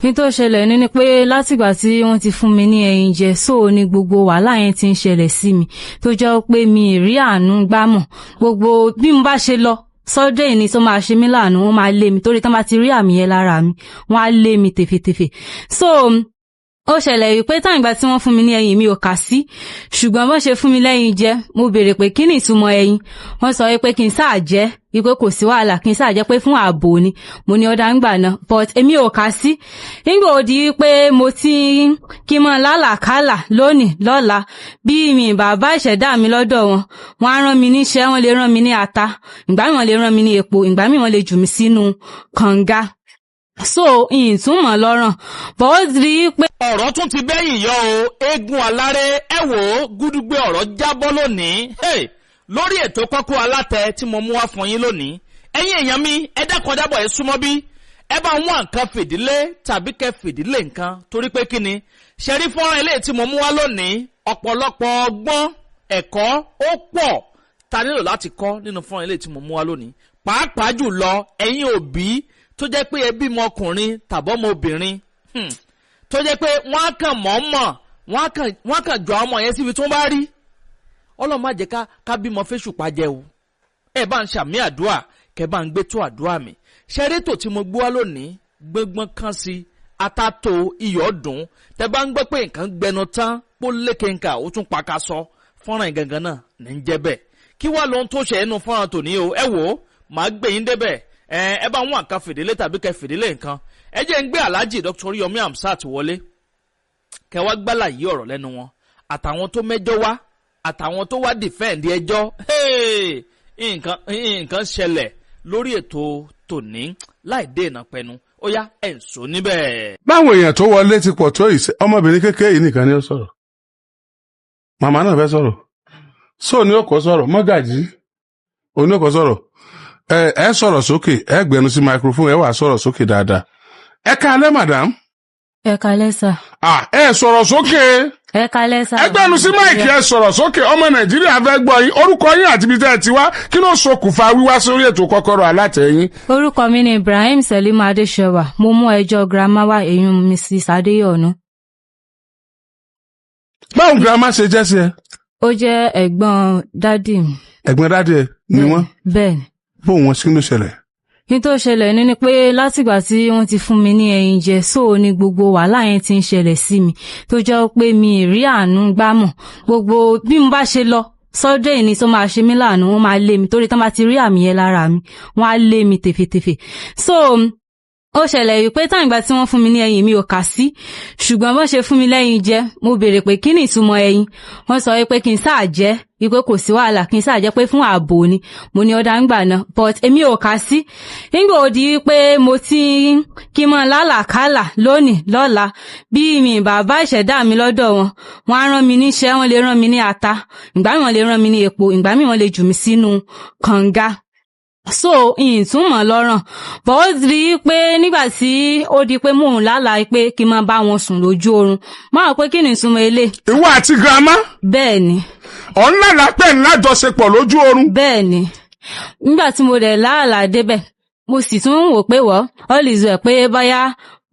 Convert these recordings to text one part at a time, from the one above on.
kí tó ṣẹlẹ̀ ní ni pé látìgbà tí wọ́n ti fún mi ní ẹyin jẹ so ni gbogbo wàhálà yẹn ti ń ṣẹlẹ̀ sí mi tó jẹ́ pé mi ì rí àánú gbámọ̀ gbogbo bí mo bá ṣe lọ sọ́dọ̀ ìní tó máa ṣe mí láàánú wọ́n máa lé mi torí tán bá ti rí àmì yẹn lára mi wọ́n á lé mi tèfètèfè so ó ṣẹlẹ̀ wípé táwọn ìgbà tí wọ́n fún mi ní ẹyin mi ò kà sí ṣùgbọ́n wọ́n ṣe fún mi lẹ́yìn jẹ mo béèrè pé kí ni ìtumọ̀ ẹyin wọ́n sọ wípé kí n sáà jẹ wípé kò sí wàhálà kí n sáà jẹ pé fún ààbò ni mo ní ọ̀dà ńgbà náà but èmi ò kà sí nígbà ó di wípé mo ti kí n mọ lálàkálà lónìí lọ́la bí mi bàbá ìṣẹ̀dá mi lọ́dọ̀ wọn á rán mi níṣẹ́ wọ́n lè rán mi ní ata ìgbà mi wọ́n lè rán mi ní epo ìgbà mi wọ́n lè jù mí sínú kànga so ìtumọ̀ lọ́rùn bọ́ ó rí pé. ọ̀rọ̀ tún ti bẹ́yìn yọ o eégún aláré ẹ wò ó gúdúgbé ọ̀rọ̀ jábọ́ lónìí lórí ètò Kókó Alátẹ tí mo mú wá fún yín lónìí ẹ̀yin èèyàn mi ẹ dákun dábọ̀ ẹ súnmọ́ bí ẹ bá wọn nǹkan fìdílé tàbí kẹ fìdílé nǹkan torí pé kí ni ṣẹ́rí fọ́nrán ilé tí mo mú wá lónìí ọ̀pọ̀lọpọ̀ ọgbọ́n ẹ̀kọ́ ó pọ̀ ta nílò láti kọ́ nínú fọ́nrán ilé tí mo mú wá lónìí pàápàá jùlọ ẹ̀yin òbí tó jẹ́ pé ẹbí mọ ọkùnrin tàbọ́mọ obìnrin tó jẹ́ pé wọ́n á kàn mọ̀ọ́mọ̀ wọ́n á kàn jọ ọmọ yẹn síbi tó bá rí Ọlọ́run má jẹ́ ká bímọ fẹ́ṣù pàjẹ́ o ẹ bá ń ṣàmì àdúrà kẹ bá ń gbé tó àdúrà mi ṣẹ́rétò tí mo gbé wá lónìí gbọ́ngbọ́n kan sí atátó iyọ̀ dùn tẹ bá ń gbọ́ pé nǹkan gbẹnu tán pó lékenka ó tún paka sọ fọ́nrán ìgangan náà ní ń jẹ́ bẹ́ẹ̀ kí wá lóhun tó ṣe ẹnu fọ́nrán tòní o ẹ wò ó màá gbé yín débẹ̀ ẹ bá wọn àǹkà fìdílé tàbí kẹ fìdílé nǹkan ẹ jẹ́ ń gbé Alhaji Dr. Yomi Amsat wọlé kẹ wá gbálà yí ọ̀rọ̀ lẹ́nu wọn àtàwọn tó mẹ́jọ wá àtàwọn tó wá dìfẹ́ǹdì ẹjọ́ nǹkan ṣẹlẹ̀ lórí ètò tòní láì dènà pẹnu ó yá ẹ̀ ń sọ níbẹ̀. báwọn èèyàn tó wọlé ti pọ̀ tó ọmọbìnrin kékeré yìí nìkan ni ó sọ̀rọ̀ màmá náà fẹ́ sọ̀rọ̀ sóò ní ó kọ́ sọ̀rọ̀ mọ́gàjí òun ní ó kọ́ sọ̀rọ̀ ẹ sọ̀rọ̀ sókè ẹ gbẹnu sí microphone ẹ wà sọ̀rọ̀ sókè dáadáa ẹ káalẹ́ madam. ẹ káalẹ́ sà. ẹ sọ̀rọ̀ sókè. ẹ káalẹ́ sà. ẹ gbẹnu sí máìkì ẹ sọ̀rọ̀ sókè ọmọ Nàìjíríà fẹ́ gbọ́ yín orúkọ yín àti ibi tẹ́ ẹ ti wá kí ló ṣokùnfà wíwá sórí ètò Kọ́kọ́rọ́ Alátẹ yín. orúkọ mi ni Ibrahim Selima Adéṣẹwà mo mú ẹjọ́ girama wá èyún Mrs. Adéyọ̀nù. báwo girama ṣe jẹ́ sí ẹ. ó jẹ́ ẹ̀gbọ́n dádì mi. ẹ̀gbọ́n dádì ẹ ni wọ́n. bẹ́ẹ̀ni. bó wọn sí ló ṣẹlẹ̀. kí tó ṣẹlẹ̀ ní ni pé látìgbà tí wọ́n ti fún mi ní ẹyin jẹ so ni gbogbo wàhálà yẹn ti ń ṣẹlẹ̀ sí mi tó jẹ́ pé mi ì rí àánú gbámọ̀ gbogbo bí mo bá ṣe lọ sọ́dọ̀ ìní tó máa ṣe mí láàánú wọ́n máa lé mi torí tán bá ti rí àmì yẹn lára mi wọ́n á lé mi tèfètèfè so ó ṣẹlẹ̀ wípé táwọn ìgbà tí wọ́n fún mi ní ẹyin mi ò kà sí ṣùgbọ́n wọ́n ṣe fún mi lẹ́yìn jẹ mo béèrè pé kí ni ìtumọ̀ ẹyin wọ́n sọ wípé kí n sáà jẹ wípé kò sí wàhálà kí n sáà jẹ pé fún ààbò ni mo ní ọ̀dà ńgbà náà but èmi ò kà sí nígbà ó di wípé mo ti kí n mọ lálàkálà lónìí lọ́la bí mi bàbá ìṣẹ̀dá mi lọ́dọ̀ wọn á rán mi níṣẹ́ wọ́n lè rán mi ní ata ìgbà mi wọ́n lè rán mi ní epo ìgbà mi wọ́n lè jù mí sínú kànga so ìtumọ̀ lọ́rùn bọ́ ó rí pé nígbà tí ó di pé mò ń lálàá pé kí n máa bá wọn sùn lójú oorun máa pé kí ni ìtumọ̀ ilé. ìwọ àti girama. bẹ́ẹ̀ ni. ọ̀n lálàá pẹ̀ ńlájọṣepọ̀ lójú oorun. bẹ́ẹ̀ ni nígbà tí mo dẹ̀ lálàá débẹ̀ mo sì tún wò pé all is well pé báyá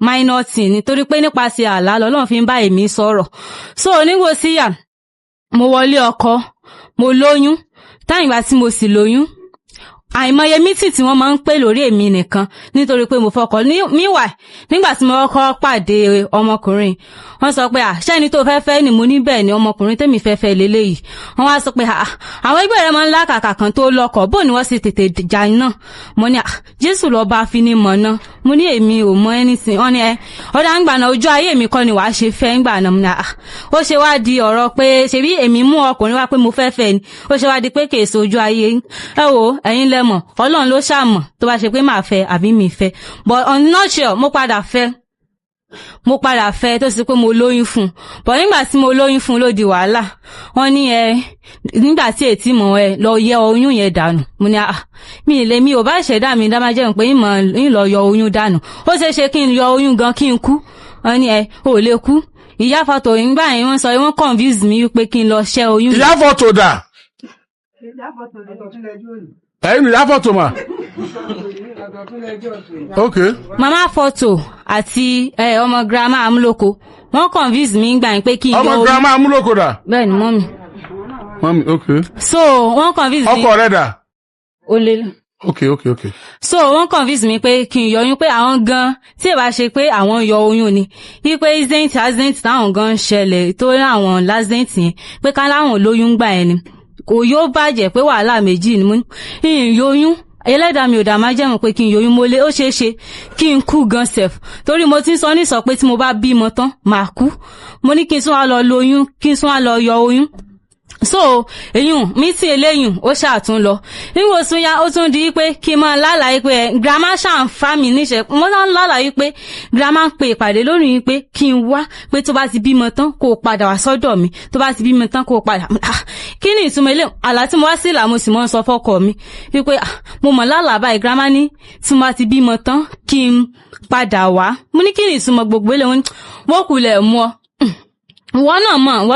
minor thing nítorí pé nípasẹ̀ àlá lọ́lọ́run fi ń bá èmi sọ̀rọ̀ so nígbò síyà mo wọlé ọkọ mo lóyún táyìn ìgbà tí mo sì lóyún àìmọye mítì tí wọ́n máa ń pè lórí èmi nìkan nítorí pé mo fọkọ níwà nígbà tí mo kọ́kọ́ pàdé ọmọkùnrin wọ́n sọ pé ṣẹ́ni tó fẹ́fẹ́ ni mo ní bẹ́ẹ̀ ni ọmọkùnrin tèmi fẹ́fẹ́ lélẹ́yìí wọ́n wá sọ pé àwọn ẹgbẹ́ rẹ̀ máa ń lákàkà kan tó lọ́kọ̀ bó ni wọ́n sì tètè jà náà mo ní Jésù lọ́ọ́ bá fi ní mọ̀ náà mo ní èmi ò mọ anything wọ́n ní ọ̀dà ń gbà náà ojú ayé mi kọ́ ni wàá ṣe fẹ́ ń gbà náà mo ní ó ṣe wá di ọ̀rọ̀ pé ṣebí èmi mú ọkùnrin wá pé mo fẹ́fẹ́ ni ó ṣe wá di pé kèso ojú ayé ẹ wò ẹ̀yin lẹ́mọ̀ Ọlọ́run ló ṣàmọ̀ tó bá ṣe pé màá fẹ́ àbí mi fẹ́ but on not sure mo padà fẹ́ tó sì pé mo lóyún fún but nígbà tí mo lóyún fún ló di wàhálà wọ́n ní nígbà tí ètí mọ̀ lọ yẹ oyún yẹn dànù mo ní mi ò bá ìṣẹ̀dá mi dá máa jẹun pé ń lọ yọ oyún dànù ó ṣeé ṣe kí n yọ oyún gan kí n kú wọ́n ní ò lè kú ìyá fọ́tò ìgbà yẹn wọ́n sọ wọ́n confuse mi wípé kí n lọ ṣẹ́ oyún. ìyá fọ́tò dà. ẹ̀yin ìyá fọ́tò mà ok mama photo àti ọmọ grandma amúlòkó wọ́n convince mi gbà yín pé kí n yọ ọmọ oyún. girama amúlòkó dà bẹ́ẹ̀ ni mọ́mì. mami ok so wọ́n convince mi. ọkọ rẹ dà ó lé. ok so wọ́n convince mi pé kí n yọ oyún pé àwọn gan tí ì bá ṣe pé àwọn yọ oyún ni wípé accident táwọn gan ń ṣẹlẹ̀ tó láwọn accident yẹn pé ká láwọn lóyún gbà ẹni kò yóò bàjẹ́ pé wàhálà méjì ni mo ní ìyóyún ẹlẹ́dàá mi ò dá máa jẹ́mọ̀ pé kí n yóyún mo lé ó ṣeé ṣe kí n kú gan sef torí mo ti ń sọ ní sọ pé tí mo bá bímọ tán màá kú mo ní kí n tún wá lọ lóyún kí n tún wá lọ yọ oyún so eyín mi tí eléyìn ó ṣàtún lọ nígbà tún ya ó tún di pé kí n máa lálàá pé grandma ṣàǹfà mi níṣẹ́ mo náà ń lálàá pé grandma ń pe ìpàdé lónìí pé kí n wá pé tó bá ti bímọ tán kó o padà wá sọ́dọ̀ mi tó bá ti bímọ tán kó o padà kí ni ìtumọ̀ eléyìn àlá tí mo wá sí ìlà mo sì mọ́ ń sọ fọ́kọ mi wípé mo mọ̀ lálàá báyìí grandma ní tí mo bá ti bímọ tán kí n padà wá mo ní kí ni ìtumọ̀ gbogbo eléyìn wọ́n kulẹ̀ mú ọ wọ́n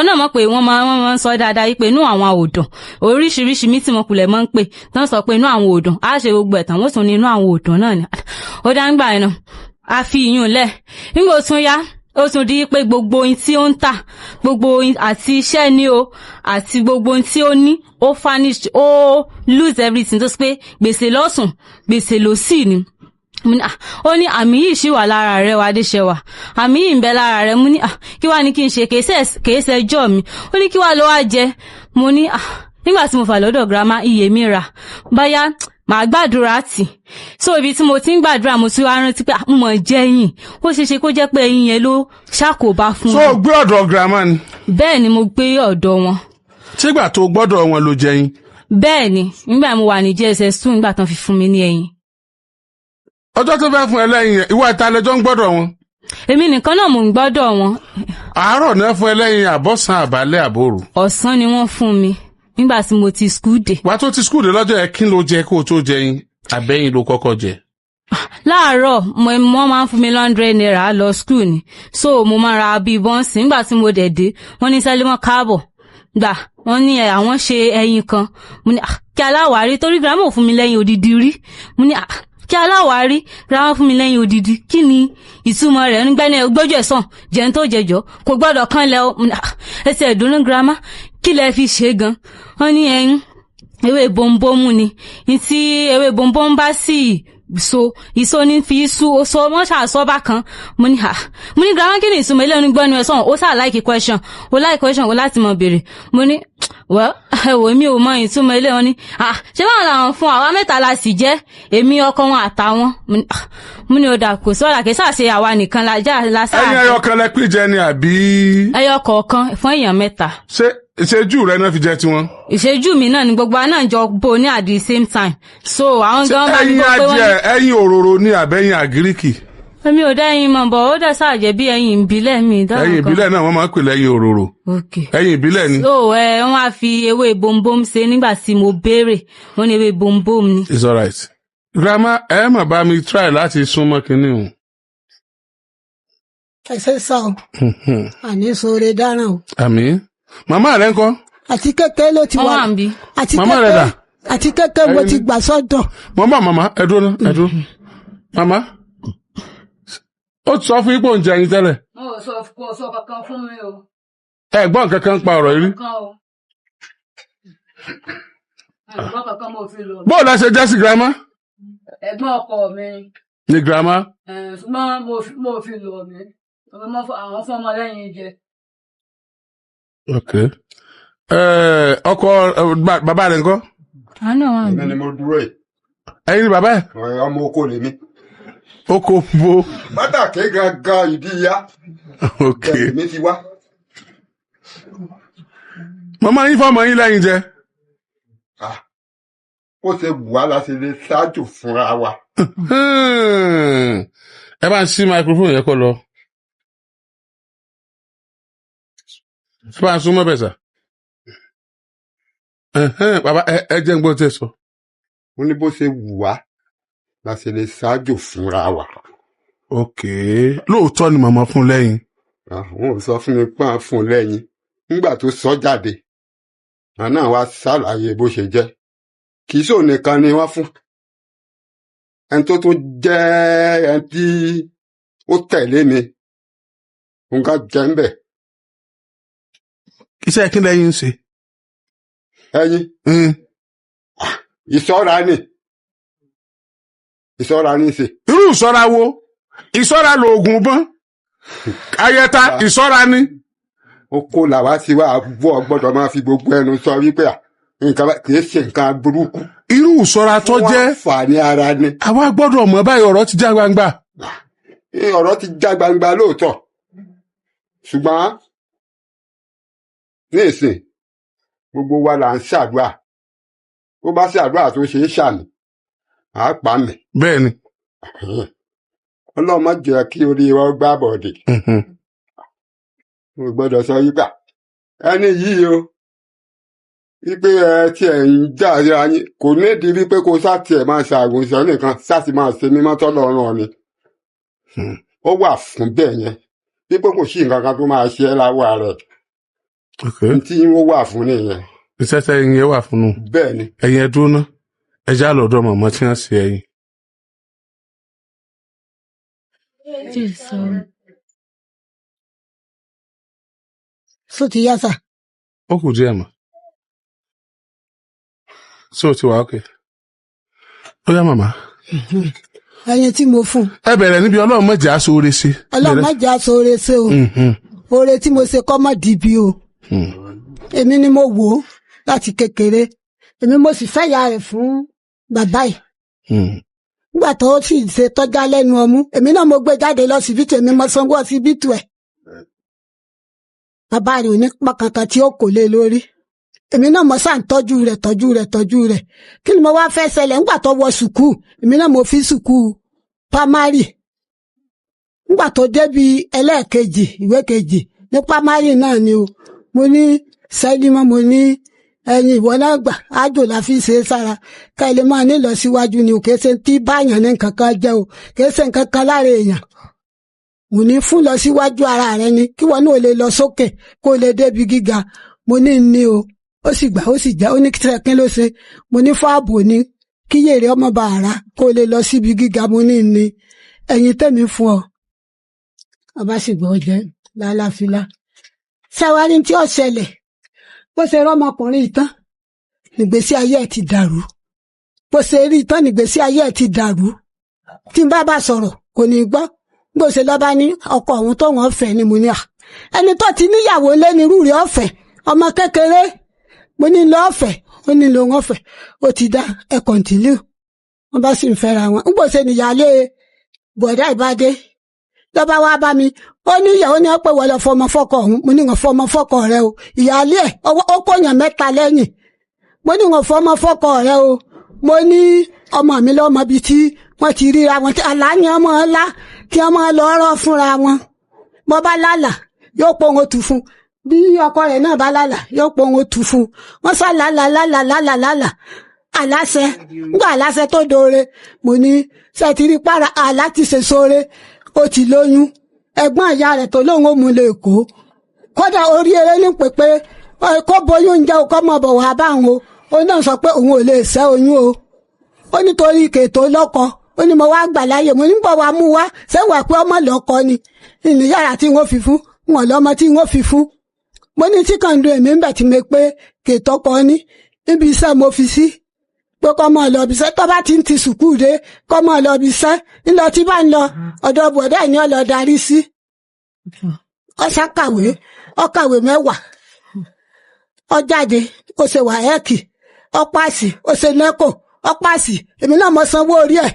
náà mọ̀ pé wọ́n máa ń sọ dáadáa yìí pé inú àwọn àwòdàn oríṣiríṣi mí tí mo kulẹ̀ mọ́ ń pè tán sọ pé inú àwọn òdàn á ṣe gbogbo ẹ̀tàn wọ́n tún ní inú àwọn òdàn náà ni ó dá ń gbà ẹ̀nà a fi ìyún lẹ̀ nígbà tún yá ó tún di pé gbogbo ohun tí ó ń tà gbogbo àti iṣẹ́ ní o àti gbogbo ohun tí ó ní ó furnish ó lose everything tó sì pé gbèsè lọ́sùn gbèsè lósì ni ó ní àmì yìí ṣì wà lára rẹ̀ wà Adéṣẹwà àmì yìí ń bẹ lára rẹ̀ mo ní kí wá ní kí n ṣe kèéṣe ẹjọ́ mi ó ní kí wá ló wá jẹ mo ní nígbà tí mo fà lọ́dọ̀ girama iye mi rà báyá màá gbàdúrà tì so ibi tí mo ti ń gbàdúrà mo tún wá rántí pé mo mọ̀ jẹ́ ẹ̀yìn ó ṣeé ṣe kó jẹ́ pé ẹ̀yìn yẹn ló ṣàkóbá fún mi. so gbé ọ̀dọ̀ girama ni. bẹ́ẹ̀ ni mo gbé ọ̀dọ̀ wọn. sígbà tó gbọ́dọ̀ wọn ló jẹyìn. bẹ́ẹ̀ ni nígbà mo wà ní JSS2 nígbà tán fi fún mi ní ẹ̀yìn. ọjọ́ tó fẹ́ fún ẹ lẹ́yìn yẹn ìwọ ìtàlẹ́jọ́ ń gbọ́dọ̀ wọn. èmi nìkan náà mò ń gbọ́dọ̀ wọn. àárọ̀ náà fún ẹ lẹ́yìn àbọ̀sán àbálẹ̀ àbòrò. ọ̀sán ni wọ́n fún mi nígbà tí mo ti skul dé. wà á tó ti skul dé lọ́jọ́ yẹn kí ló jẹ kó o tó jẹyìn àbẹ́yìn ló kọ́kọ́ jẹ. láàárọ̀ wọ́n máa ń fún mi 100 naira lọ skul ni so mo máa ra bíi bọ́ǹsì nígbà tí mo dẹ̀ dé wọ́n ní Sẹ́límọ́ káàbọ̀ gbà wọ́n ní àwọn ṣe ẹyin kan mo ní kí aláwárí torí grandma ò fún mi lẹ́yìn odidi rí mo ní kí aláwárí grandma fún mi lẹ́yìn odidi kí ni ìtumọ̀ rẹ̀ nígbẹ́ni gbójú ẹ̀sán jẹun tó jẹjọ́ kò gbọ́dọ̀ kán lẹ́ ẹsẹ̀ ìdùnnú grandma kí lẹ fi ṣe gan wọ́n ní ẹyin ewé bombomu ni tí ewé bombomu bá sì so ìso ní fi sú so wọ́n ṣàṣọ́ bá kan mo ní grandma kí ni ìtumọ̀ ilé onígbọ́nu ẹ̀sán ó sà like question ó like question ó láti mọ̀ béèrè mo ní ẹ̀wọ̀ mi ò mọ ìtumọ̀ ilé wọn ní ṣé báwọn làwọn fún àwa mẹ́ta la sì jẹ́ èmi ọkọ wọn àtàwọn mo ní ọ̀dà kò sọ́ra kì í ṣàṣe àwa nìkan lásà. ẹyin ẹyọ kan lẹ pín jẹ ni àbí. ẹyọ kọ̀ọ̀kan fún èèyàn mẹ́ta. ṣé ìṣẹ́jú rẹ náà fi jẹ tiwọn. ìṣẹ́jú mi náà ni gbogbo àná jọ bó ní at the same time so àwọn gan bá mi gbọ́ pé wọ́n ní. ẹyin adìẹ ẹyin òróró ní àbẹ́yìn àgíríkì. èmi ò dá ẹyin mọ̀ bọ̀ ó dẹ̀ ṣàjẹ́ bí ẹyin ìbílẹ̀ mi dáhùn kan. ẹyin ìbílẹ̀ náà wọ́n máa ń pè lẹ́yìn òróró. ẹyin ìbílẹ̀ ni. so wọ́n á fi ewé bombom ṣe nígbà tí mo béèrè wọ́n ní ewé bombom ni. it's alright. grandma ẹ mà bá mi try láti súnmọ́ kinní o. ẹsẹ sá o àní sóore dáràn o. àmín. màmá rẹ ńkọ́. àti kékeré ló ti wà. wọ́n wà ń bí. màmá rẹ dà. àti kékeré mo ti gbà sọ́dọ̀. màmá ẹ dúró náà ẹ dúró. màmá ó ti sọ fún ipò oúnjẹ yín tẹ́lẹ̀. kò sọ kankan fún mi o. ẹ gbọ́n kankan pa ọ̀rọ̀ yìí rí. ẹ̀gbọ́n kankan mo fi lọ. bóòlù ẹ ṣe jẹ́ sí girama. ẹ̀gbọ́n ọkọ mi. ni girama. ṣùgbọ́n mo fi lọ mi àwọn fún ọmọ lẹ́yìn jẹ. ok ọkọ bàbá rẹ ńkọ́. àánú wa mi. èmi ni mo dúró yìí. ẹ̀yin ni bàbá ẹ. ọmọ oko lèmi. oko bo. pàtàkì gangan ìdí ya. ok èmi ti wá. màmá yín fọmọ yín lẹ́yìn jẹ. ó ṣe wù wá láti lè ṣáájú fúnra wa. ẹ bá ń ṣí microphone yẹn kọ lọ. ẹ bá ń súnmọ́ bẹ̀ sà. bàbá ẹ jẹ́ ń gbọ́ tẹ́ sọ. ó ní bó ṣe wù wá láti lè ṣáájú fúnra wa. ok lóòótọ́ ni màmá fún lẹ́yìn. àwọn ò sọ fún mi pé à ń fún lẹ́yìn nígbà tó sọ jáde àná wa ṣàlàyé bó ṣe jẹ́ kì í ṣòun nìkan ni wọ́n fún ẹni tó tún jẹ́ ẹni tí ó tẹ̀lé mi nǹkan jẹ́ ń bẹ̀. iṣẹ́ kí lẹ́yìn ń ṣe. ẹyin ìṣọ́ra ni ṣe. irú ìṣọ́ra wo ìṣọ́ra lóògùn bọ́n ayẹta ìṣọ́ra ni. oko làwa ti wá bọ́ gbọ́dọ̀ máa fi gbogbo ẹnu sọ wípé nǹkan kì í ṣe nǹkan burúkú. irú ìṣọ́ra tó jẹ́ wọ́n fà ní ara ni. àwa gbọ́dọ̀ mọ̀ báyìí ọ̀rọ̀ ti já gbangba. ọ̀rọ̀ ti já gbangba lóòótọ́ ṣùgbọ́n ní ìsìn gbogbo wa là ń ṣàdúrà bó bá ṣàdúrà tó ṣe é ṣàmì àá pa mí. bẹ́ẹ̀ ni. ọlọ́mọ jẹ́ kí orí wa gbá bọ̀dé. mo gbọ́dọ̀ sọ yígbà ẹni yìí o wípé tí ẹ̀ ń jà ríra yín kò nídìí wípé kó sá tiẹ̀ máa ṣàgùnṣàn nìkan sáti máa ṣe mímọ́ tọ́lọ́run ni. ó wà fún bẹ́ẹ̀ yẹn wípé kò sí nǹkan kan tó máa ṣe ẹ́ láwọ̀ rẹ̀. tí ó wà fún nìyẹn. iṣẹ́ tẹ́yìn yẹn wà fún un. bẹ́ẹ̀ ni. ẹ̀yin ẹ dúró ná ẹ já lọ́dọ̀ màmá tí wọ́n ṣe ẹ̀yìn. sọ ti yá sà. ó kù díẹ̀ mọ́. ṣé o ti wà ókè. ó yá màmá. ẹyin tí mo fún. ẹ bẹ̀rẹ̀ níbi ọlọ́run má jẹ́ á ṣoore ṣe. ọlọ́run má jẹ́ á ṣoore ṣe o. oore tí mo ṣe kọ́ mọ́ dìbì o. èmi ni mo wò ó láti kékeré èmi mo sì fẹ́ ya rẹ̀ fún bàbá yìí. nígbà tó sì ṣe tọ́já lẹ́nu ọmú èmi náà mo gbé jáde lọ síbítù èmi mo sanwó síbítù ẹ̀. bàbá rẹ̀ ò ní pàkàntàn tí ó kò lé lórí. èmi náà mo sàn tọ́jú rẹ̀ kí ni mo wá fẹ́ ṣẹlẹ̀ nígbà tó wọ sùkúù èmi náà mo fi sùkúù pamari nígbà tó débi ẹlẹ́ẹ̀kejì ìwé kejì ní pamari náà ni o mo ní sẹ́límọ́ mo ní ẹ̀yin ìwọ náà gbà ájò la fi ṣe é sára ká ilé máa ní lọ síwájú ni o kìí ṣe tí báyàn ní nǹkan kan jẹ́ o kìí ṣe nǹkan kan lára èèyàn mo ní fún lọ síwájú ara rẹ ni kí wọn náà lè lọ sókè kó lè débi gíga mo ní o ó sì gbà ó sì já ó ní kíkín ló ṣe mo ní fáàbò ní kí yèrè ọmọ bá ara kó lè lọ síbi gíga mo ní ẹ̀yin tẹ̀mí fún ọ ọba sì gbọ́ jẹ́ lálàáfíà ṣàwárí tí ó ṣẹlẹ̀ bó ṣe rọ́mọkùnrin ìtàn nígbésí ayé ẹ̀ ti dàrú bó ṣe rí ìtàn nígbésí ayé ẹ̀ ti dàrú tí n bá sọ̀rọ̀ kò ní gbọ́ bó ṣe lọ́ba ní ọkọ òun tó wọ́n fẹ́ ni mo ní ẹni tó ti níyàwó lẹ́nirú rẹ̀ ọ̀fẹ́ ọmọ kékeré mo ní lọ ọ̀fẹ́ ó ní lọ wọn ọ̀fẹ́ ó ti dá ẹ kọ̀ǹtìlú wọn bá sì ń fẹ́ra wọn ń bó ṣe níyàlé bọ̀dá ìbádé lọ́ba wá bá mi ó ní ìyàwó ní ọ̀pẹ̀ wọlé fọmọ fọ́kọ ọ̀hún mo ní wọn fọmọ fọ́kọ rẹ o ìyáálé ẹ̀ ó kóyàn mẹ́ta lẹ́yìn mo ní wọn fọmọ fọ́kọ rẹ o mo ní ọmọ mi lọ́mọ bíi tí wọ́n ti ríra wọn tí àlàáyé ọmọ ńlá kí ọmọ lọ rọ́ fúnra wọn bọ́ bá lálà yóò pọ̀ wọn tù fún bí ọkọ rẹ̀ náà bá lálà yóò pọ̀ wọn tù fún wọ́n sá lálà àláṣẹ ńgbà àláṣẹ tó doore mo ní sẹ́tìrí para àlá ti ṣe sóore ó ti lóyún ẹ̀gbọ́n ìyá rẹ̀ tó lóun ó mú lè kó kódà orí eré ní pépé kó bóyún jẹ́ ọkọ mọ̀ bọ̀ wá báwọn o ó náà sọ pé òun ò lè ṣẹ́ oyún o ó nítorí kètò lọ́kọ ó ní mo wá gbà láyè mo ní bọ̀ wá mú wá sẹ́wà pé ọmọ lọ́kọ ni ìní yàrá tí wọ́n fi fún wọn lọ́mọ tí wọ́n fi fún mo ní tí kàn ń do èmi ń bẹ̀ tí mo pé kètò kọ ní níbi iṣẹ́ mo fi sí pé kọ́ mọ́ lọ bí iṣẹ́ tó bá ti ń ti sùkúù dé kọ́ mọ́ lọ bí iṣẹ́ ńlọ tí bá ń lọ ọ̀dọ̀ bọ̀dá ẹ̀ ní ọ̀lọ́ darí sí. ó kàwé 10 ó jáde ó ṣe wàhẹ́ẹ̀kì ó pàṣì ó ṣe nẹ́kò ó pàṣì èmi náà mo sanwó orí ẹ̀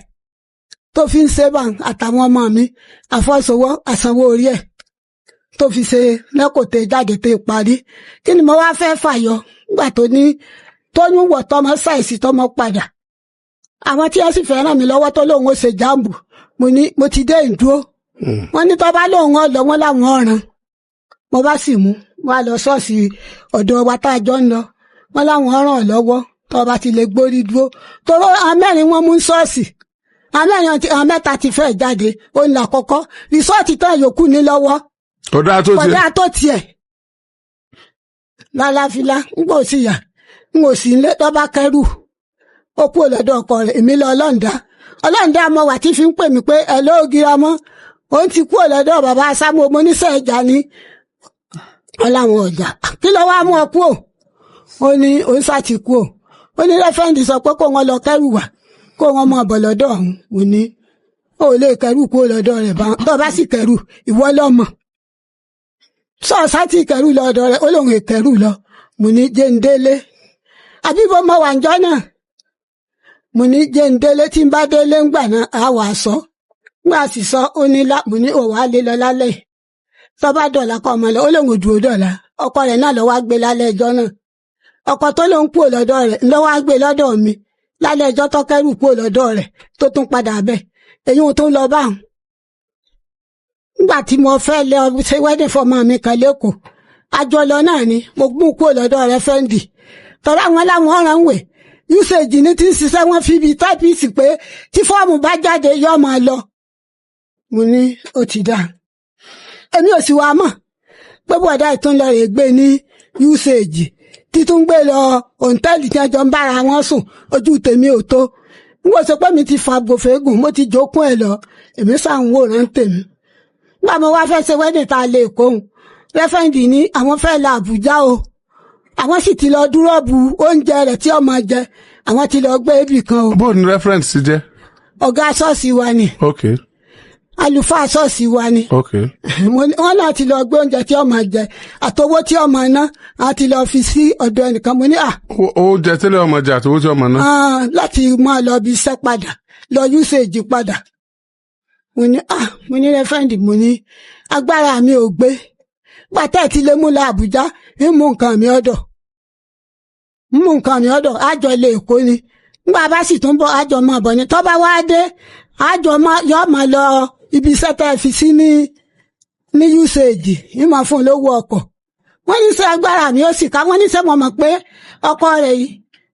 tó fi ń ṣe bá àtàwọn ọmọ mi àfọ̀sowọ́ àsanwó orí ẹ̀ tó fi ṣe nẹ́kò tẹ jáde tẹ parí kí ni mo wá fẹ́ fàyọ nígbà tó ní tóyún wọ̀ tọmọ ṣàìsí tọmọ padà àwọn tí wọ́n sì fẹ́ ràn mí lọ́wọ́ tó lóun ó ṣe jáàmbù mo ti dé ìdúró wọ́n ní tó bá lóun ó lọ wọ́n láwọn ọ̀ràn mo bá sì mú wá lọ ṣọ́ọ̀ṣì ọ̀dọ̀ wa tá a jọ ń lọ wọ́n láwọn ọ̀ràn lọ́wọ́ tó bá ti lè gbórí dúró toró amẹ́rin wọ́n mú ṣọ́ọ̀ṣì àwọn 3 ti fẹ́ jáde ó ń là kọ́kọ́ rìsọ́ọ̀tì tán yòókù ní lọ́wọ́ kódà tó tiẹ̀ lálàáfíà ń gbò sí yà ń ò sí ilé tó bá kẹrù ó kú lọ́dọ̀ ọkọ rẹ̀ èmi lọ lọ́ǹda ọlọ́run dá mọ wà tí fi ń pè mí pé ẹ ló girama òun ti kúrò lọ́dọ̀ bàbá Sámú mo níṣẹ́ ìjà ni ọláwọn ọjà kí ló wá mú ọ kúrò ó ní òun sá ti kúrò ó ní rẹ́fẹ́ǹdì sọ pé kó wọn lọ kẹ́rù wá kó wọn mọ bọ̀ lọ́dọ̀ ọ̀hún ò ní ó lè kẹ́rù kúrò lọ́dọ̀ rẹ̀ tó bá sì kẹ́rù ìwọ lọ́mọ sọ́ọ̀sá ti kẹ́rù lọ́dọ̀ rẹ̀ ó lóun èkẹ́rù lọ mo ní jẹ́ǹdélé àbí bó mọ wà ń jọ́ náà mo ní jẹ́ǹdélé tí ń bá délé ń gbà náà á wà sọ gbà sì sọ ó ní mo ní òwò á lé lọ lálẹ́ tó bá dọ̀là kọ́ ọmọ lọ ó lóun ò dúró dọ̀là ọkọ rẹ̀ náà lọ wá gbé lálẹ́ ẹjọ́ náà ọkọ tó ló ń kúrò lọ́dọ̀ rẹ̀ ló wá gbé lọ́dọ̀ mi lálẹ́ ẹjọ́ tó kẹ́rù kúrò lọ́dọ̀ rẹ̀ tó tún padà bẹ̀ èyí ò tún lọ báwọn. nígbà tí mo fẹ́ lọ ṣe wedding fọmọ mi kan lẹ́kọ̀ọ́ àjọlọ náà ni mo mú kúrò lọ́dọ̀ rẹ̀ fẹ́ǹdì tọ́lá wọn láwọn ọ̀ràn ń wè usage ní ti ń ṣiṣẹ́ wọn fi ibi táìpìsì pé tí fọ́ọ̀mù bá jáde yọ máa lọ. mo ní ó ti dà èmi ò sì wá mọ̀ pé bọ̀dá ìtúnlọ rẹ̀ gbé ní usage títún gbé lọ òǹtẹ́ẹ̀lì tí wọ́n jọ ń bára wọn sùn ojú tèmi ò tó n kò sọ pé mi ti fa gbòfégùn mo ti jókòó ẹ̀ lọ èmi sàn wò rán tèmi. nígbà mo wá fẹ́ ṣe wedding tá a lè kóhun rẹ́fẹ̀ǹdì ní àwọn fẹ́ la Àbújá o àwọn sì ti lọ dúró bu oúnjẹ rẹ̀ tí ọmọ jẹ àwọn ti lọ gbé ibì kan o. bó ni reference ti jẹ́. ọ̀gá ṣọ́ọ̀ṣì wa ni. okay. àlùfáà ṣọ́ọ̀ṣì wa ni. okay. wọ́n náà ti lọ gbé oúnjẹ tí ọmọ jẹ àtowó tí ọmọ ná a ti lọ fi sí ọ̀dọ̀ ẹnìkan mo ní à. oúnjẹ tẹ́lẹ̀ ọmọ jẹ àtowó tí ọmọ ná. láti máa lọ bí iṣẹ́ padà lọ usage padà. mo ní rẹ́fẹ̀ǹdì mo ní agbára mi ò gbé gbàtẹ́ ti lé mú la Àbújá ń mú nǹkan mi ọ̀dọ̀ àjọ ilé Èkó ni nígbà bá sì tún bọ̀ àjọ máa bọ̀ ni tó bá wá dé àjọ yọ máa lọ ibi iṣẹ́ tẹ́ fi sí ní usage ń máa fún un lówó ọkọ̀ wọ́n ní sẹ́ agbára mi ó sì ká wọ́n ní sẹ́ mo mọ̀ pé ọkọ rẹ̀ yìí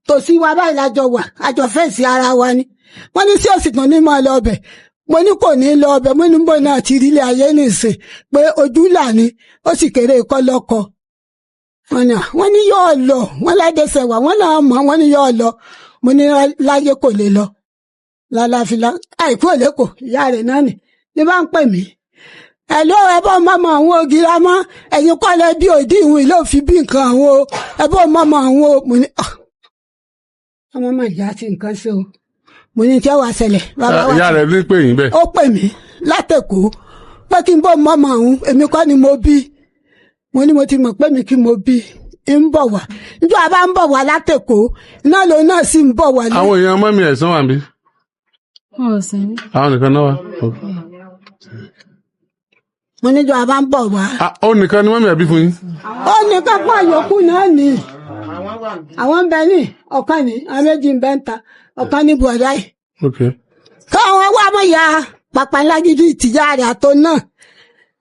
tòsí wa báyìí lájọ wà àjọ fèsì ara wa ni wọ́n ní sí òsì tún ní máa lọ ọbẹ̀ mo ní kò ní lọ ọbẹ̀ mo ní bò náà ti rí ilé ayé nìsín pé ojú là ní ó sì kéré ikọ́ lọ́kọ wọ́n ní yóò lọ wọ́n ládẹsẹ̀ wà wọ́n náà mọ̀ wọ́n ní yóò lọ mo ní láyé kò lè lọ lálàáfíà àìkú òlékò ìyá rẹ̀ náà ní bá ń pè mí ẹ̀ló ẹbọ́ mọ́mọ́ àwọn girama ẹ̀yin kọ́lẹ̀ bí òdì ìhun ilé òfin bí nǹkan àwọn o ẹbọ́ mọ́mọ́ àwọn o mo ní ọmọ máa yá sí nǹkan sí o mo ní tí ó wàá ṣẹlẹ̀. ìyá rẹ̀ ní pè yín bẹ́ẹ̀. ó pè mí látẹ̀kọ́ pé kí n bọ́ mọ́mọ́ àwọn èmi kọ́ ni mo bí mo ní mo ti mọ̀ pé mi kí mo bí ń bọ̀ wá níjọ́ àbá ń bọ̀ wá látẹ̀kọ́ iná ló náà sì ń bọ̀ wá. àwọn èèyàn mọ́mí ẹ̀sán wà bí. àwọn nìkan náà wà. mo níjọ́ àbá ń bọ̀ wá. ó nìkan ni mọ́mí ẹ̀bí fún yín. ó nìkan pọ̀ yòókù náà ni àwọn ń bẹ ní ọ̀kan ní àwọn méjì ń bẹ ń ta ọ̀kan ní bùọ̀dá yìí. káwọn wá mọ̀ ya pàpà ńlá gidi ìtìjà rẹ̀ àtọ náà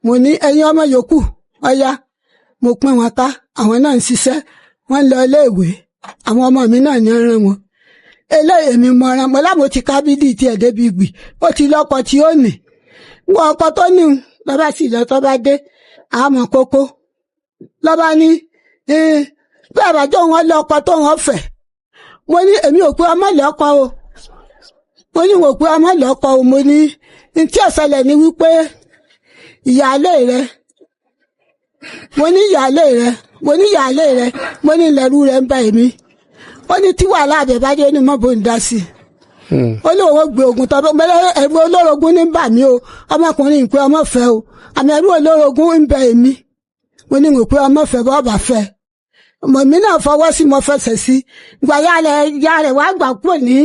mo ní ẹ̀yin ọmọ yòókù ọ̀ya mo pín wọn ká àwọn náà ń ṣiṣẹ́ wọ́n ń lọ iléèwé àwọn ọmọ mi náà ní ọ̀ràn wọn eléyìí mi mọ̀ràn mọ́ láwọn ti kábídì tí ẹ̀ débi gbì ó ti lọ́kọ tí ó nì wọ́n ọkọ tó ní lọ́ba sì lọ tó bá dé àmọ́ kókó lọ́ba ní bí àbájọ wọn lọ́kọ tó wọn fẹ́ mo ní èmi ò pé ọmọ lọ́kọ o mo ní wò pé ọmọ lọ́kọ o mo ní tí ọ̀sẹ̀lẹ̀ ni wípé ìyáálé rẹ mo ní ìyáálé rẹ mo ní ìlẹ̀rú rẹ ń bá èmi ó ní tí wàhálà àbẹ̀ bá dé ní mọ́bò ń dá sí i ó lóun ó gbé ogun tọ́ ẹ̀rú olórogún ní bà mí o ọmọkùnrin ìpè ọmọ fẹ́ o àmì ẹ̀rú olórogún ń bẹ èmi mo ní wò pé ọmọ fẹ́ bọ́ bà fẹ́ mọ̀mí náà fọwọ́ sí mo fẹsẹ̀ sí gba ya rẹ̀ wá gbà pò ní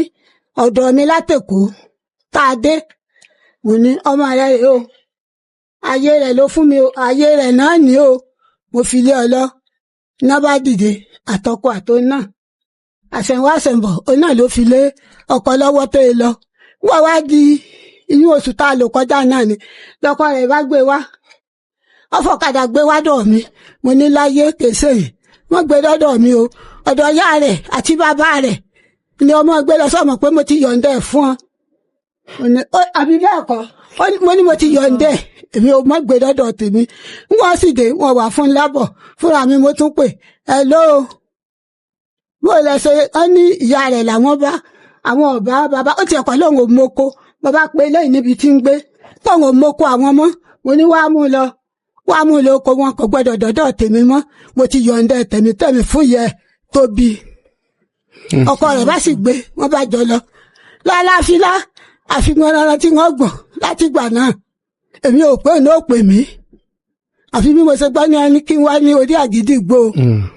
ọ̀dọ̀ mi látẹ̀kọ́ tá a dé mo ní ọmọ rẹ̀ rè o ayé rẹ̀ ló fún mi o ayé rẹ̀ náà ní o mo fi lé ọ lọ iná bá dìde àtọkọ àtọ náà àṣẹ̀wá àṣẹ̀bọ̀ ó náà ló fi lé ọkọ lọ́wọ́ tó e lọ wọ́n wá di inú oṣù tá a lò kọjá náà ni lọ́kọ rẹ̀ bá gbé wá ọfọ̀kadà gbé wá dọ̀ mi mo ní láyé kèsè yìí wọ́n gbé dọ́dọ̀ mi o ọ̀dọ̀ ìyá rẹ̀ àti bàbá rẹ̀ ni ọmọ gbé lọ sọ́mọ pé mo ti yọ̀ǹda ẹ̀ fún ọ àbí bẹ́ẹ̀ kọ́ mo ní mo ti yọ̀ǹda ẹ̀ èmi ò mọ̀ gbé dọ́dọ̀ tèmi wọ́n sì dé wọ́n wà fún lábọ̀ fúnra mi mo tún pè hello bó lẹ ṣe ọ ní ìyá rẹ̀ làwọn bá àwọn ọ̀bá bàbá ó ti ẹ̀kọ́ lóun ò moko bàbá pé lẹ́yìn níbi tí ń gbé tóun ò moko àwọn mọ́ mo ní wàá mú lọ oko wọn kò gbọdọ̀ dọ́dọ̀ tèmi mọ́ mo ti yọ̀ǹda tèmi fún yẹ tó bí ọkọ rẹ̀ bá sì gbé wọ́n bá jọ lọ lálàáfíà àfihàn rárá tí wọ́n gbọ̀n láti gbà náà èmi ò pé ní ó pè mí àfi bí mo ṣe gbọ́ ní ẹni kí n wá ní orí àgídìgbò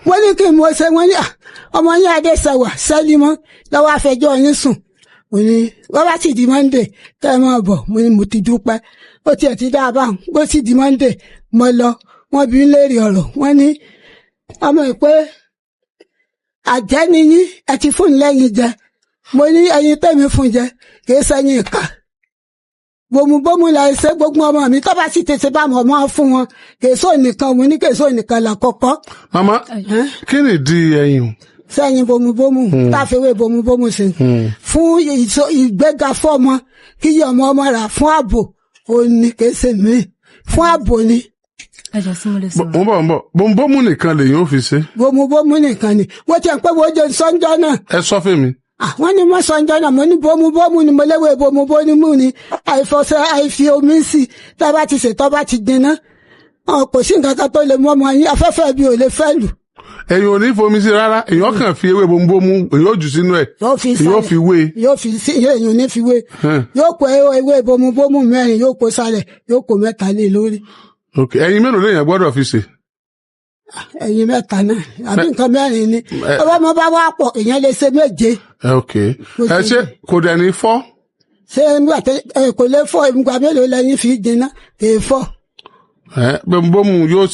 wọ́n ní kí n mo ṣe wọ́n ní ọmọ yín Adésẹwà Sẹ́límọ́ lọ́wọ́ afẹjọ́ yín sùn mo ní wọ́n bá sì di Monday kẹ́ ẹ máa bọ̀ mo ní mo ti dúpẹ́ ó tiẹ̀ ti dá a bá bó sì di Monday mo lọ wọ́n bí léèrè ọ̀rọ̀ wọ́n ní ọmọ ìpè àjẹ́ ni yín ẹ ti fún lẹ́yìn jẹ mo ní ẹyin tẹ́mi fún jẹ kì í sẹ́yìn ìka bòmùbòmù la ṣe gbogbo ọmọ mi tó bá sì tètè bá ọmọ fún wọn kèso nìkan mo ní kèso nìkan là kọ́kọ́. mama kí ni di ẹyin o. sẹ́yìn bòmùbòmù táfẹ́wé bòmùbòmù sí fún ìgbéga fọ́mọ kí yẹ ọmọ rà fún ààbò òní kèsè mi fún ààbò ni. mo bọ̀ bòmùbòmù nìkan lèyìn ó fi ṣe. bòmùbòmù nìkan ni wọ́n ti ẹ̀ pé wọ́n jẹ sọ́njọ́ náà. ẹ sọ fún mi. Wọ́n ní mọ́ sọ́njọ́ náà mo ní bómúbómú ni mo léwé bómúbómú ni àìfọṣẹ àìfi omi sí tá a bá ti ṣètọ́ bá ti dínná kò sí nǹkan kan tó lè mú ọmọ yín afẹ́fẹ́ bí ò lè fẹ́ lù. ẹ̀yin ò ní fomi sí rárá èèyàn kàn fi ewé bómúbómú èèyàn jù sínú ẹ̀ yóò fi wé. yóò fi sí èèyàn ò ní fi wé yóò kó ewé bómúbómú mẹ́rin yóò kó sálẹ̀ yóò kó 3 lé lórí. ok ẹyin mélòó lèèyàn gbọ́dọ̀ fi ṣe. ẹyin 3 náà àbí nǹkan 4 ni ọba ọmọ bá wà pọ̀ èèyàn lè ṣe 7. ok ẹ ṣe kò dẹ̀ ní fọ́. ṣé nígbà tí kò lè fọ́ ìgbà mélòó lẹ́yìn fi dínná èèfọ́. bómú yóò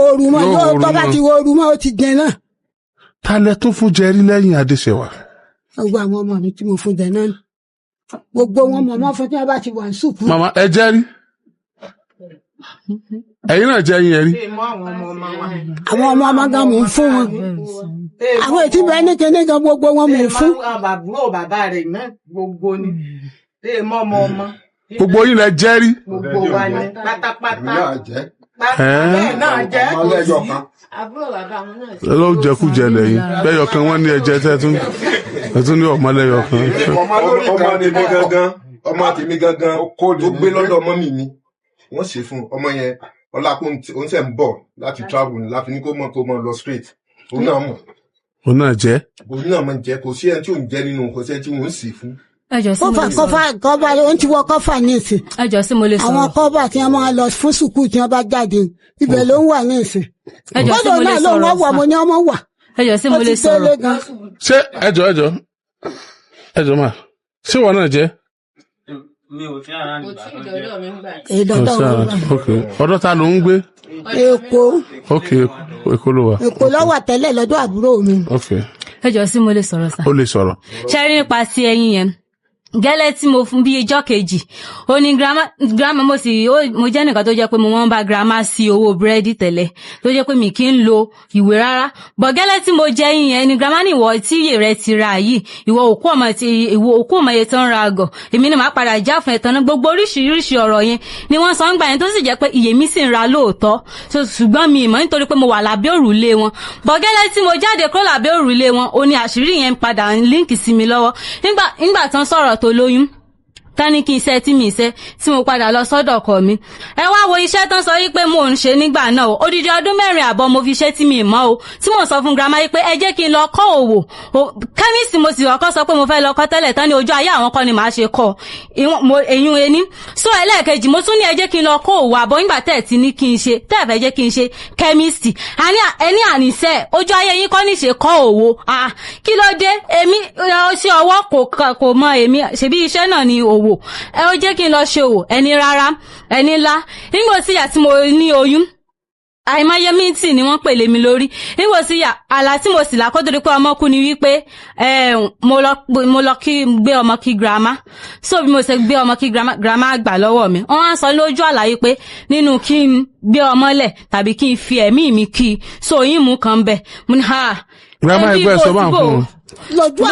ooru mọ́ yóò tọ́ bá ti ooru mọ́ ó ti dínná. ta lẹ tún fún jẹrí lẹ́yìn Adéṣẹwà. gbogbo àwọn ọmọ mi tí mo fún jẹ náà gbogbo wọn mọ̀ fún tí wọ́n bá ti wà ní sùkú. màmá ẹ jẹ́rí ẹ̀yin náà jẹ́ yín ẹ̀rí. àwọn ọmọ gan mò ń fún wọn àwọn ètí bẹ́ẹ̀ ní kíní gan gbogbo wọn mò ń fún. àbúrò bàbá rẹ̀ náà gbogbo ni ọmọ. gbogbo yín lẹ jẹ́rí. gbogbo wa ni pátápátá. bẹ́ẹ̀ náà jẹ́ ọlẹ́yọ̀ kan. àbúrò bàbá wọn náà. ló jẹkújẹ lẹ́yìn lẹ́yọ̀ kan wọ́n ní ẹ̀jẹ̀ tẹ́tún ní ọmọlẹ́yọ̀ kan. ọmọ tèmi gangan tó gbé lọ́dọ̀ mọ́mì mi wọ́n ṣe fún ọmọ yẹn ọlákùn òun ṣe ń bọ̀ láti travel láti ní kó mọ̀ lọ straight òun náà mọ̀. òun náà jẹ́. òun náà mọ̀ jẹ́ kò sí ẹni tí òun jẹ́ nínú kò sí ẹni tí òun sì fún. kọ́fà ó ti wọ kọ́fà ní ìsìn. ẹjọ sí mo lè sọ̀rọ̀. àwọn kọ́fà tí wọ́n máa lọ fún sùkúù tí wọ́n bá jáde ibẹ̀ ló ń wà ní ìsìn. ẹjọ sí mo lè sọ̀rọ̀ gbọ́dọ̀ náà ló wọ́n wà mo ní ọmọ wà. ẹjọ sí mo lè sọ̀rọ̀. ṣé ẹjọ mà ṣé wọn náà jẹ́. mi ò fi ara nígbà tó jẹ́. ọ̀dọ̀ ta ló ń gbé. Èkó. ok Èkó ló wà. Èkó ló wà tẹ́lẹ̀ lọ́dọ̀ àbúrò mi. ok ẹjọ sí mo lè sọ̀rọ̀ sá. ó lè sọ̀rọ̀. ṣe rí nípa sí ẹyin yẹn gẹ́lẹ́ tí mo fún bí ijọ́ kejì ó ní grandma mo jẹ́ nìkan tó jẹ́ pé mo wọ́n bá grandma sí owó búrẹ́dì tẹ́lẹ̀ tó jẹ́ pé mi kì í lo ìwé rárá bọ̀ gẹ́lẹ́ tí mo jẹ́ yìnyẹn ni grandma ní ìwọ tí iye rẹ ti ra yìí ìwọ òkú ọmọ iye tó ń ra àgọ̀ èmi ni màá padà já fún ẹ̀tàn náà gbogbo oríṣiríṣi ọ̀rọ̀ yẹn ni wọ́n sọ ń gbà yẹn tó sì jẹ́ pé iye mi sì ń ra lóòótọ́ ṣùgbọ́n mi ìmọ̀ nítorí pé mo wà lábẹ́ òrùlé wọn bọ̀ gẹ́lẹ́ tí mo jáde kúrò lábẹ́ òrùlé wọn ó ní àṣírí yẹn padà ń líǹkì sí mi lọ́wọ́ nígbà tán sọ̀rọ̀ tó lóyún tání kí iṣẹ́ tí mi iṣẹ́ tí mo padà lọ sọ́dọ̀ ọkọ mi ẹ wá wo iṣẹ́ tán sọ wípé mo ń ṣe nígbà náà o odidi ọdún 4 àbọ̀ mo fi iṣẹ́ tí mi mọ̀ o tí mo sọ fún grandma wípé ẹ jẹ́ kí n lọ kọ́ òwò kẹ́míìsì mo sì kọ́kọ́ sọ pé mo fẹ́ lọ kọ́ tẹ́lẹ̀ tán ní ojú ayé àwọn kọ́ ni màá ṣe kọ́ èyún ení so ẹlẹ́ẹ̀kejì mo tún ní ẹ jẹ́ kí n lọ kọ́ òwò àbọ̀ nígbà tẹ́ẹ̀ tí ní kí n ṣe tẹ́ẹ̀ fẹ́ jẹ́ kí n ṣe kẹ́míìsì ẹni àníṣe ojú ayé yín kọ́ ní ṣe kọ́ òwò kí ló dé èmi ṣe ọwọ́ kò mọ èmi ṣebí iṣẹ́ náà ni òwò ẹ ó jẹ́ kí n lọ ṣe òwò ẹni rárá ẹni ńlá nígbà tí ìyá tí mo ní oyún àìmáyé mítì ni wọ́n pèlè mi lórí nígbà tí àlá tí mo sì là kó torí pé ọmọ kú ni wípé mo lọ kí gbé ọmọ kí grandma so bí mo ṣe gbé ọmọ kí grandma gbà lọ́wọ́ mi wọ́n á sọ lójú àlàyé pé nínú kí n gbé ọmọ lẹ̀ tàbí kí n fi ẹ̀mí mi kí so yín mú kan bẹ̀ mo ní grandma ẹgbẹ́ ẹ̀ sọ máa ń fún un. lójú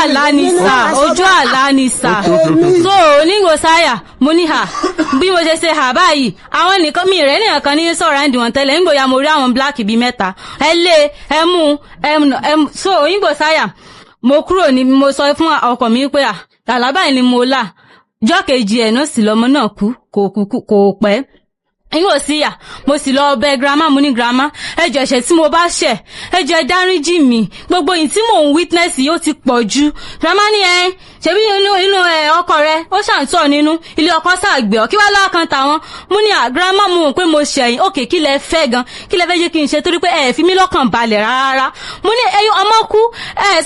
àlá ni sà ojú àlá ni sà so nígbò sáyà mo ní bí mo ṣe báyìí àwọn nìkan mi rẹ̀ nìkan kan ní sọ̀rọ̀ àǹdí wọn tẹ́lẹ̀ nígbò ya mo rí àwọn black bíi 3 ẹ lé ẹ mú so nígbò sáyà mo kúrò ní mo sọ fún ọkọ mi pé àlábàá ni mo là jọ́ kejì ẹ̀ náà sì lọmọ náà kú kò pẹ́ yóò sí yà mo sì lọ bẹ̀ grandma mo ní grandma ẹjọ́ ẹ̀ṣẹ̀ tí mo bá ṣẹ̀ ẹjọ́ ẹ dáríjì mi gbogbo yìí tí mò ń witness yóò ti pọ̀ jù grandma ní ṣebí inú ọkọ rẹ ó ṣàǹtọ̀ nínú ilé ọkọ ṣàgbẹ̀ ọ kí wá lọ́kàn tàwọn mo ní grandma mo mọ̀ pé mo ṣẹ̀yìn òkè kí lẹ fẹ́ gan kí lẹ fẹ́ jẹ́ kí n ṣe torí pé ẹ fi mí lọ́kàn balẹ̀ rárá mo ní ọmọ kú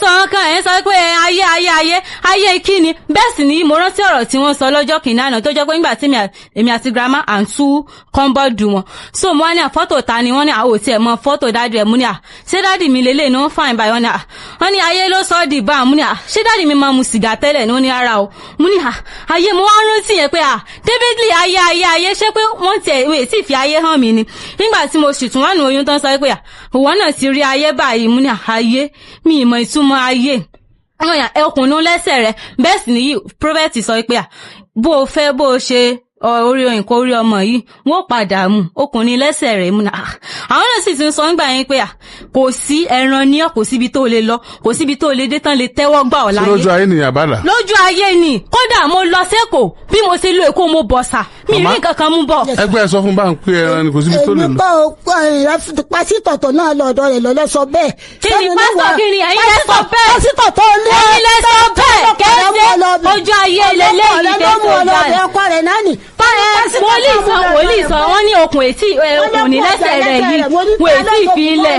sọ ọkàn sọ pé ayé kí ni bẹ́ẹ̀ sì ni mo rántí ọ̀rọ̀ tí wọ́n sọ lọ́jọ́ kìíní àná tó jẹ́ pé nígbà tí èmi àti grandma à ń tú kọ́ńbọ́ọ̀dù wọn so mo wá ní fọ́tò ta ni wọ́n ní àwọn òtí ẹ̀ mọ fọ́tò dádì ẹ̀ mú ní ṣé dádì mi lélẹ̀ ní wọ́n fàìn báyìí wọ́n ní ayé ló sọ ọ́ dì bá mú ní ṣé dádì mi máa mu sìgá tẹ́lẹ̀ ní wọ́n ní ara o mú ní ayé mo wá rántí yẹn pé davidly ayé ṣé pé wọ́n tiẹ̀ wẹ̀ tí fi ayé hàn mí ni nígbà tí mo sì tún wà nù oyún tán sọ pé òwò náà ti rí ayé báyìí mú ní ayé mi ìmọ̀ ìtumọ̀ ayé ọkùnrin lẹ́sẹ̀ rẹ̀ bẹ́ẹ̀ sì nìyí prophet sọ pé bó o fẹ́ bó o ṣe orí nǹkan orí ọmọ yìí wọ́n padà mú ọkùnrin lẹ́sẹ̀ rẹ̀ mú náà àwọn náà sì ti ń sọ nígbà yẹn pé kò sí ẹran ní ọ kò síbi tó lè lọ kò síbi tó lè dé tán lè tẹ́wọ́ gbà ọ́ láyé lójú ayé nìyà bàlà lójú ayé ni kódà mo lọ sẹ́kọ̀ọ́ bí mo ṣe lo èkó mo bọ̀ sà mi rí kankan mú bọ̀. ẹgbẹ́ ẹ sọ fún bá ń pé ẹran ni kò síbi tó lè lọ. èmi bá pásítọ̀ tó náà lọ́dọ̀ rẹ̀ lọ́lọ́ sọ bẹ́ẹ̀. kí ni pásítọ̀ kí ni ẹ̀yin lẹ sọ bẹ́ẹ̀ pásítọ̀ tó ní ẹ̀yin lẹ sọ bẹ́ẹ̀ kẹ́sẹ̀ ojú ayé lélẹ́yìí tẹ̀sán wòlíì sọ wọ́n ní okùn ètí okùn ní lẹ́sẹ̀ rẹ̀ yìí wò ètí ìfilẹ̀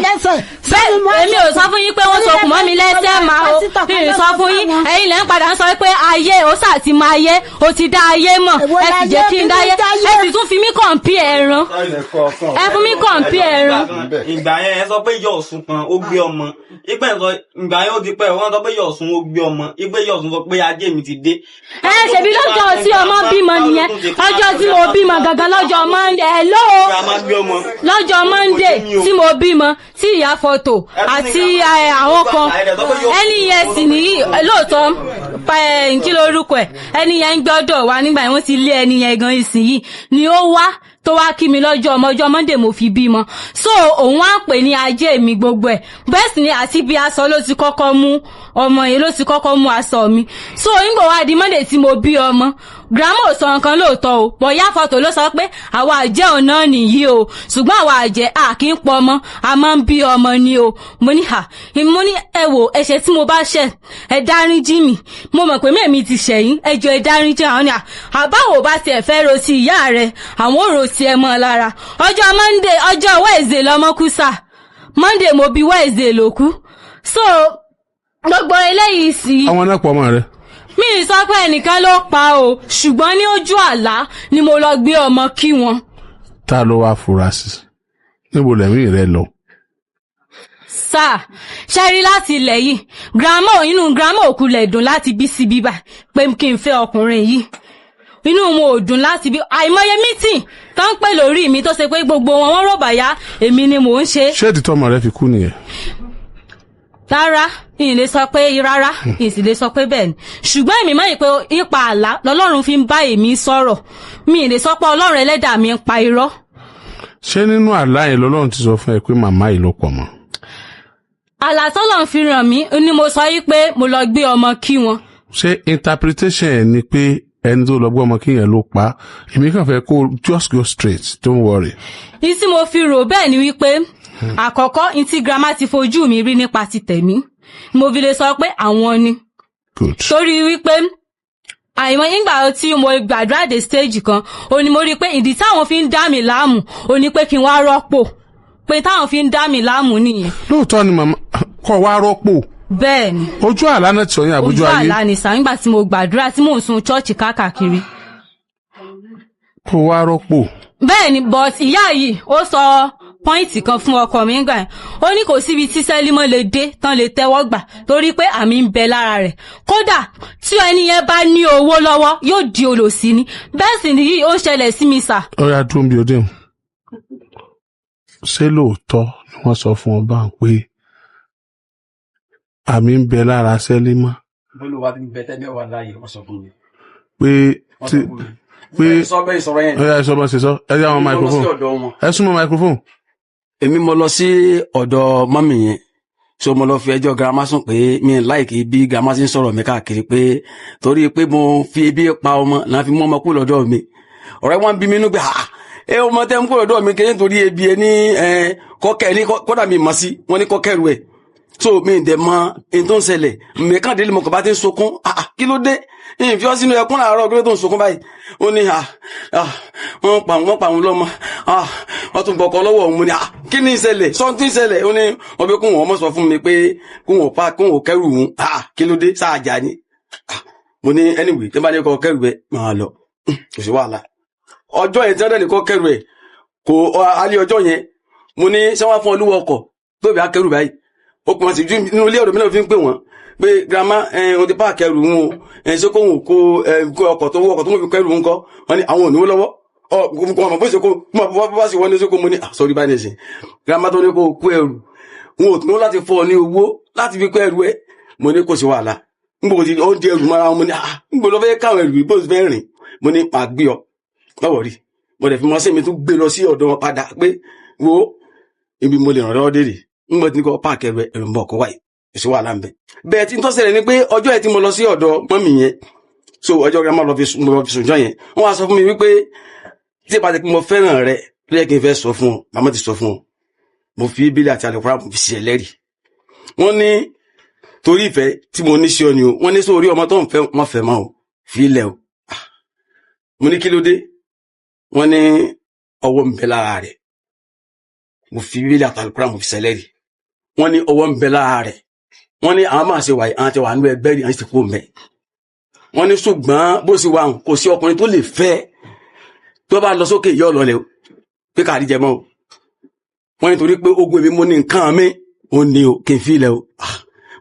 èmi ò sọ fún yín pé wọ́n sọkùn mọ́ mi lẹ́sẹ̀ máa o mi sọ fún yín ẹ̀yin lẹ́ ń padà ń sọ pé ayé ó sà ti máa yé o ti dá ayé mọ̀ ẹ sì jẹ́ kí n dáyé ẹ sì tún fi mí kọ̀ǹpì ẹran ẹ fún mi kọ̀ǹpì ẹran. ìgbà yẹn ẹ sọ pé yọ Ọ̀ṣun kan ó gbé ọmọ ìgbà yẹn ó ti pẹ́ wọ́n sọ pé yọ Ọ̀ṣun ó gbé ọmọ ìgbé yọ Ọ̀ṣun sọ pé ajé mi ti dé. ṣèbí lọ́jọ́ tí ọmọ bímọ nìyẹn ọjọ́ tí mo bímọ gangan lọ́jọ́ Monday hello lọ́jọ́ Monday tí mo bímọ tí ìyá fọ́tò àti àwọn kan ẹni yẹn sì ní lóòótọ́ kí lórúkọ ẹ̀ ẹni yẹn ń gbọ́dọ̀ wá nígbà yẹn wọ́n ti lé ẹni yẹn gan ìsìn yìí ni ó wá tó wá kí mi lọ́jọ́ Monday mo fi bímọ so òun á pè ní ajé mi gbogbo ẹ̀ bẹ́ẹ̀ sì ni àti bí aṣọ ló ti kọ́kọ́ mú ọmọ yẹn ló ti kọ́kọ́ mú aṣọ mi so nígbà wá di Monday tí mo bí ọmọ grandma ò sọ nǹkan lóòótọ́ o bọ̀ yá fọ́tò ló sọ pé àwa àjẹ́ òun náà nìyí o ṣùgbọ́n àwa àjẹ́ kì í pọ̀ ọmọ a máa ń bí ọmọ ni o mo ní ẹ wò ẹ̀ṣẹ̀ tí mo bá ṣẹ̀ ẹ dáríjì mi mo mọ̀ pé mẹ́mi ti ṣẹ̀yìn ẹ jọ̀ọ́ ẹ dáríjì àwọn ni àbáwò bá tiẹ̀ fẹ́ ro ti ìyá rẹ̀ àwọn ò ro ti ẹ mọ́ lára ọjọ́ Monday ọjọ́ Wednesday lọ́mọ kú sà Monday mo bí Wednesday ló kú so gbogbo eléyìí sí. àwọn náà pọ̀ ọmọ rẹ̀. mi sọ pé ẹnìkan ló pa o ṣùgbọ́n ní ojú àlá ni mo lọ gbé ọmọ kí wọn. ta ló wá fura sí níbo lẹ́mí rẹ lọ. sáà ṣẹ́rí láti ilẹ̀ yìí grandma òkulẹ̀ dùn láti bí sí bíbà pé kí n fẹ́ ọkùnrin yìí inú wọn ò dùn láti bí àìmọye mítìn tó ń pè lórí mi tó ṣe pé gbogbo wọn rọ̀bàyà èmi ni mò ń ṣe. ṣé ìdítọ́ ọmọ rẹ fi kú nìyẹn. rárá ìyìn lè sọ pé rárá ìyìn sì lè sọ pé bẹ́ẹ̀ ni ṣùgbọ́n èmi mọ̀ pé ipa àlá lọ́lọ́run fi ń bá èmi sọ̀rọ̀ mi lè sọ pé ọlọ́run ẹlẹ́dàá mi ń pa irọ́. ṣé nínú àlá yẹn lọ́lọ́run ti sọ fún ẹ pé màmá yìí ló pọ̀ mọ́. àlá tọ́lọ́run fi ràn mí ni mo sọ yí pé mo lọ gbé ọmọ kí wọn. ṣé interpretation ẹ ni pé ẹni tó lọ gbé ọmọ kí yẹn ló pa èmi kàn fẹ́ kó just go straight don't worry. ní tí mo fi rò bẹ́ẹ̀ ni wípé àkọ́kọ́ ní tí grandma ti fojú mi rí nípa ti tẹ̀mí mo fi lè sọ pé àwọn ni. good. torí wípé àìmọ̀ nígbà tí mo gbàdúrà dé stage kan ó ní mo rí pé ìdí táwọn fi ń dá mi láàmú ó ní pé kí n wá rọ́pò pé táwọn fi ń dá mi láàmú nìyẹn. lóòótọ́ ni màmá kọ́ wá rọ́pò. bẹ́ẹ̀ ni. ojú àlá náà ti sọ yín àbójú ayé. ojú àlá ni sàn nígbà tí mo gbàdúrà tí mò ń sun chọ́ọ̀chì káàkiri. kọ́ wá rọ́pò. bẹ́ẹ̀ ni but ìyá yìí ó sọ pọ́ìntì kan fún ọkọ mi gbà yẹn ó ní kò síbi tí sẹ́límọ́ lè dé tán lè tẹ́wọ́ gbà torí pé àmì ń bẹ lára rẹ̀ kódà tí ẹni yẹn bá ní owó lọ́wọ́ yóò di olòṣì ni bẹ́ẹ̀ sì nìyí ó ń ṣẹlẹ̀ sí mi sà. ó yá dúró bí o dé mu ṣé lóòótọ́ ni wọ́n sọ fún ọ bá ń pé àmì ń bẹ lára sẹ́límọ́. bólúwa ti ń bẹ tẹ́lẹ̀ wà láàyè wọ́n sọ fún mi. pé ó yá sọ bá ṣe sọ ẹ yá wọn microphone ẹ súnmọ́ microphone. èmi mo lọ sí ọ̀dọ̀ mọ́mì yẹn so mo lọ fi ẹjọ́ girama sùn pé mi ò láìkí bí girama ṣe ń sọ̀rọ̀ mi káàkiri pé torí pé mo fi ebi pa ọmọ náà fi mú ọmọ kú lọ́dọ̀ mi ọ̀rẹ́ wọn bí mi nú pé ọmọ tẹ́ ń kú lọ́dọ̀ mi kéde torí ebi ẹ ní kọ́kẹ́ ní kọ́dà mi mọ̀ sí wọn ní kọ́kẹ́rù ẹ̀ so mi ì dẹ̀ mọ ẹni tó ń ṣẹlẹ̀ mẹ́kàndínlẹ́ mo kàn bá ti ń sunkún kí ló dé ìfi ọ́ sínú ẹkún àárọ̀ kí ló tó ń sunkún báyìí ó ní wọ́n pa àwọn lọ́mọ wọ́n tún gbọ́kọ lọ́wọ́ òun mo ní kí ni ìṣẹ̀lẹ̀ sọ́ńtì ìṣẹ̀lẹ̀ ó ní wọ́n bí kún wọn mọ̀ sọ fún mi pé kún wọn kẹ́rù òun kí ló dé sáàjà ni mo ní anyway tí bá ní kọ́ kẹ́rù ẹ̀ máa lọ kò sí wàhálà ọjọ́ yẹn tí wọ́n dẹ̀ ní kọ́ kẹ́rù ẹ̀ kò alẹ́ ọjọ́ yẹn mo ní sẹ́wọ́n fún olúwa ọkọ̀ tóbi akẹ́rù báyìí ó kàn sí nínú ilé ọ̀dọ̀ mi náà fi ń pè wọ́n pé grandma o ti páàkì ẹrù wọn o ṣé kó wọn kó ọkọ̀ tó wọn fi kẹ́rù wọn kọ́ wọn ni àwọn ò ní wọ́n lọ́wọ́ ọmọ bó ṣe kó bá sì wọ́n ní ṣe kó mo ní sọ́rí báyìí nìsín grandma tó ní kó kó ẹrù wọn ò tún láti fọ́ ọ ní owó láti fi kó ẹrù ẹ mo ní kò sí wàhálà nígbà tí ó ń di ẹrù mọ́ra wọn mo ní nígbà ló fẹ́ káwọn ẹrù bó ṣe fẹ́ rìn mo ní màá gbé ọ lọ́wọ́ rí mo dẹ̀ fi mọ́ sí mi tún gbé lọ sí ọ̀dọ̀ wọn padà pé wo ibi mo lè ràn lọ́wọ́ dé rè nígbà tí ní kò páàkì ẹrù ń bọ̀ kó wáyé èso wà láǹbẹ̀. bẹ́ẹ̀ tí n tó ṣẹlẹ̀ ni pé ọjọ́ ẹ̀ tí mo lọ sí ọ̀dọ̀ mọ́mì yẹn so ọjọ́ rẹ̀ mo lọ fi sùnjọ́ yẹn wọ́n wá sọ fún mi wípé tí ìpàdé pé mo fẹ́ràn rẹ ló yẹ kí n fẹ́ sọ fún ọ màmá ti sọ fún ọ mo fi bílẹ̀ àti àlùkùrá mo fi ṣe ẹlẹ́rìí. wọ́n ní torí ìfẹ́ tí mo ní sí ọ ni o wọ́n ní sórí ọmọ tó ń fẹ́ wọ́n fẹ́ mọ́ o fi ilẹ̀ o. mo ní kí ló dé wọ́n ní ọwọ́ ń bẹ lára rẹ̀ mo fi bílẹ̀ àti àlùkùrá mo fi ṣe ẹlẹ́rìí. wọ́n ní ọwọ́ ń bẹ lára rẹ̀ wọ́n ní àwọn máa ṣe wà àwọn ti wà nínú ẹgbẹ́ rí àwọn ti kó mẹ́ wọ́n ní ṣùgbọ́n bó ṣe wà kò sí ọkùnrin tó lè fẹ́ tó bá lọ sókè yọ lọlẹ̀ o pé káàdì jẹ mọ́ o wọ́n ní torí pé ogun èmi mo ní nǹkan mi ò ní o kì í fi ilẹ̀ o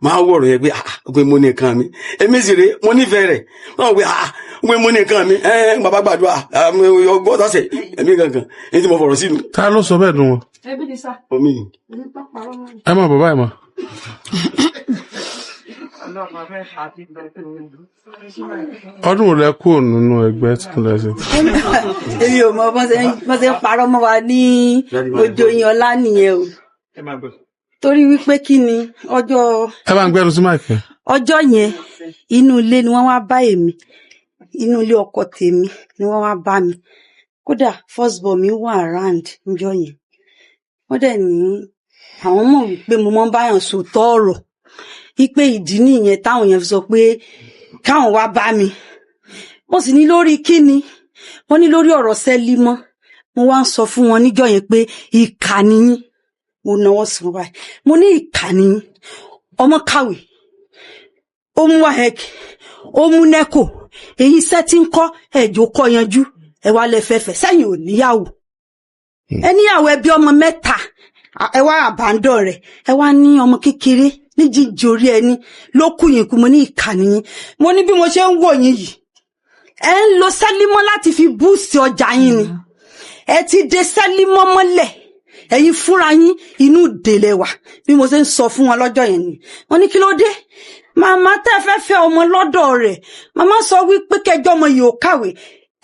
máa wọ̀rọ̀ yẹn pé ogun èmi mo ní nǹkan mi èmi sì rè mo nífẹ̀ẹ́ rẹ̀ wọ́n pé ogun èmi mo ní nǹkan mi bàbá gbàdúrà ọgbọ́n ọ̀sẹ̀ ẹ̀mí gangan èyí tí mo fọ̀rọ̀ sínú. ta ló sọ bẹ́ẹ̀ dùn wọn. ẹbí ni sá. omi ẹ má bàbá ẹ má. ọdún wo lẹ kúrò nínú ẹgbẹ́ tí wọ́n lẹ sí. èmi ò mọ bọ́n ṣe ń parọ́ mọ́ wa ní ojú oyin ọlá nìyẹn o torí wípé kí ni ọjọ́. ẹ bá ń gbẹ́nu sí máìkì. ọjọ́ yẹn inú ilé ni wọ́n wá bá èmi inú ilé ọkọ tèmi ni wọ́n wá bá mi kódà first born mi wà around níjọ́ yẹn wọ́n dẹ̀ ní àwọn mọ̀ wípé mo mọ́ báyàn sòótọ́ ọ̀rọ̀ wípé ìdí nìyẹn táwọn yẹn fi sọ pé káwọn wá bá mi mo sì ní lórí kíni wọ́n ní lórí ọ̀rọ̀ Sẹ́límọ́ mo wá ń sọ fún wọn níjọ́ yẹn pé ìkà nìyín mo náwó sí wọn báyìí mo ní ìkà nìyín ọmọ kàwé ó mú wáhẹ́kì ó mú nẹ́kò èyí iṣẹ́ tí ń kọ́ ẹ̀jọ̀ kọ́ yanjú ẹ wá lẹ fẹ́fẹ́ sẹ́yìn ò níyàwó ẹ níyàwó ẹbí ọmọ mẹ́ta ẹ wá àbádọ́ rẹ̀ ẹ wá ní ọmọ kékeré ní jíjòrí ẹni ló kù yín kú mo ní ìkànnì yín mo ní bí mo ṣe ń wò yín yìí ẹ ń lo Sẹ́límọ́ láti fi búùsì ọjà yín ni ẹ ti de Sẹ́límọ́ mọ́lẹ̀ ẹ̀yin fúnra yín inú ìdèlẹ̀ wà bí mo ṣe ń sọ fún wọn lọ́jọ́ yẹn ni wọ́n ní kí ló dé màmá tẹ́ fẹ́ fẹ́ ọmọ lọ́dọ̀ rẹ̀ màmá sọ wípé kẹjọ ọmọ yìí ò kàwé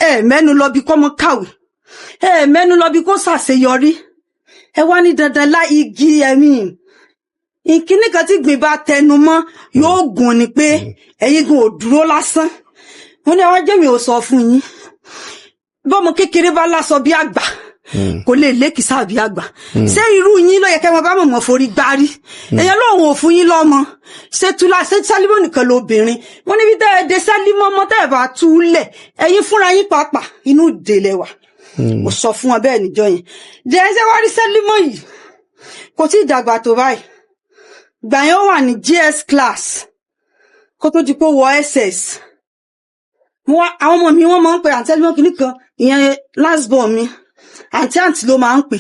ẹ mẹ́nu lọ bí kọ́mọ kàwé ẹ mẹ́nu lọ bí kó ṣàṣeyọrí ẹ wá ní dandan lá igi ẹ̀mí ìkíní kan tí gbìn bá tẹnu mọ́ yóò gùn ni pé ẹ̀yin gùn ò dúró lásán wọ́n ní àwọn jẹ́mi ò sọ fún yín bọ́mọ kékeré bá lásọ bí àgbà kò lè lékìsà bí àgbà ṣé irú yín ló yẹ kẹ́ wọn bá mọ̀mọ́ forí gbárí èèyàn lóun ò fún yín lọ́mọ ṣé túlá ṣé Sẹ́límọ́ nìkan lóbìnrin wọ́n níbi tẹ́ ẹ dé Sẹ́límọ́ mọ́ tẹ́ ẹ bá túlẹ̀ ẹ̀yin fúnra yín pàápàá inú ìdèlẹ̀ wà mo sọ fún wọn bẹ́ẹ̀ níjọ́ yẹn dẹ́sẹ̀ wá rí Sẹ́límọ́ yìí kò tí ì dàgbà tó báyìí gbà yẹn ó wà ní GS class kó tó di pé wọ SS àwọn ọmọ mi wọ́n máa ń pè àǹtí Sẹ́límọ́ kìíní kan ìyẹn last born mi àǹtí ló máa ń pè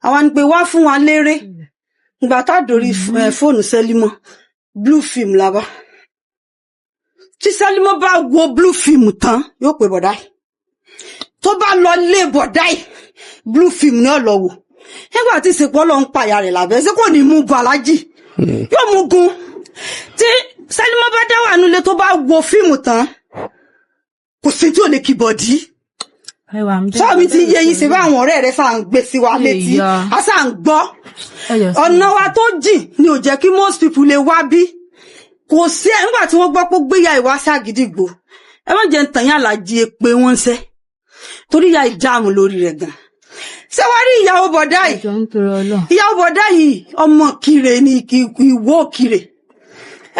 àwọn ni pé wá fún wa léré ìgbà tá a dórí fóònù Sẹ́límọ́ blue film làbá tí Sẹ́límọ́ bá wo blue film tán yóò pè bọ̀dá yìí tó bá lọ lé bọ̀dá yìí blue film ní ọ̀lọ́wọ́ nígbà tí ìsìnkú ọlọ́run pààyà rẹ̀ lábẹ́ ṣé kò ní mú gun alájì yóò mú gun tí Sẹ́límọ́ bá dá wà nílé tó bá wo fíìmù tán kò sí tí ò lè kìbọ̀dí sọ́ọ̀mì ti yẹ yín sí bá àwọn ọ̀rẹ́ rẹ̀ sáà ń gbé sí wa létí a sáà ń gbọ́ ọ̀nà wa tó jìn ni ò jẹ́ kí most people lè wá bí kò sí ẹ̀ nígbà tí wọ́n gbọ́ pé ó gbé ya ìwá Ṣàgídìgbò ẹ má jẹ́ ń tàn yín Àlàjì èpè wọn ṣẹ́ torí ya ìjáàmù lórí rẹ̀ gan ṣé wàá rí ìyàwó bọ̀dá yìí ìyàwó bọ̀dá yìí ọmọ kire ni ìwọ kire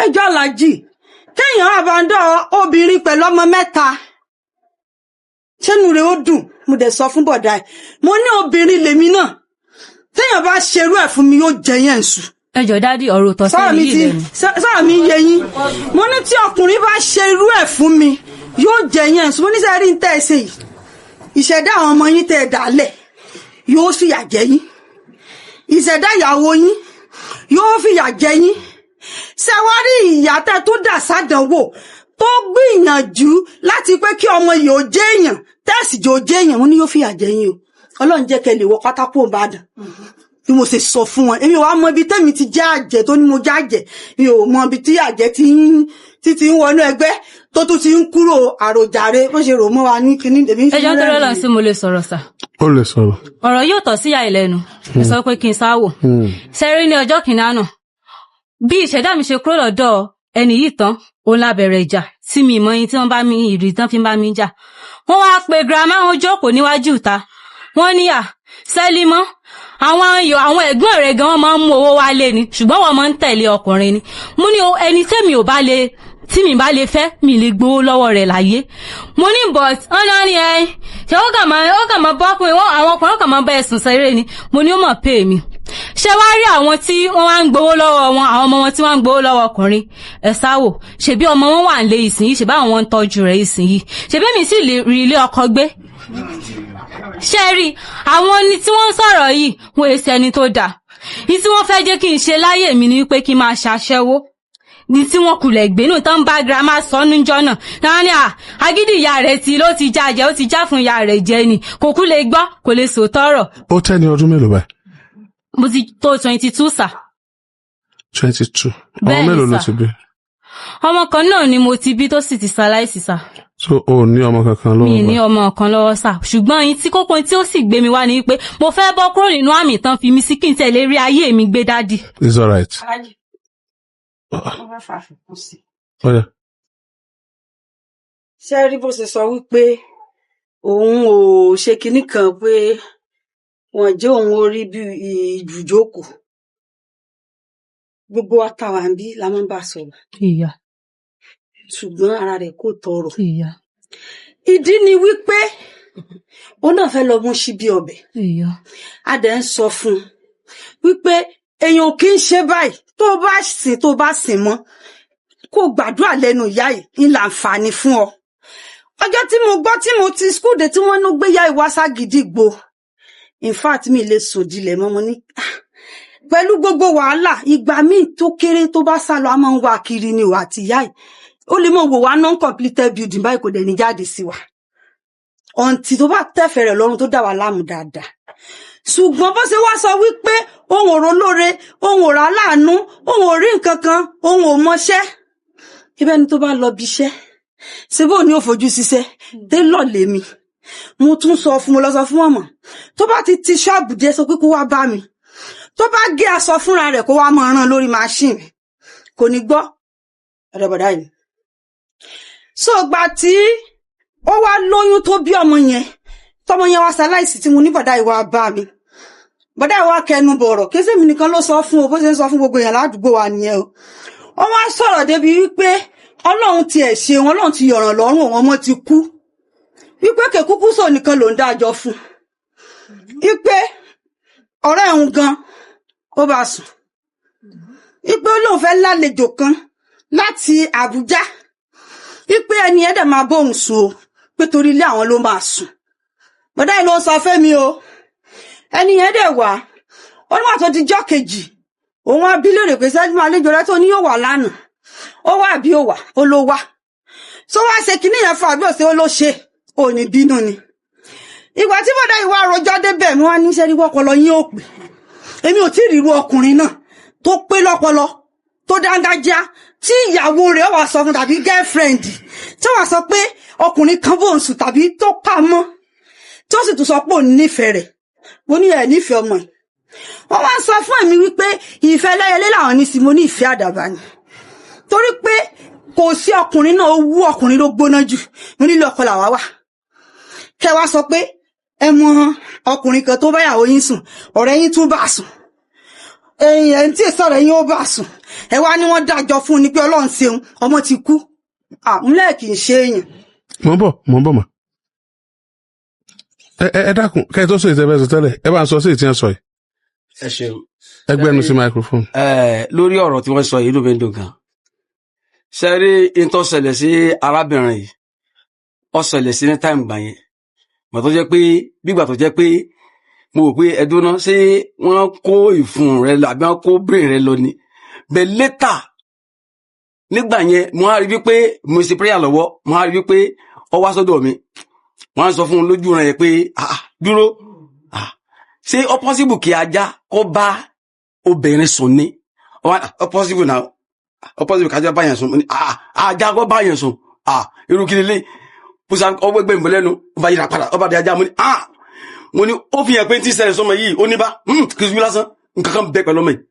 ẹjọ́ Àlàjì kéèyàn àbàndọ́ obìnrin pẹ̀lú ọmọ mẹ́ta ṣẹ́nu rẹ̀ ó dùn mo dẹ̀ sọ fún bọ̀dá yìí mo ní obìnrin lèmi náà téèyàn bá ṣerú ẹ̀ fún mi yóò jẹ yẹn sùn. ẹjọ dádì ọ̀rọ̀ tọ sẹ́yìn yìí lẹ́nu. sọ́ọ̀ mi yé yín mo ní tí ọkùnrin bá ṣerú ẹ̀ fún mi yóò jẹ yẹn sùn mo ní sẹ́rí ń tẹ́ ẹ ṣe yìí ìṣẹ̀dá àwọn ọmọ yín tẹ́ ẹ dálẹ̀ yóò fìyà jẹ yín ìṣẹ̀dá ìyàwó yín yóò fìyà jẹ yín ṣẹwárí ìyá tẹ́ tó dà sádánwò tó gbìyànjú láti pé kí ọmọ yìí ó jẹ́ èèyàn tẹ́sì jẹ́ ó jẹ́ èèyàn wọn ni yóò fìyà jẹ yín o Ọlọ́run jẹ́ kẹ́ lè wọ pátákó Ìbàdàn bí mo ṣe sọ fún wọn èmi ò wá mọ ibi tẹ́mi ti jẹ́ àjẹ́ tó ní mo jẹ́ àjẹ́ mi ò mọ ibi tí àjẹ́ ti ń wọnú ẹgbẹ́ tó tún ti ń kúrò àròjàre bó ṣe rò mọ́ wa ní kinní lèmi ń fi ẹjọ́ tó rẹ́lọ̀ sí mo lè sọ̀rọ̀ sà. ó lè sọ̀rọ̀. ọ̀rọ̀ yóò tọ̀ sí àìlẹ́nu ẹ sọ pé kí n sáwò sẹ́rí ní ọjọ́ kìíní àná bí ìṣẹ̀dá mi ṣe kúrò lọ́dọ̀ ẹni yìí tán òun la bẹ̀rẹ̀ ìjà tí mi ìmọ̀ yín tí wọ́n bá mi ìrì tán fi ń bá mi jà wọ́n wá pe girama wọn jókòó níwájú ìta wọ́n ní Sẹ́límọ́ àwọn ẹ̀gbọ́n rẹ̀ gan wọ́n máa ń mú owó wálé ni ṣùgbọ́n wọ́n máa ń tẹ̀lé ọkùnrin ni mo ní ẹni tí mi bá lè fẹ́ mi lè gbowó lọ́wọ́ rẹ̀ láyé mo ní but ọ̀nà ni ṣe ó kà máa bọ́kùnrin àwọn ọkùnrin kàn máa bá ẹ̀sùn sẹ́rẹ́ ni mo ní ó mọ̀ pé mi ṣé wá rí àwọn tí wọ́n wá ń gbowó lọ́wọ́ wọn àwọn ọmọ wọn tí wọ́n ń gbowó lọ́wọ́ ọkùnrin ẹ sáwò ṣebí ọmọ wọn wà nílé ìsinyìí ṣebí àwọn wọn ń tọ́jú rẹ̀ ìsinyìí ṣebí mi sì lè rí ilé ọkọ gbé ṣe rí àwọn ni tí wọ́n ń sọ̀rọ̀ yìí wọ́n èsì ẹni tó dáa ní tí wọ́n fẹ́ jẹ́ kí n ṣe láyé mi ni wípé kí n máa ṣaṣẹ́wó ní tí wọ́n kulẹ̀ gbénú tán bá girama sọ níjọ́ náà náà ni agídí ìyá rẹ̀ ló ti jájẹ́ ó ti já fún ìyá rẹ̀ jẹ ni kò kú lè gbọ́ kò lè sòótọ́rọ̀. ó tẹ́ ní ọdún mélòó báyìí. mo ti tó 22 sà. 22 ọmọ mélòó ló ti bí. ọmọ kan náà ni mo ti bí tó sì ti ṣaláìsí sà. so o ní ọmọ kankan lọ́wọ́. mi ní ọmọ kan lọ́wọ́ sà ṣùgbọ́n yín tí kókó tí ó sì gbé mi wá ni pé mo fẹ́ bọ́ kúrò nínú àmì tán fi mi sí kí n tẹ̀lé rí ayé mi gbé dádì. it's alright. ṣé rí bó ṣe sọ wípé òun ò ṣe kinní kan pé wọn jẹ́ òun orí bí ibùjókòó gbogbo wa táwa ń bí la máa ń bá sọ̀rọ̀. ìyá. ṣùgbọ́n ara rẹ̀ kò tọrọ. ìyá. ìdí ni wípé ó náà fẹ́ lọ mú síbí ọbẹ̀. ìyá. a dẹ̀ ń sọ fún un wípé èèyàn kì í ṣe báyìí tó bá sìn mọ́ kó gbàdúrà lẹ́nu ìyá yìí ní láǹfààní fún ọ. ọjọ́ tí mo gbọ́ tí mo ti skul dé tí wọ́n ń gbé ya ìwá Ṣàgídìgbò in fact mi lè sòdìlẹ̀ mọ́ mo ní pẹ̀lú gbogbo wàhálà ìgbà míì tó kéré tó bá sá lọ a máa ń wá kiri ni ìwà àti ìyá yìí ó lè mọ̀ wò wá non-completed building báyìí kò dẹ̀ ní jáde sí wa ọ̀ǹtì tó bá tẹ̀fẹ̀ rẹ̀ lọ́rùn tó dà wá láàmú dáadáa ṣùgbọ́n bó ṣe wá sọ wípé òun ò rólóore òun ò rà láàánú òun ò rí nǹkan kan òun ò mọṣẹ́ ibẹ̀ ni tó bá lọ bí iṣẹ́ ṣe bó ní ó fojú ṣiṣẹ́ télọ̀ lèmi mo tún sọ fún mo lọ sọ fún ọmọ tó bá ti ṣọ́ọ̀bù dé sọ pé kó wá bá mi tó bá gé aṣọ fúnra rẹ̀ kó wá máa rán lórí machine kò ní gbọ́ ọ̀dọ̀bọ̀dá yìí so gbà tí ó wá lóyún tó bí ọmọ yẹn tọmọ yẹn wá ṣaláìsí tí mo ní bọ̀dá ìwà bá mi bọ̀dá ìwà kẹnu bọ̀rọ̀ kí sẹ́mi nìkan ló sọ fún o bó ṣe ń sọ fún gbogbo èèyàn ládùúgbò wa nìyẹn o ó wá sọ̀rọ̀ débi wípé ọlọ́run ti ẹ̀ ṣe wọn ọlọ́run ti yọ̀ràn lọ́rùn òun ọmọ ti kú wípé kẹkúkú sọ nìkan ló ń dájọ́ fún wípé ọ̀rẹ́ òun gan ó bá sùn wípé olóhùn fẹ́ lálejò kan láti Àbújá wípé ẹni ẹ̀dẹ̀ máa bóun sùn o pé torí ilé àwọn ló máa sùn bọ́dá yìí ló sọ fẹ́mi o ẹni ẹ̀dẹ̀ wà ó nígbà tó di jọ́ kejì òun á bí lóore pé sẹ́jú àlejò rẹ tó ní yóò wà lánàá ó wà bí ó wà ó ló wá tó wá ṣe kinní yẹn fún àbí òsè ó ló ṣe ò ní bínú ni ìgbà tí bọ́dá yìí wá rojọ́ débẹ̀ mi wá ní sẹ́rí wọ́pọlọ yín ò pè èmi ò tí ì ríru ọkùnrin náà tó pé lọ́pọlọ tó dángájá tí ìyàwó rẹ̀ wà sọ fún tàbí girlfriend tí wọ́n sọ pé ọkùnrin kan bò ń sùn tàbí tó pa mọ́ tí ó sì tún sọ pé òun nífẹ̀ẹ́ rẹ̀ mo ní ẹ̀ nífẹ̀ẹ́ ọmọ wọ́n wá ń sọ fún èmi wípé ìfẹ́ ẹlẹ́yẹlé làwọn ní sí mo ní ìfẹ́ àdàbà ni torí pé kò sí ọkùnrin náà owó ọkùnrin ló gbóná jù mo nílò ọkọ làwa wà kẹ wá sọ pé ẹ mọ ọkùnrin kan tó báyàwó yín sùn ọ̀rẹ́ yín tún bá sùn ẹ̀yin tí èso ọ̀rẹ́ yín ó bá sùn ẹ wá ní wọ́n dájọ́ fún un ní pé Ọlọ́run ṣeun ọmọ ti kú àmúlẹ̀ kì í ṣe èèyàn. mo ń bọ̀ mà ẹ dákun kẹ́ ẹ tó sọ ìtẹ́fẹ́ sọ tẹ́lẹ̀ ẹ bá ń sọ sí ìtìyàn sọ yìí. ẹ ṣeun. ẹgbẹ́nu sí microphone. lórí ọ̀rọ̀ tí wọ́n sọ yìí ló fi ń dùn gan. ṣe rí ìtọ́ ṣẹlẹ̀ sí arábìnrin yìí ó ṣẹlẹ̀ sí ní táìmù gbà yẹn gbà tó jẹ́ pé bígbà tó jẹ́ pé mo rò pé ẹdún náà ṣé wọ́n kó ìfun rẹ lọ àbí wọ́n kó brain rẹ lọ ni bẹ́ẹ̀ létà nígbà yẹn mo á rí wípé mo ṣe prayer lọ́wọ́ mo á rí wípé ó wá sọ́dọ̀ mi wọ́n á sọ fún un lójú rẹ̀ pé dúró ṣé ó possible kí ajá kó bá obìnrin sùn ni ó possible náà ó possible kájá bá yẹn sùn ajá kó bá yẹn sùn irú kí lélẹ̀ pusa ọgbẹ́ gbẹ̀mí bọ́ lẹ́nu ó bá yíra padà ó bá di ajá mo ní ó fi hàn pé tí ṣẹlẹ̀ sọmọ yìí ó ní bá kì í lásán nǹkan kan bẹ pẹ̀lú ọmọ yìí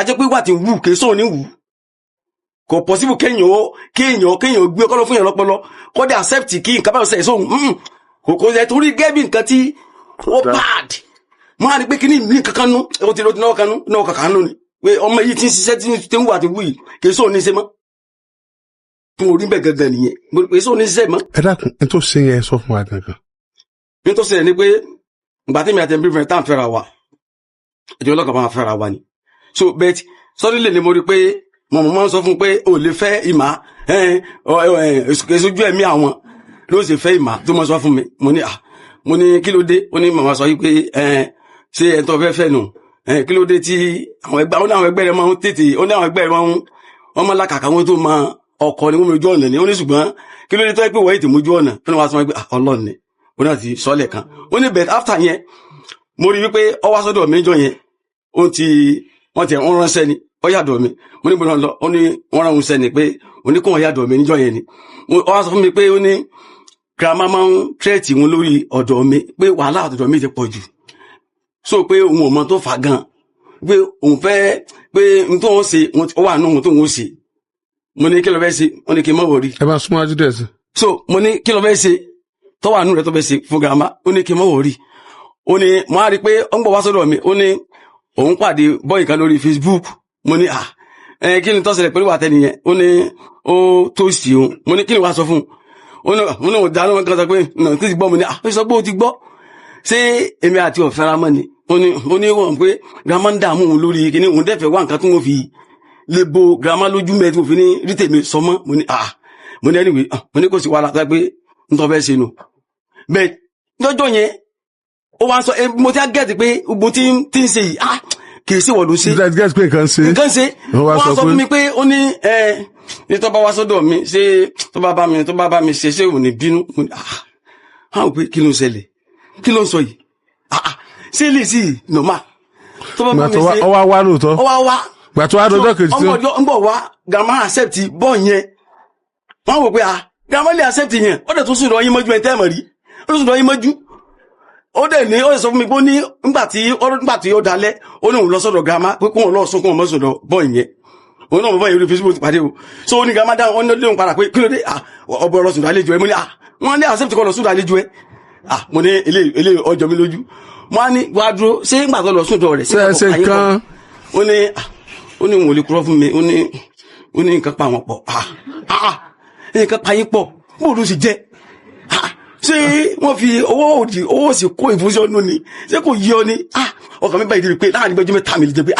ajẹ́ pé wà tí ń wù kì í sóò ní wù kò possible kéèyàn gbé ọkọ́ lọ fún yàn lọ́pọlọ kó dé accept kí nǹkan báyọ̀ sẹ̀ sóhun kò yẹ torí gẹ́bí nǹkan tí ó bad mo á rí pé kí ní ìlú kankan nú ó ti náwó kanú náà kankan nú ni pé ọmọ yìí ti ń ṣiṣẹ́ tí ń wà tí wù yìí kì í sóò ní ṣe mọ́ fún orí bẹ́ẹ̀ gangan nìyẹn kì í sóò ní ṣiṣẹ́ mọ́. ẹ dákun ẹ tó ṣe yẹn sọ fún wa gangan. ní tó ṣẹlẹ̀ ni pé ìgbà tí mi àti ẹbí fẹ́ tá à ń fẹ́ra wa ìjọba ọlọ́kàn máa fẹ́ra wa ni so bet sọ́dílẹ̀ ni mo rí pé mo máa ń sọ fún pé o lè fẹ́ ìmá èsojú ẹ̀mí àwọn ló ṣe fẹ́ ìmá tó máa sọ fún mi mo ní kí ló dé ó ní màmá sọ yìí pé ṣé ẹ̀ tó fẹ́ fẹ́ nù kí ló dé tí àwọn ẹgbẹ́ rẹ̀ máa ń tètè ó ní àwọn ẹgbẹ́ rẹ̀ máa ń wọ́n máa lákàkà wọn tó máa ọkọ ni wọ́n mójú ọ̀nà ni ó ní ṣùgbọ́n kí ló dé tó yẹ pé wọ́n ètè mójú ọ̀nà ó ní wọ́n á sọ pé ọlọ́run ni ó náà ti sọ́lẹ̀ kan ó ní bet after yẹn mo rí wípé ó wá sọ́dọ̀ mi jọ yẹn wọ́n ti ránṣẹ́ ni ó yàdọ̀ mi mo ní bọ́lá lọ ó ní wọ́n rán sẹ́ni pé ó ní kó wọ́n yàdọ̀ mi níjọ́ yẹn ni ó wá sọ fún mi pé ó ní girama máa ń tírẹ̀tì wọn lórí ọ̀dọ̀ mi pé wàhálà ọ̀dọ̀ mi ti pọ̀ jù so pé òun ò mọ tó fà gan pé òun fẹ́ pé n tó ń ṣe ó wà nínú ohun tó ń ṣe mo ní kí ló fẹ́ ṣe ó ní kí n má wọrí. ẹ bá súnmọ́ ajú dẹ̀ sí. so mo ní kí ló fẹ́ ṣe tó wà nínú rẹ̀ tó fẹ́ ṣe fún girama ó ní kí n má wọrí ó ní mo á rí i pé ó ń bọ̀ wá sọ́dọ̀ mi ó ní òun pàdé bọ́ọ̀yì kan lórí Facebook mo ní kí ni tó ṣẹlẹ̀ pẹ̀lú àtẹni yẹn ó ní ó tó sí òun mo ní kí ni wàá sọ fún un ó ní òun dáná wọn kan sọ pé náà tí ti gbọ́ mo ní ó sọ pé ó ti gbọ́ ṣé èmi àti ọ̀fẹ́ra mọ́ ni ó ní wọ́n pé girama ń dààmú òun lórí kíní òun dẹ́fẹ̀ wá nǹkan tí wọ́n fi lè bo girama lójú mẹ́rin tí mo fi ní rí tèmi sọmọ́ mo ní anyway mo ní kò sí wàhálà tó pé ń tọ́ fẹ́ ṣe nù bẹ́ẹ̀ lọ́jọ́ yẹn ó wá sọ mo ti á gẹ́ẹ̀tì pé gbogbo tí ń ṣe yìí kì í sí wọ́n ló ṣe. gẹ́gẹ́ pé nǹkan ṣe. wọ́n sọ fún mi pé ó ní ní tó bá wá sọ́dọ̀ mi ṣé tó bá bá mi ṣe ṣé ò ní bínú. àwọn pé kí ló ń ṣẹlẹ̀ kí ló ń sọ yìí ṣé lè sí normal. tó bá bá mi ṣe ọwọ́ wá lóòótọ́. ọwọ́ wá. gbà tó wá dọjọ́ kejì tí ó. ń bọ̀ wá grandma accept bọ́ọ̀ yẹn. wọ́n wò pé grandma lè accept yẹn ó dẹ̀ tún sùn lọ́yìn mọ́jú ẹ̀ tẹ́ mọ̀ rí ó tún sùn lọ́yìn mọ́jú ó dẹ̀ ní ó sọ fún mi pé ó ní nígbà tí ó dalẹ̀ ó ní òun lọ sọ́dọ̀ girama pé kó wọn lọ sún kó wọn mọ́ sọ́dọ̀ bọ́ọ̀ yẹn òun náà mọ̀ bọ́ọ̀ yẹn lórí Facebook ti pàdé o so ó ní girama dáhùn ó ní léun padà pé kí ló dé ọbọ̀ ọ̀rọ̀ sùn àlejò ẹ mo ní wọ́n ní accept kọ́ lọ sùn àlejò ẹ mo ní ilé ọjọ́ mi lójú mo á ní wàá dúró ṣé nígbà tó lọ sùn dọ̀ rẹ̀ sí kan ó ní òun ò lè kúrọ́ fún mi ó ní nǹkan pa àwọn pọ̀ nǹkan pa yín pọ̀ bóòlù sì jẹ́ ṣé wọ́n fi owó òsì kó ìfúnṣẹ́ ọdún ni ṣé kò yí ọ ni ọkàn mi bá ìdíri pé láàrin ìgbẹ́jọ́ mẹ́ta mi lè jẹ́ pé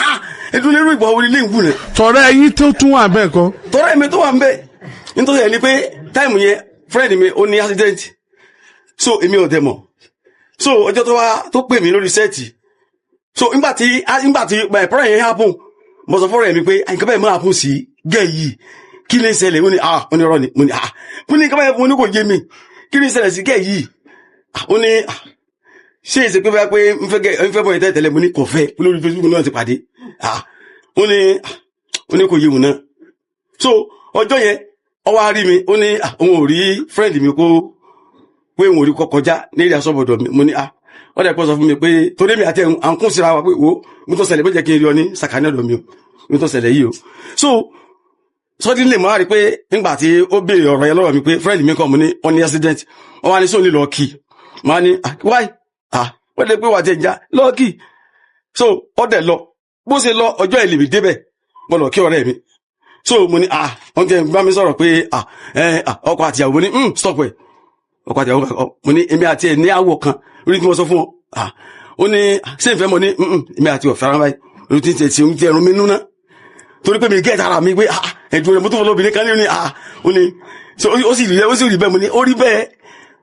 ẹdún lérò ìgbà orí ilé ìwú rẹ̀. tọ̀rẹ́ ẹyin tó tún wà bẹ́ẹ̀ kọ́. tọ̀rẹ́ mi tó wà bẹ́ẹ̀ nítorí ẹ̀ ni pé táìmù yẹn friend mi ó ní accident so èmi ò dẹ̀ mọ̀ so ọjọ́ tó pè mí lórí sẹ́ẹ̀tì so nígbà tí pọ́nrọ̀ yẹn happen mo sọ fọ́rọ̀ ẹ̀ mi pé nǹkan bẹ́ẹ̀ máa happen sí gẹ́ yìí kí ló ń ṣẹlẹ̀ ó ní onírọ́ ni mo ní nǹkan bẹ́ẹ̀ mo ní kò yé mi kí ni ìṣẹ̀lẹ̀ sí gẹ́ yìí ó ní ṣé èsì pé bá pé ń fẹ́ bọ́ ìtẹ́ tẹ́lẹ̀ mo ní kò fẹ́ lórí Facebook náà ti pàdé ó ní kò yéwu náà so ọjọ́ yẹn ó wá rí mi ó ní òun ò rí friend mi kó pé òun ò rí kọjá ní èrè asọ́bọ̀dọ̀ mi mo ní wọ́n dẹ̀ kọ́ sọ fún mi pé torí mi àti à ń kún síra wa pé wo mo tó ṣẹlẹ̀ bó jẹ́ kí n rí ọ ní sàkání ọ̀dọ̀ mi o mo tó ṣẹlẹ̀ yìí o so sọ́dí lè mọ́ wá rí pé nígbà tí ó béèrè ọ̀rọ̀ yẹn lọ́wọ́ mi pé friend mi kàn mo ní wọ́n ní accident wọ́n wá ní sóò ní lọ́ọ́ kì máa ní why wọ́n dẹ̀ pé wà á jẹ́ ìjà lọ́ọ́ kì so ó dẹ̀ lọ bó ṣe lọ ọjọ́ ẹ̀ lè mi débẹ̀ mo lọ kí ọ̀rẹ́ mi so mo ní wọ́n jẹ́ bá mi sọ̀rọ̀ pé ọkọ àtìyàwó ní stop ẹ̀ ọkọ àtìyàwó mo ní èmi àti ẹ̀ ní àwọ̀ kan orí tí mo sọ fún wọn ó ní ṣé ìfẹ́ mo ní èmi àti ọ̀fẹ́ ara báyìí orí tí ń ti ẹ̀rùn mi nú náà torí pé mi gẹ́ẹ̀ta ara mi pé ẹ̀dùn rẹ̀ mo tó fọ́ lóbìnrin kan ní ó ní ó sì rí bẹ́ẹ̀ mo ní ó rí bẹ́ẹ̀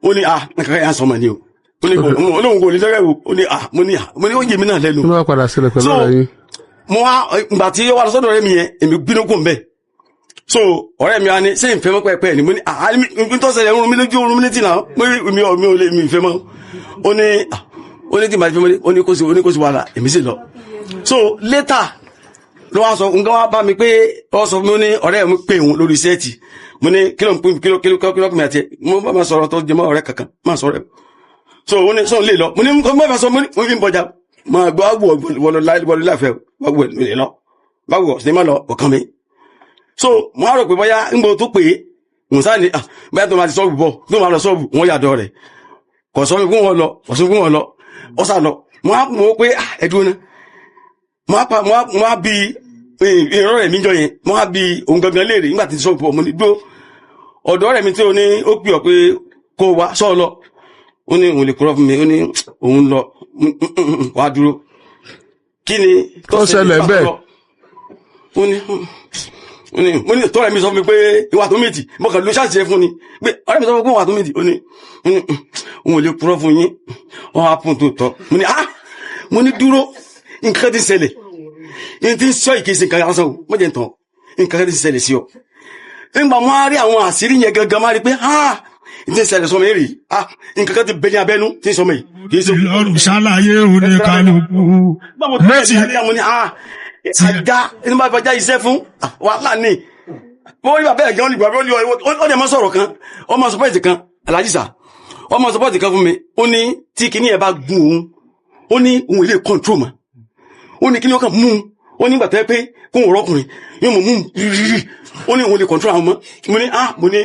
ó ní nǹkan yà ń sọmọ ni o ó ní olóhùn kò ní fẹ́rẹ̀ wò ó ní mo ní ó yé mi náà lẹ́nu. kí ló wá padà sílẹ̀ pẹ̀lú ọ̀rẹ́ yín. mo wá ìgbà tí ó wà lọ sọ́dọ̀ ọ̀rẹ́ mi yẹn èmi bínú kò ń bẹ̀ so ọ̀rẹ́ mi wá ní ṣé ìfẹ́ mọ́ pẹ́ẹ́pẹ́ ni mo ní tó ṣẹlẹ̀ orun mi lójú orun mi létí náà mi ò lè mi ìfẹ́ mọ́ ó ní tí màá fi mọ́ ó ní kó sí wàhálà èmi sì lọ so later ló wá sọ nǹkan wá bá mi pé ọ sọ fún mi ní ọ̀rẹ́ mi pé òun lórí sẹ́ẹ̀tì mo ní kílò mi àti ẹ̀ mo bá ma sọ̀rọ̀ tó jẹ mọ́ ọ̀rẹ́ kankan má sọ̀rọ̀ ẹ̀ so ó ní sọ̀rọ̀ lè lọ mo ní mo bá sọ mo ní bọjà mo gbọ́ àgbò wọlé láfẹ́ wọ́gbọ̀ lè lọ báwo ṣe má lọ ọ̀kan mi so mo á rò pé bóyá ń gbọ́ tó pé mo sáà ní bóyá tó máa ti sọ́ọ̀bù bọ̀ tó máa lọ sọ́ọ̀bù wọn yàdọ̀ rẹ̀ kò sọ mi kún wọn lọ kò sọ mi kún wọn lọ ọ sà lọ mo á mọ̀ pé ẹ̀dùn náà mo á bí ìran rẹ̀ mi jọ yẹn mo á bí òun gangan léèrè nígbà tí sọ́ọ̀bù ọmọ ní gbó ọ̀dọ́ rẹ̀ mi tí ó ní ó pè ọ́ pé kó wá sọ́ọ̀ lọ ó ní òun lè kúrọ́ fún mi ó ní òun lọ wá dúró kí ni tó ṣẹlẹ̀ bẹ́ẹ̀ mo ní tọ́rẹ̀ mi sọ fún mi pé ìwà tó méjì mo kàn ló ṣàṣìṣe fún ni pé ọ̀rẹ́ mi sọ fún mi pé ìwà tó méjì ó ní òun lè kúrọ́ fún yín wọ́n á pùn tó tọ́ mo ní dúró nǹkan ti ṣẹlẹ̀ ní ti ń sọ ìkéṣe nǹkan lásán o mo jẹ́ tán nǹkan ti ṣẹlẹ̀ sí ọ nígbà wọn á rí àwọn àṣírí yẹn gangan máa rí pé ní ti ṣẹlẹ̀ sọmọ èrè nǹkan kan ti bẹ ní abẹ́nú tí ń sọmọ yìí kì í sọ. Ìlọrin ṣàlàyé òní kálukú lẹ́tì àga ẹni máa fọjá iṣẹ́ fún wàhálà ní wọ́n rí bàbá ẹ̀gẹ́ olùgbà ó dẹ̀ mọ́ sọ̀rọ̀ kan ọmọ sọpọ́ọ̀tì kan alájísà ọmọ sọpọ́ọ̀tì kan fún mi ó ní tí kìíní ẹ̀ bá gún òun ó ní òun ilé kọ́ńtró mọ́ ó ní kìíní ọkàn mú un ó ní gbàtẹ́ pé kóhùn rọ́kùnrin yóò mọ̀ mú un rírí ó ní òun lè kọ́ńtró àwọn ọmọ mo ní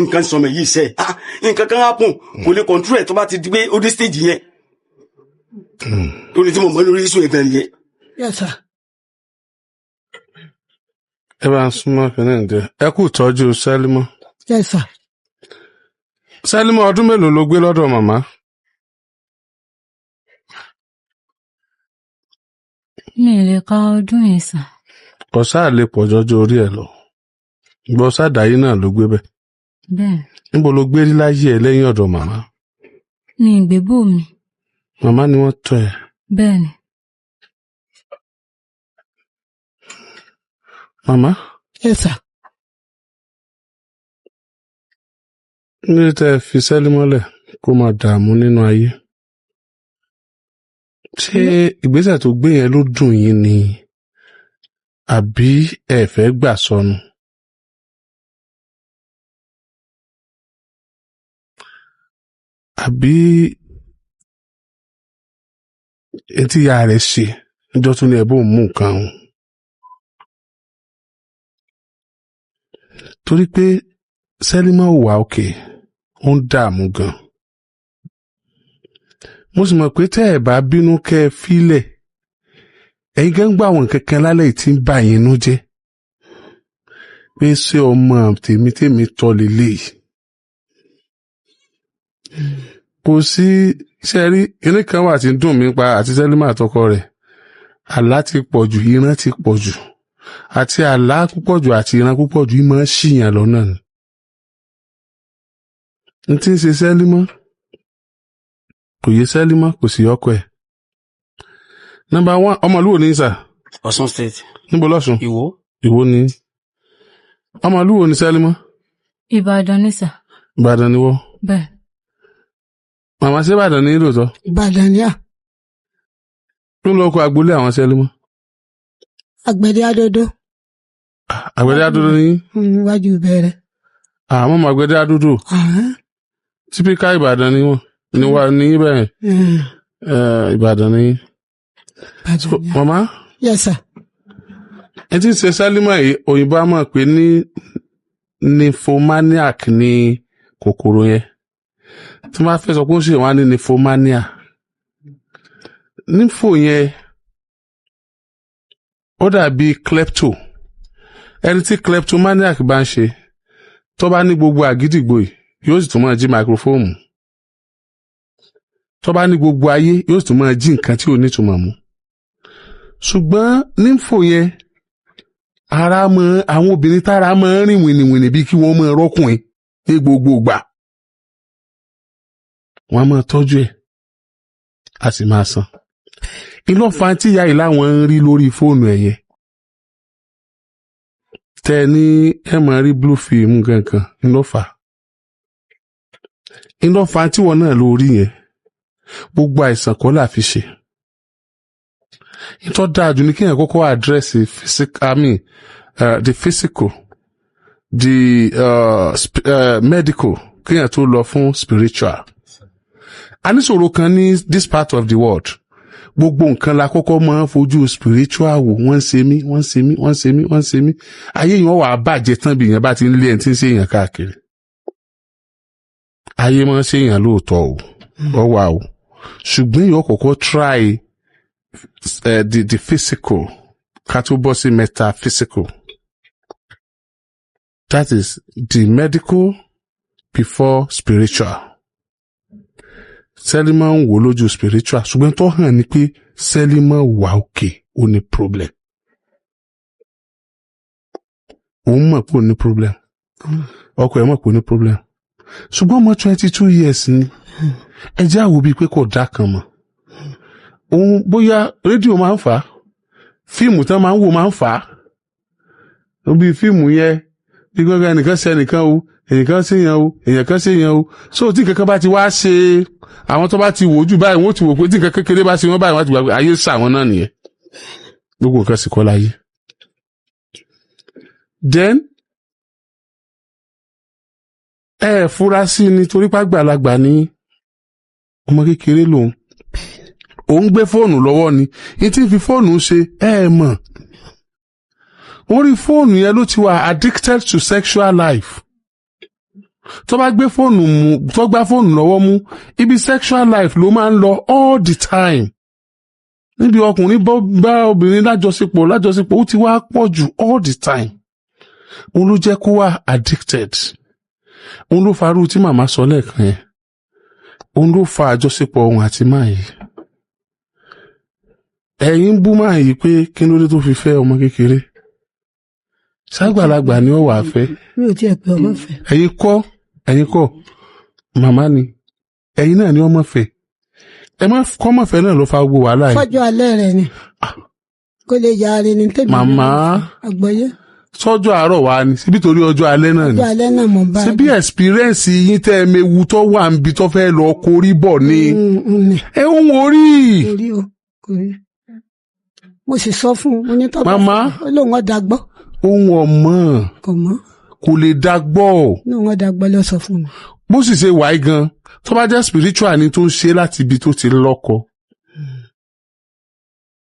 nǹkan sọmọ yìí sẹ́ nǹkan kan á pùn kò lè kọ́ńtró ẹ̀ tó bá ti di pé ó dé stage yẹn lórí tí mo mọ lórí ìṣó ẹ̀gbẹ́ yẹn. Yes, sir. ẹ bá ń súnmọ́ kìnìún ǹdẹ ẹ kú tọ́jú Sẹ́límọ́. Yes, sir. Sẹ́límọ́ ọdún mélòó ló gbé lọ́dọ̀ màmá. mi ò lè ka ọdún yẹn sà. ọ̀sá lè pọ̀ jọjọ orí ẹ̀ lọ gbọ́ sádàáyé náà ló gbé bẹ́ẹ̀. bẹ́ẹ̀. níbo ló gbé rí láyé ẹ lẹ́yìn ọ̀dọ̀ màmá. ní ìgbébò mi. màmá ni wọ́n tọ́ ẹ. bẹ́ẹ̀ ni. màmá. Yes, sir. nílé tẹ́ ẹ fi Sẹ́límọ́lẹ̀ kó máa dààmú nínú ayé. ṣé ìgbésẹ̀ tó gbé yẹn ló dùn yín ni àbí ẹ fẹ́ gbà sọnù? àbí etí ìyá rẹ̀ ṣe níjọ́ tó ní ẹ bó ń mú nǹkan ọ̀hún? torí pé Sẹ́límọ́ wà òkè ó ń dààmú gan. mo sì mọ̀ pé tẹ́ ẹ̀ bá bínú kẹ́ ẹ fílẹ̀ ẹ̀yin gẹ́ ń gbà àwọn kankan lálẹ́ tí ń bà yín nú jẹ́ pé ṣé ọmọ tèmi tọ́ lélẹ́yìí. kò sí sẹ́rí kinní kan wà tí ń dùn mí pa àti Sẹ́límọ́ àtọkọ rẹ̀ àlá ti pọ̀ jù ìran ti pọ̀ jù àti àlá púpọ̀ jù àti ìran púpọ̀ jù ìmọ̀ ṣìyàn lọ́nà ni. n tí ń ṣe Sẹ́límọ́ kò yé Sẹ́límọ́ kò sí ọkọ ẹ̀. Number 1 ọmọlúwo ní sà. Ọ̀ṣun state. níbo lọ́ṣun? Ìwó. Ìwó ní. ọmọlúwo ní Sẹ́límọ́. Ìbàdàn ní sà. Ìbàdàn ni wọ́. bẹ́ẹ̀. màmá ṣé Ìbàdàn ní lóòótọ́? Ìbàdàn ni à. ló lọ kọ agboolé àwọn Sẹ́límọ́. Àgbẹ̀dẹ Adódó. Àgbẹ̀dẹ Adódó ní. Níwájú bẹ̀rẹ̀. àwọn ọmọ Àgbẹ̀dẹ Adódó. típíkà Ìbàdàn ni wọ́n ní bẹ́ẹ̀. Ìbàdàn ni. So, mama. Yes, sir. Ẹ ti ń ṣe Sálímà yìí, òyìnbó á mọ̀ pé ní nymphomaniac ni kòkòrò yẹn. Tí wọ́n fẹ́ sọ pé ó ṣe wọ́n á ní nymphomania. Nympho yẹn ó dàbí klepto. Ẹni tí kleptomaniac bá ń ṣe tó bá ní gbogbo àgídìgbò yìí yóò sì tún máa jí microphone. Tó bá ní gbogbo ayé yóò sì tún máa jí nǹkan tí ò ní ìtumọ̀ mú. Ṣùgbọ́n nympho yẹn ara mọ àwọn obìnrin tára máa ń rìn wìnìwìnì bí kí wọ́n máa rọ́kùnrin ní gbogbo ìgbà. Wọ́n á máa tọ́jú ẹ̀ a sì máa san. Iná fa tí ìyá yìí láwọn ń rí lórí fóònù ẹ̀yẹ. Tẹ́ ní ẹ máa rí blue film gangan iná fa. Iná fa tí wọ́n náà lórí yẹn gbogbo àìsàn kọ́ là fi ṣe. Ìtọ́ dájú ní kí èèyàn kọ́kọ́ address the physical, the medical, kí èèyàn tó lọ fún spiritual. A ní ṣòro kan ní this part of the world. Gbogbo nǹkan la kọ́kọ́ máa ń fojú spiritual wò, wọ́n ń ṣe mí, wọ́n ń ṣe mí, wọ́n ń ṣe mí, wọ́n ń ṣe mí. Ayé yẹn wà á bàjẹ́ tán bí èèyàn bá ti ń lé ẹni tí ń ṣe èèyàn káàkiri. Ayé máa ń ṣe èèyàn lóòótọ́ o, ọ wà o. Ṣùgbọ́n èèyàn kọ́kọ́ try the physical, ká tó bọ́ sí metaphysical. That is the medical before spiritual. Sẹ́límà ń wò lójú spiritual, ṣùgbọ́n tó hàn ní pé Sẹ́límà wà òkè ó ní problem. Òun mọ̀ pé ó ní problem. Ọkọ ẹ̀ mọ̀ pé ó ní problem. Ṣùgbọ́n ọmọ 22 years ni ẹjẹ́ àwò bíi pé kò dá kan mọ̀. Òun bóyá rédíò máa ń fà á, fíìmù tán máa ń wò máa ń fà á. Bí fíìmù yẹn bí gbọ́ngàn ẹnìkan ṣe ẹnìkan o, ènìkan ṣe yẹn o, èèyàn kan ṣe yẹn o. So tí kankan bá ti wá ṣe àwọn tó bá ti wò jù báyìí wọ́n ti wò pé tí nǹkan kékeré bá ṣe wọ́n báyìí wọ́n ti gbà pé ayé sà wọ́n náà nìyẹn. Gbogbo nǹkan sì kọ́ láyé. Then fura sí ni torí pàgbàlagbà ní ọmọ kékeré lòun. Òun gbé fóònù lọ́wọ́ ni, ìtí fi fóònù ṣe mọ̀. Orí fóònù yẹn ló ti wà addicted to sexual life. Tó bá gbé fóònù mú, tó gbá fóònù lọ́wọ́ mú, ibi sexual life ló máa ń lọ all the time. Níbi ọkùnrin bá obìnrin lájọṣepọ̀ ó ti wá pọ̀ jù all the time. Òun ló jẹ́ kó wà addicted. Òun ló farú tí màmá sọ lẹ́ẹ̀kan yẹn. Òun ló fa àjọṣepọ̀ òun àti máa yìí. Ẹ̀yin bú máa yìí pé kí ló dé tó fi fẹ́ ọmọ kékeré. Ṣàgbàlagbà ni ó wà fẹ́. Mi ò tiẹ̀ pé ọmọ fẹ́. Ẹ̀yin kọ́ màmá ni ẹ̀yin náà ni ọmọ fẹ́. Ẹ má kọ́mọ̀ fẹ́ náà ló fa gbogbo wàhálà yìí. Fọ́jọ́ alẹ́ rẹ̀ ni kó lè yaare ní tèmi. Màmá àgbọ̀yé. Sọ́jọ́ àárọ̀ wa ni síbi torí ọjọ́ alẹ́ náà ni. Ọjọ́ alẹ́ náà mo bá. Síbi experience yín tẹ́ ẹ mewu tó wà níbi tó fẹ́ lọ korí bọ̀ ni. Ẹ ń worí. Kò rí. Mo sì sọ fún un, mo ní tọ́gbà. Màmá. Ó lóun ọ̀dà gbọ́. Ohun ọmọ. Kò mọ́. Kò lè dá gbọ́. Lóun ọ̀dà gbọ́ ló sọ fún mi. Bó sì ṣe wáyé gan, tó bá jẹ́ spiritual ni tó ń ṣe láti ibi tó ti lọ́kọ.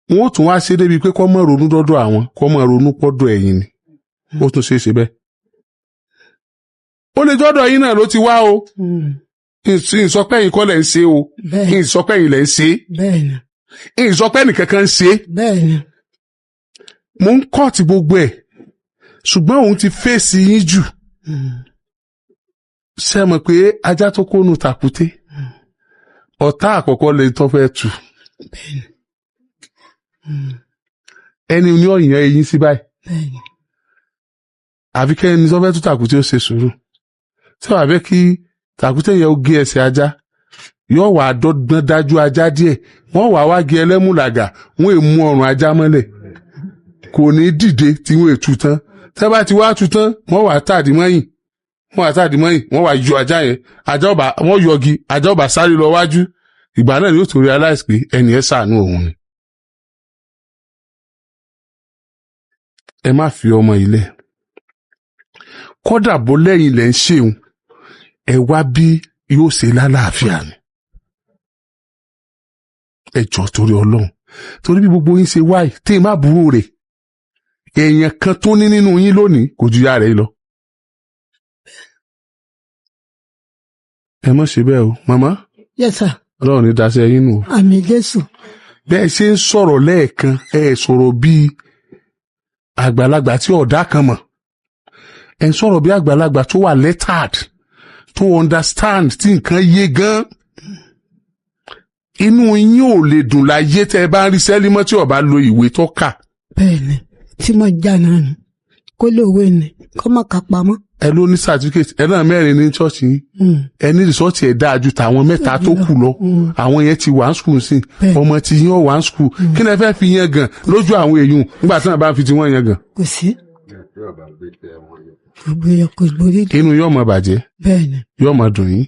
Wọ́n ó tún wá ṣe débi pé kọ́ mọ́ ronú dọ́dọ̀ àwọn, kọ́ mọ́ ronú pọ́dọ̀ ẹ̀yìn ni. Ó tún ṣe é ṣe bẹ́ẹ̀. Ó lè jọ́dọ̀ yín náà ló ti wá o. Ìsọpẹ́ yìí kọ́ lẹ̀ ń ṣe o. Ìsọpẹ́ yìí lẹ̀ ń ṣe. Bẹ́ẹ̀ni. Ìsọpẹ́ nìkankan ń ṣe. Bẹ́ẹ̀ni. Mo ń kọ́ọ̀tì gbogbo ẹ̀. Ṣùgbọ́n òun ti fèsì yín jù. Ṣé mọ̀ pé ajá tó kónú tàkúté? Ọ̀tá àkọ́kọ́ lè tọ́ fẹ́ tù. Ẹni ní ọ̀yàn ẹyin sí báyìí. Àbí kẹ́ni tó fẹ́ tù tàkúté ó ṣe sùúrù. Tí wàá bẹ́ kí tàkúté yẹn ó gé ẹsẹ̀ ajá, yóò wà dọ́gbọ́n dájú ajá díẹ̀, wọ́n wá gé ẹlẹ́múlàgà, wọ́n èmú ọrùn ajá mọ́lẹ̀. Kò ní dìde tí wọ́n ètù tán. Tẹ́ bá ti wá tu tán, wọ́n wà tàdí mọ́yìn. Wọ́n wà yọ ajá yẹn. Wọ́n yọgi, ajá ọba sáré lọ wájú. Ìgbà náà ni ó tó realize pé ẹni ẹ ṣàánú òun ni. Ẹ má fi ọmọ ilẹ̀. Kódà bó lẹ́yìn lẹ́ ń ṣeun, ẹ wá bí yóò ṣe lálàáfíà ni. ẹ jọ̀ọ́ torí Ọlọ́run torí bí gbogbo yín ṣe wáyé tí má burú rẹ̀ èèyàn kan tó ní nínú yín lónìí kò ju ya rẹ̀ lọ. ẹ mọ̀ ṣe bẹ́ẹ̀ o màmá. Yes sir. Ọlọ́run ní daṣẹ́ yín nù. Àmín Jésù. bẹ́ẹ̀ ṣe ń sọ̀rọ̀ lẹ́ẹ̀kan ẹ sọ̀rọ̀ bíi àgbàlagbà tí ọ̀dá kan mọ̀ ẹ ń sọ̀rọ̀ bí àgbàlagbà tó wà lettered tó understand tí nǹkan yé gan. inú yín ò lè dùn láyé tẹ́ ẹ bá ń rí Sẹ́límọ́ tí ó bá lo ìwé tó kà. bẹ́ẹ̀ni tí mo já náà nù kó lóòwe ni kó má kà pamọ́. ẹ ló ní certificate ẹ náà 4 ní ṣọ́ọ̀ṣì yín ẹ ní rìsọ́ọ̀tì ẹ̀ dáa ju tàwọn 3 tó kù lọ àwọn yẹn ti wà ń skul sí ọmọ tí yín ọ̀ wà ń skul kí ni ẹ fẹ́ fi yẹn gan lójú àwọn èèyàn nígbà tí wọ́n bá fi tiwọn yẹn gan. kò sí. kò gbórí. inú yóò máa bàjẹ́ bẹ́ẹ̀ni yóò máa dùn yín.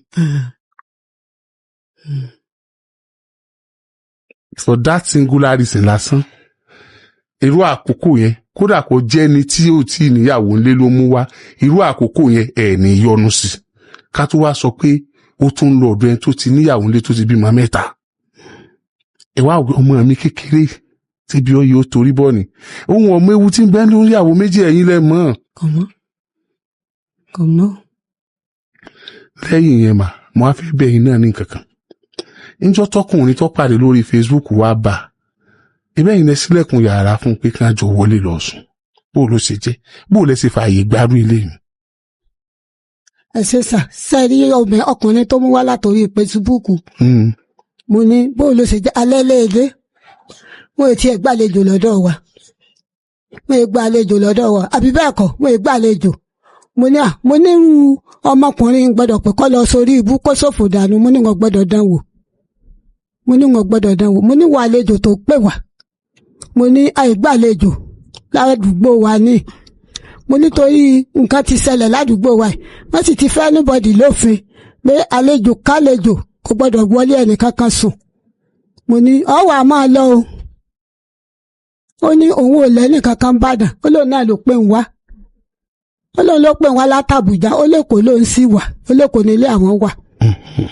for that singular reason lásán irú àkókò yẹn kódà kò jẹ́ ni tí ó ti níyàwó ńlé ló mú wá irú àkókò yẹn ẹ̀ ní yọnu sí ká tó wá sọ pé ó tún lọ ọ̀dọ̀ ẹni tó ti níyàwó ńlé tó ti bímọ 3 ẹ wá ọmọ mi kékeré tí bí ó yẹ ó torí bọ́ ni ohun ọmọ ewu tí ń bẹ lórí ìyàwó méjì ẹ̀yin lẹ mọ̀. kọ̀mọ́. lẹ́yìn yẹn mo á fẹ́ bẹ̀ yín náà ní nǹkan kan níjọ́ tọkùnrin tó pàdé lórí Facebook wá bá ibẹ̀ yìí lẹ sílẹ̀kùn yàrá fún pé ká jọ wọlé lọ sùn bó ló ṣe jẹ́ bó lẹ ṣe fààyè gbárù ilé mi. ẹ ṣe sẹ́ẹ̀rí ọkùnrin tó mú wá látòrí Facebook mo ní bó ló ṣe jẹ́ alẹ́ léèdé mo ti ẹ̀ gbàlejò lọ́dọ̀ wa àbí bẹ́ẹ̀ kọ́ mo ì gbàlejò mo ní ọmọkùnrin gbọ́dọ̀ pé kọ́ lọ sórí ibú kó ṣòfò dànù mo ní wọn gbọ́dọ̀ dánwò mo ní wà àlejò tó pè wá mo ní àìgbàlejò ládùúgbò wa ní mo nítorí nǹkan ti ṣẹlẹ̀ ládùúgbò wa wọ́n sì ti fẹ́ anybody lófin pé àlejò kálejò kò gbọ́dọ̀ wọlé ẹnìkankan sùn mo ní ọwọ́ a máa lọ o ó ní òun ò lẹ́nì kankan bàdàn ó lóun náà ló pè ń wá ó lóun ló pè ń wá látàbújá ó lẹ́kọ̀ọ́ ló ń sí wà ó lẹ́kọ̀ọ́ nílé àwọn wà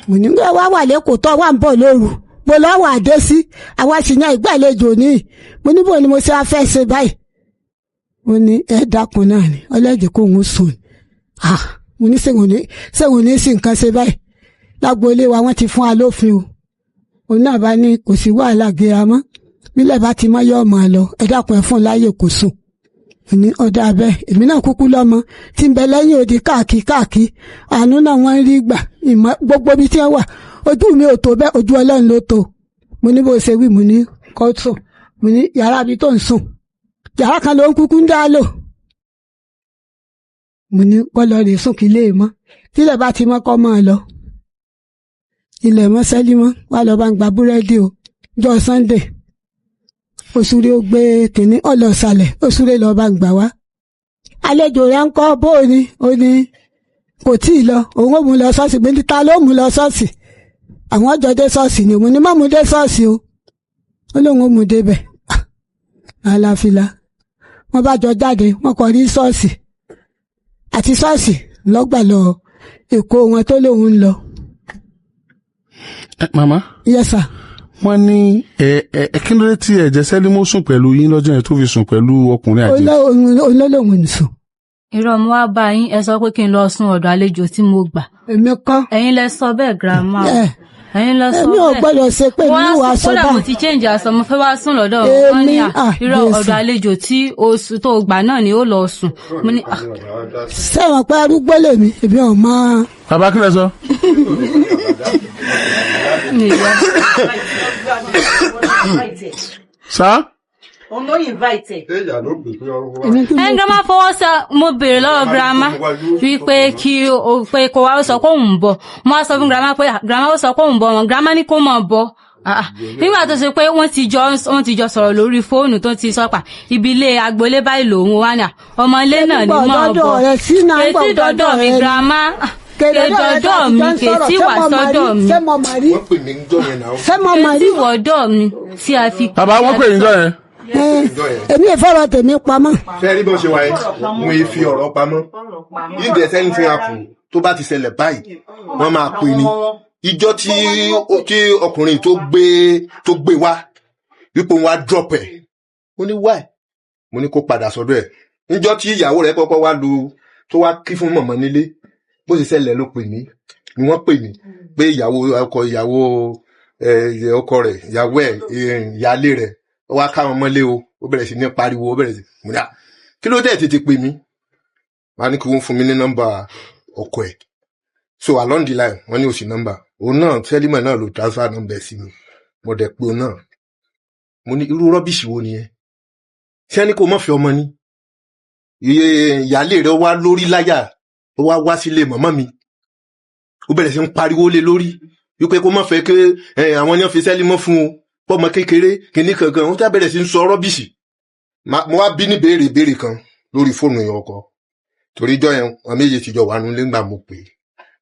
mo ní wá wà lẹ́kọ̀ọ́ tó wà ń bọ̀ lóru mo lọ́wọ́ àdé sí àwa sì ní ìgbàlejò ní mo ní bò ni mo ṣe wá fẹ́ ṣe báyìí mo ní ẹ dákun náà ni ọlẹ́dẹ̀ kó ń sùn mo ní sẹ́wọ̀n ní sí nǹkan ṣe báyìí lágboolé wa wọ́n ti fún wa lófin o òun náà bá ní kò sí wàhálà gíra mọ́ bílẹ̀ bá ti mọ́ yọ ọmọ lọ ẹ dákun ẹ fún láyè kò sùn ní ọ̀dà abẹ́ èmi náà kúkú lọ́mọ tí ń bẹ lẹ́yìn odi káàkiri àánú náà wọ́n ń rí gbà ìmọ̀ gbogbo ibi tí wọ́n wà ojú mi ò tó bẹ́ẹ̀ ojú Ọlọ́run ló tó mo ní bó ṣe wí mo ní kó sùn mo ní yàrá ibi tó ń sùn yàrá kan ló ń kúkú ń dá lò mo ní kó lọ rè sùn kí lè mọ́ tílẹ̀ bá ti mọ́ kọ́ mọ́ ọ lọ ilẹ̀ mọ́ Sẹ́límọ́ wà lọ bá ń gba búrẹ́dì o jọ Sunday òṣùrè ó gbé kìnní ọlọ́ọ̀sálẹ̀ òṣùrè lọ́ọ́ bá ń gbà wá àlejò rẹ̀ ń kọ́ bó o ní o ní kò tí ì lọ òun ò mú lọ ṣọ́ọ̀ṣì gbé níta ló mú lọ ṣọ́ọ̀ṣì àwọn ọjọ́ dé ṣọ́ọ̀ṣì ni òun ní má mú dé ṣọ́ọ̀ṣì o ó lóun ó mú débẹ̀ aláfilà wọ́n bá jọ jáde wọ́n kọ rí ṣọ́ọ̀ṣì àti ṣọ́ọ̀ṣì lọ́gbà lọ èkó wọn tó lóun ń lọ. màmá. yes sir. wọ́n ní kí ló dé tí ẹ̀jẹ̀ Sẹ́límọ́ sùn pẹ̀lú yín lọ́jọ́ yẹn tó fi sùn pẹ̀lú ọkùnrin àjèjì. olólùwọ̀n ń sùn. irọ́ mo wá bá yín ẹ sọ pé kí n lọ sùn ọ̀dọ̀ àlejò tí mo gbà. èmi kọ́. ẹ̀yin lẹ sọ bẹ́ẹ̀ girama o. ẹ̀yin lọ sọ bẹ́ẹ̀. èmi ò gbọ́dọ̀ ṣe pé mi wà sọ bá. kódà mo ti change aṣọ mo fẹ́ wá sùn lọ́dọ̀ wọn ní irọ́ ọ̀dọ̀ àlejò tí oṣù tó gbà náà ni ó lọ sùn. mo ní. sẹ́wọ̀n pé arúgbó lèmi èmi ò mọ. bàbá kí lẹ sọ. Sá? Òun ló invite. Grandma fọwọ́ sọ mo béèrè lọ́wọ́ grandma wípé pé kò wá sọ pé òun bọ̀. Mo wá sọ fún grandma pé grandma ó sọ pé òun bọ̀ wọn. Grandma ní kó mọ̀ bọ̀. Nígbà tó ṣe pé wọ́n ti jọ sọ̀rọ̀ lórí fóònù tó ti sọ́pà ibi ilé agboolé báyìí lòun wá ní ọmọ ilé náà ní mọ̀ bọ̀. Kètì dọ́dọ̀ mi grandma. Kèdọ́dọ̀ mi kètì wà sọ́dọ̀ mi. Wọ́n pè mí jọ yẹn náà. Kètì wọ́dọ̀ mi tí a fi. Bàbá wọ́n pè mí jọ yẹn. Èmi ìfọ̀rọ̀ tèmi pamọ́. Fẹ́ẹ́ rí bó ṣe wáyé, mo yẹ fi ọ̀rọ̀ pamọ́. If there's anything happen tó bá ti ṣẹlẹ̀ báyìí, wọ́n máa pè ní. ìjọ tí ọkùnrin tó gbé wá wípé òun wá drop ẹ̀ mo ní why mo ní kó padà sọ́dọ̀ ẹ̀ níjọ́ tí ìyàwó rẹ̀ kọ́kọ́ wá tó wá kí fún mọ̀mọ́ nílé bó ṣe ṣẹlẹ̀ ló pè mí ni wọ́n pè mí pé ìyàwó ọkọ rẹ̀ ìyàwó ẹ̀ ìyálé rẹ̀ ó wá káwọn mọ́lé o ó bẹ̀rẹ̀ sí ní pariwo ó bẹ̀rẹ̀ sí mo ní kí ló dé tètè pè mí wọ́n á ní kí wọ́n fún mi ní nọ́mbà ọkọ ẹ̀ so along the line wọ́n ní òsì nọ́mbà òun náà tẹ́límọ̀ náà ló transfer nọ́mbà ẹ̀ sí mi mo dẹ̀ pé òun náà mo ní irú rọ́bìṣì wo nìyẹn ṣé ẹni kò mọ̀ fi ọmọ ní ìyálé rẹ̀ wá lórí láyà ó wá sílé màmá mi ó bẹ̀rẹ̀ sí ń pariwo lé lórí wípé kó mọ̀ fẹ́ pé àwọn ènìyàn fi sẹ́límọ́ fún o pọ́mọ kékeré kìíní kankan ó bẹ̀rẹ̀ sí ń sọ rọ́bìṣì mo wá bí ní béèrè kan lórí fóònù èèyàn ọkọ torí ìjọ yẹn wọn méjì ti jọ wà nínú lẹ́ngbà mo pè é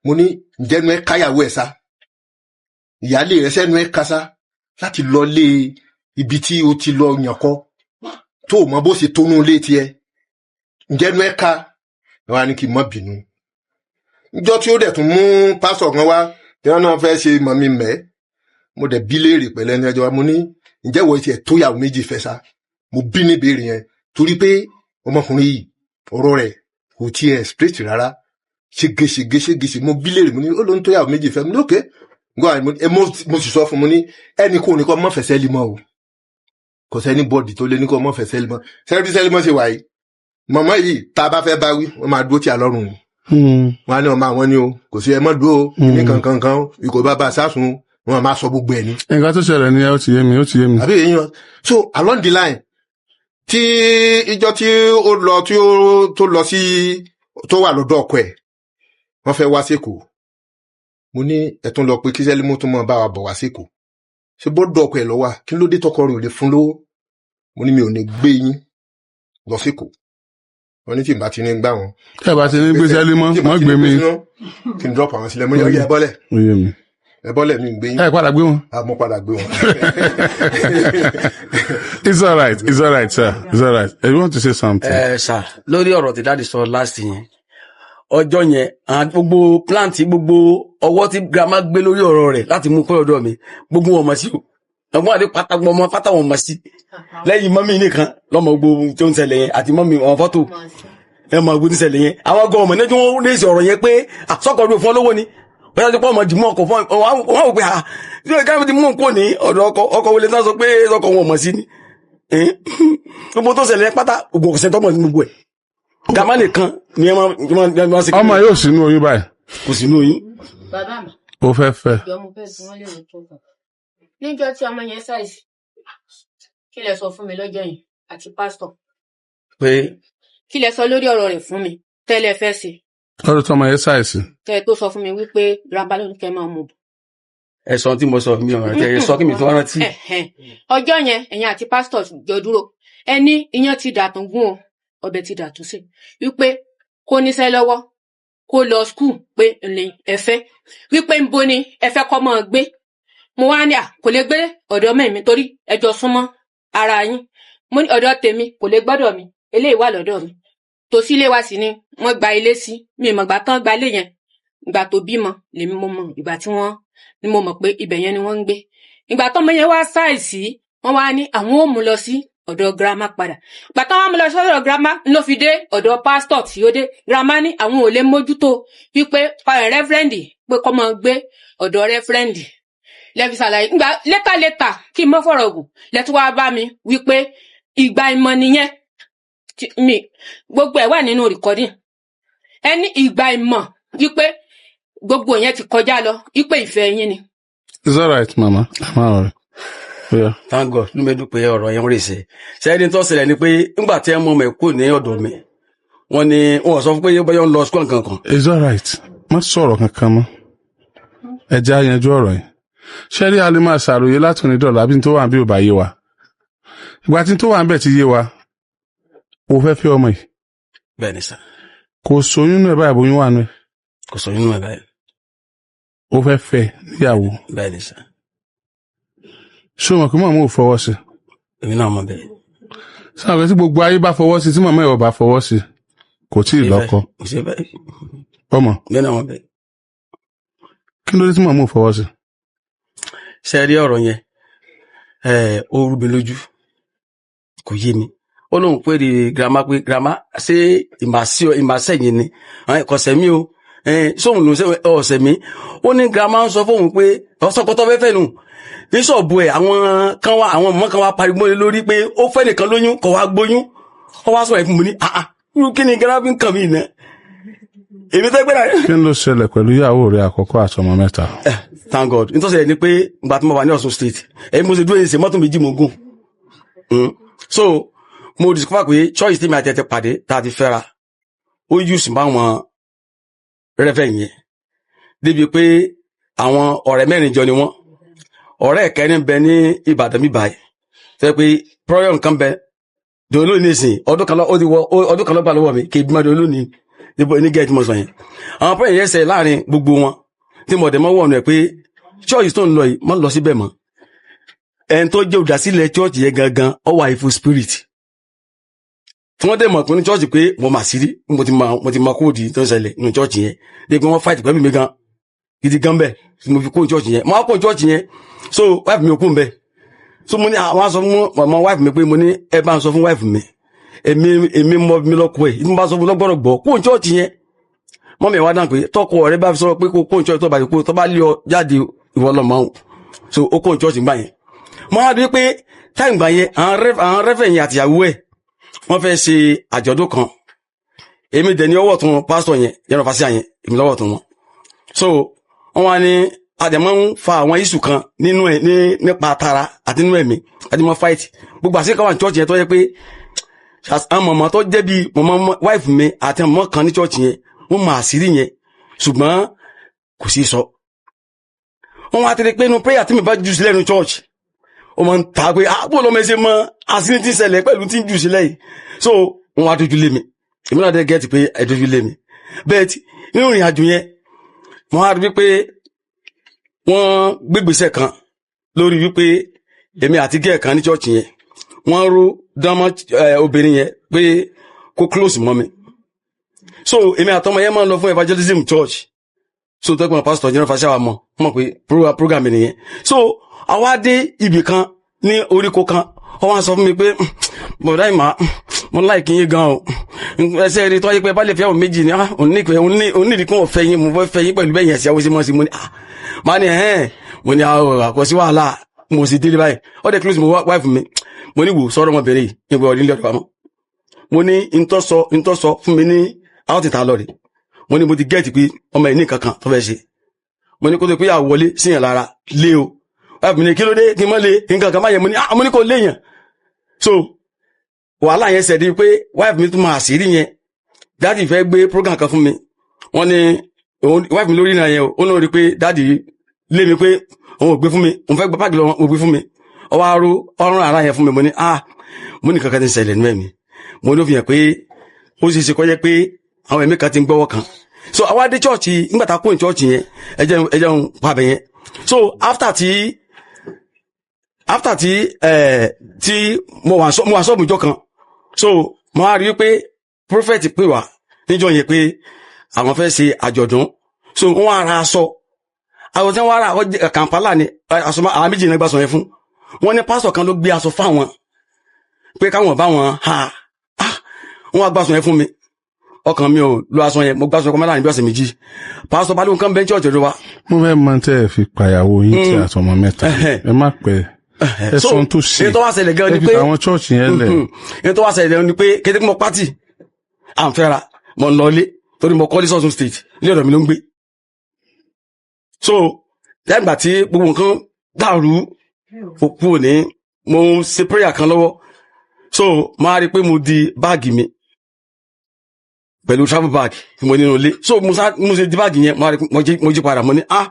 mo ní ǹjẹ́nu ẹ káyàwó ẹ̀ sá ìyálé rẹ̀ sẹ́nu ẹ kásá láti lọ lé ibi tí o ti lọ yàn kọ́ tó mọ bó ṣe tónú ilé tiẹ̀ ǹjẹ́nu ẹ ká ẹ wá ní kí n má bínú ìjọ tí ó dẹ̀ tún mú pásọ̀ kan wá tí wọ́n náà fẹ́ ṣe mọ̀mí mẹ́ mo dẹ̀ bí léèrè pẹ̀lẹ́ ní ẹjọ́ mo ní ǹjẹ́ wọ́n ti ẹ̀ tóyàwó méjì fẹ́ sá mo bí ní ìbéèrè yẹn torí pé ọmọkùnrin yìí ọ̀rọ̀ rẹ̀ kò tiẹ̀ straight rárá ṣégeṣe mo bí léèrè mo ní ó ló ń tóyàwó méjì fẹ́ mo ní òkè mo sì sọ fún mo ní ẹnì kò ní kọ́ mọ́ fẹ́ sẹ́lí mọ́ o kò sẹ́ni bọ́ọ̀dì tó lé ní kọ́ mọ́ fẹ́ sẹ́lí mọ́ sẹ́lí mọ́ ṣe wà yìí mọ̀mọ́ yìí tá a bá fẹ́ bá wí wọ́n máa dúró tí a lọ́rùn wọn á ní ọmọ àwọn ni o kò sí ẹ mọ́ dúró ní kankan ìkó bá bá a sásùn wọn máa sọ gbogbo ẹ̀ ní. nǹkan tó ṣẹlẹ̀ ni ó ti yé mi. àbí èyí wọn so along the line tí ìjọ tí ó lọ tó lọ sí tó wà lọ́dọ̀ ọkọ ẹ̀ wọ́n fẹ́ wá sékòó mo ní ẹ̀tún lọ pé kí sẹ́límù tó mọ̀ bá wa bọ̀ wá sékòó ṣé bọ́dọ̀ ọkọ ẹ̀ lọ wà kí ló dé tọkọ rẹ̀ ò lè fún lówó mo ní mi ò ní gbé yín lọ sékòó wọ́n ní tí n bá ti ní gbà wọn. tí a bá ti ní gbé sẹ́límù mọ́ gbé mi. kí n drop àwọn sílẹ̀ mo yọ ẹ bọ́lẹ̀ mi ń gbé yín. ẹ padà gbé wọn. mo padà gbé wọn. It's all right, sir. It's all right. You want to say something? Sir, lórí ọ̀rọ̀ tí dáàdi sọ last yẹn ọjọ́ yẹn gbogbo plant gbogbo ọwọ́ tí grandma gbé lórí ọ̀rọ̀ rẹ̀ láti mú kọ́ ọ̀dọ̀ mi gbogbo wọn mọ̀ sí o ọgbọ́n àdé pátá wọn mọ̀ sí lẹ́yìn mọ́mí nìkan lọ́mọ gbogbo tó ń ṣẹlẹ̀ yẹn àti mọ́mí wọn fọ́tò ẹ mọ̀ gbogbo tó ń ṣẹlẹ̀ yẹn àwọn ọgọ́ ọmọ níjú wọn lè ṣe ọ̀rọ̀ yẹn pé àsọkọ̀ ọdún fún olówó ni wọ́n yàtọ̀ pọ̀ ọmọ dìmọ̀ ọkọ̀ fún wọn wò pé ṣé káfí ti mú nǹkó ní ọ̀dọ̀ ọkọ̀ wọlé náà sọ pé ọkọ̀ wọn mọ̀ sí ni gbogbo tó ṣẹlẹ̀ pátá gbogbo ọ̀sẹ̀ tọ́mọ̀ sí gbogbo ẹ̀ gàmá nìkan ni ẹ máa ṣe. ọmọ yóò sínú oyún báyìí. kò sínú oyún. bàbá mi. ó fẹ́ fẹ́. ìjọ mo fẹ́ bí wọ́n lè rò tó kàn. níjọ́ tí ọmọ yẹn ṣàìsí kí lẹ sọ fún mi lọ́jọ́ yẹn àti pásítọ̀. pé. kí lẹ sọ lórí ọ̀rọ̀ rẹ̀ fún mi tẹ́lẹ̀ fẹ́ sí. lọ́dún tí ọmọ yẹn ṣàìsí. tẹ́ ẹ tó sọ fún mi wípé grandpa ló ń kẹ́ máa mú bọ̀. ẹ sọ tí mo sọ mi ọ̀rọ̀ tẹ ẹ sọ kí mi tó rántí. ọjọ́ yẹn ẹ̀yin àti pásítọ̀ jọ dúró ẹ ní iyán ti dàtún gún o ọbẹ̀ ti dàtún sí wípé kó níṣẹ́ lọ́wọ́ kó lọ skul pé ǹlẹ̀ ẹ̀fẹ́ wípé ń bo ni ẹ̀fẹ́ kọ́ mọ́ gbé mo wá ní kò lè gbé ọ̀dọ̀ mẹ́mi torí ẹjọ́ súnmọ́ ara yín mo ní ọ̀dọ̀ tèmi kò lè gbọ́dọ̀ mi eléyìí wà lọ́dọ̀ mi tòsí ilé wa sì ni wọ́n gba ilé sí mi ìmọ̀ ìgbà tán gba ilé yẹn ìgbà tó bímọ lèmi mo mọ̀ ìgbà tí wọ́n ni mo mọ̀ pé ibẹ̀ yẹn ni wọ́n ń gbé ìgbà tọ́mọ yẹn wá ṣàìsí wọ́n wá ní àwọn ò mú lọ sí ọ̀dọ̀ grandma padà gbàtà wọn mú lọ sọ́dọ̀ grandma ló fi dé ọ̀dọ̀ pásítọ̀ tí ó dé grandma ní àwọn ò lè mójútó wípé rẹ́fúrẹ́ǹdì pé kọ́ mọ gbé ọ̀dọ̀ rẹ́fúrẹ́ǹdì lẹ́fi ṣàlàyé ńgbà létà kí n mọ́ fọ̀rọ̀ gùn lẹ́tí wàá bá mi wípé ìgbà ìmọ̀ nìyẹn mi gbogbo ẹ̀ wà nínú rìkọ́dì ẹni ìgbà ìmọ̀ wípé gbogbo yẹn ti kọjá lọ wípé ìfẹ́ yín ni. It's all right, mama. Yeah. Thank God ló mẹ́dún pé ọ̀rọ̀ yẹn ń rèé sẹ́ni tó ṣẹlẹ̀ ni pé ńgbà tí ẹ mọ ọmọ ẹ̀ kú ní ọ̀dọ̀ mi wọ́n ní wọ́n sọ fún pé bọ́yọ̀ ń lọ school kankan. It's all right. Má sọ̀rọ̀ kankan mọ́. Ẹ jẹ́ á yanjú ọ̀rọ̀ yìí. Ṣé rí alẹ́ máa ṣàròyé láti ní dọ̀là bí n tó wà bí ò bá yé wa. Ìgbà tí n tó wà ń bẹ̀ ti yé wa. O fẹ́ fẹ́ ọmọ yìí. Bẹ́ẹ̀ni sà. Kò sóyún nù ẹ̀ báyìí bóyún wà nù ẹ̀. Kò sóyún nù ẹ̀ báyìí. O fẹ́ fẹ́ níyàwó. Bẹ́ẹ̀ni sà. Ṣé o mọ̀ kí màmá ò fọwọ́ sí? Èmi náà mọ̀ bẹ́ẹ̀. Sáà pé tí gbogbo ayé bá fọwọ́ sí tí màmá ẹ̀ ò bá fọwọ́ sí kò tí ì lọ́kọ. Kò sí bẹ́ẹ̀. Ọmọ. Bẹ́ẹ̀ náà mọ̀ bẹ́ẹ̀. kí ló dé tí màmú fọwọ́ sí. ṣe rí ọ̀rọ̀ yẹn ó rú mi lójú kò yé mi ó lóun pé girama ṣé ìmàṣẹ́yìn ni kọ̀sẹ̀ mi o sóhun ló ń ṣe ọ̀sẹ̀ mi ó ní girama ń sọ fóun pé ọ̀sọ́kọ́tọ́ fẹ́fẹ́ nù ní ṣọ́ọ̀bù ẹ̀ àwọn ọmọ kan wá pariwo lé lórí pé ó fẹ́ nìkan lóyún kò wá gbóyún ó wá sọ̀rọ̀ ìfún mi ní kí ni girama fi ń kàn mí náà èmi tẹ́ gbé náà. kí ló ṣẹlẹ̀ pẹ̀lú ìyàwó rẹ̀ àkọ́kọ́ àtọmọ mẹ́ta. Thank God nítorí ẹ̀ ni pé ìgbà tí mo wà ní Ọ̀ṣun state ẹ̀yin mo ṣe dúró ṣe mọ́tò méjì mo gùn so mo discover pé choice tí mi àti ẹ̀ ti pàdé tá a ti fẹ́ra ó use bá wọn rẹ́fẹ̀ yẹn débi pé àwọn ọ̀rẹ́ mẹ́rin jọ ni wọ́n ọ̀rẹ́ ẹ̀kẹ́rin bẹ ní Ìbàdàn bíbáyìí tẹ́ pé problem kan bẹ dòló ní ìsìn ọdún kan ló gbà lọ́wọ́ mi kì í bí mọ́ dòló ní gẹ́ẹ̀tì mọ́ sọ yẹn àwọn problem yẹn ṣe láàrin gbogbo wọn tí mo dẹ̀ mọ́ wọ̀nù ẹ̀ pé church tó ń lọ yìí mọ́ lọ síbẹ̀ mọ́ ẹni tó jẹ́ olùdásílẹ̀ church yẹn gangan ó wà evil spirit tí wọ́n dẹ̀ mọ̀ pé ní church pé mo mà sí rí mo ti mọ kóòdì tó ń ṣẹlẹ̀ nínú church yẹn dé pé wọ́n fight pẹ̀lú mi gan gidi gan bẹ́ẹ̀ mo fi kó church yẹn mo á kó church yẹn so wife mi ò kó ń bẹ́ẹ̀ so mo ní àwọn aṣọ fún ọmọ wife mi pé mo ní ẹ bá ń sọ fún wife mi èmi mọ mi lọ́kọ ẹ̀ ìdí mo bá sọ fún lọ́gbọ́dọ̀ gbọ́ kó church yẹn mọ́mí ẹ̀ wá dáhùn pé tọkọ ọ̀rẹ́ bá fi sọ pé kó ń church tó bá ti kó tó bá lé ọ jáde ìwọ lọ́mọ ọ̀hún so ó kó ń church gbà yẹn mo á rí pé táì gbà yẹn àwọn rẹ́fẹ̀ yẹn àtìyàwó ẹ̀ wọ́n fẹ́ ṣe àjọ̀dún kan èmi dẹ̀ ní ọwọ́ tún pásítọ̀ yẹn yẹn fásíà yẹn èmi lọ́wọ́ tún wọn so wọ́n wá ní àdèmọ́ ń fa àwọn iṣu kan nínú ẹ̀ nípa tara àti nínú ẹ̀mí àdèmọ́ fight gbogbo àṣekọ̀ wà ní church yẹn tó yẹ pé àwọn mọ̀mọ́ tó jẹ́ bí mọ̀mọ́ wife mi àti mọ̀mọ́ kan ní church yẹn wọ́n máa sírí yẹn ṣùgbọ́n kò sí sọ wọ́n wá tẹ́lẹ̀ pé inú prayer tí mi bá jù sílẹ̀ ní church ó máa ń ta pé àbò lọ́mọ ẹsẹ̀ mọ́ àṣírí tí ń ṣẹlẹ̀ pẹ̀lú tí ń jù sílẹ̀ yìí so wọ́n wá dojú lé mi èmi náà dẹ́ gẹ́tì pé ẹ dojú lé mi bẹ́ẹ̀ tí nínú ìrìn àjò yẹn wọ́n á rí pé wọ́n gbégbèsè kan lórí wípé èmi àti gẹ́ẹ̀ kan ní church yẹn wọ́n ró dánmọ́ obìnrin yẹn pé kó close mọ́ mi so èmi àtọmọ yẹn máa ń lọ fún evangelism church so tó gbọ́n pastor jẹ́rọ fàṣẹ wa mọ̀ pé program nìyẹn so àwa dé ibì kan ní oríko kan wọ́n wá sọ fún mi pé bọ̀dá ìmọ̀ mo láìkí yín gan o ẹsẹ̀ rí tó wáyé pé bá lè fi àwọn méjì ní onídìí kí wọ́n fẹ́ yín mo fẹ́ fẹ́ yín pẹ̀lú bẹ́yìn ẹ̀sìn àwọn ìṣẹ́mọ́ sí mo ní máa ní mo ní àkọsí wàhálà mo sì délé báyìí ó dẹ̀ close mo wife mi mo ní wò sọ́rọ̀ ọmọbìnrin yìí ìgbà ọdún ilé ọ̀dọ̀ wa mọ́ mo ní ntọ́sọ fún mi ní àwọn tìta lọ rè mo ní mo ti gẹ́ẹ̀tì pé ọmọ ẹ̀ ní kankan tó fẹ́ ṣe mo ní kó tó pé yà wọlé síyàn lára lé o wife mi ní kí ló dé kí n mọ́ lé nǹkan kan má yẹ mo ní kó léèyàn so wàhálà yẹn ṣẹ̀dí pé wife mi tún máa àṣírí yẹn dáàdì fẹ́ gbé program kan fún mi wọ́n ní wife mi lórí ìrìn àyẹn ó náà rí pé dáàdì lé mi pé òun ò gbé fún mi òun fẹ́ gbé báàgì lọ òun ò gbé fún mi ọwọ́ aró ọrùn ara yẹn fún mi mo ní kankan ti ṣẹlẹ̀ nínú ẹ̀mí mo ní ó fi hàn pé ó sì ṣe kọjá pé àwọn ẹ̀mí kan ti ń gbọ́wọ́ kan so àwa dé chọ́ọ̀chì nígbà tá a kó ní chọ́ọ̀chì yẹn ẹjẹ́ ń pàbẹ̀ yẹn so after tí mo wà sọ́ọ̀bù ìjọ kan so mo wá rí pé prophet pè wá níjọ yẹn pé àwọn fẹ́ ṣe àjọ̀dún so wọ́n wá ra aṣọ àwọn tí wọ́n wá ra Kampala ni aṣọ àwọn méjì náà gbà sọ yẹn fún wọ́n ní pásítọ̀ kan ló gbé aṣọ fáwọn pé káwọn bá wọn wọ́n wá gbà sọ yẹn fún mi ọkàn mi ò lo aṣọ yẹn mo gbà sọ yẹn kọ́mọ́lá ní bí ọ̀sẹ̀ méjì pásítọ̀ bá lóun kan bẹ́ńkì ọ̀jọ̀dọ̀ wa. mo fẹ́ mọ tẹ́ ẹ fi pàyàwó yín tí àtọmọ mẹ́ta ẹ má pẹ́ ẹ̀sùn tó ṣe ètò wá ṣẹlẹ̀ gan ni pé àwọn chọ́ọ̀chì yẹn lẹ̀. ètò wá ṣẹlẹ̀ gan ni pé kété mo pátì à ń fẹ́ra mo ń lọlé torí mo kọ́lé sọ́sùn state ilé ọ̀dọ̀ mi ló ń gbé. so lẹ́yìn ìgbà tí gbogbo nǹkan dàrú òkú òní mo ń ṣe prayer kan lọ́wọ́ so máa rí i pé mo di báàgì mi pẹ̀lú travel bag tí mo nínú ilé so mo ṣe di báàgì yẹn mo jí padà mo ní ó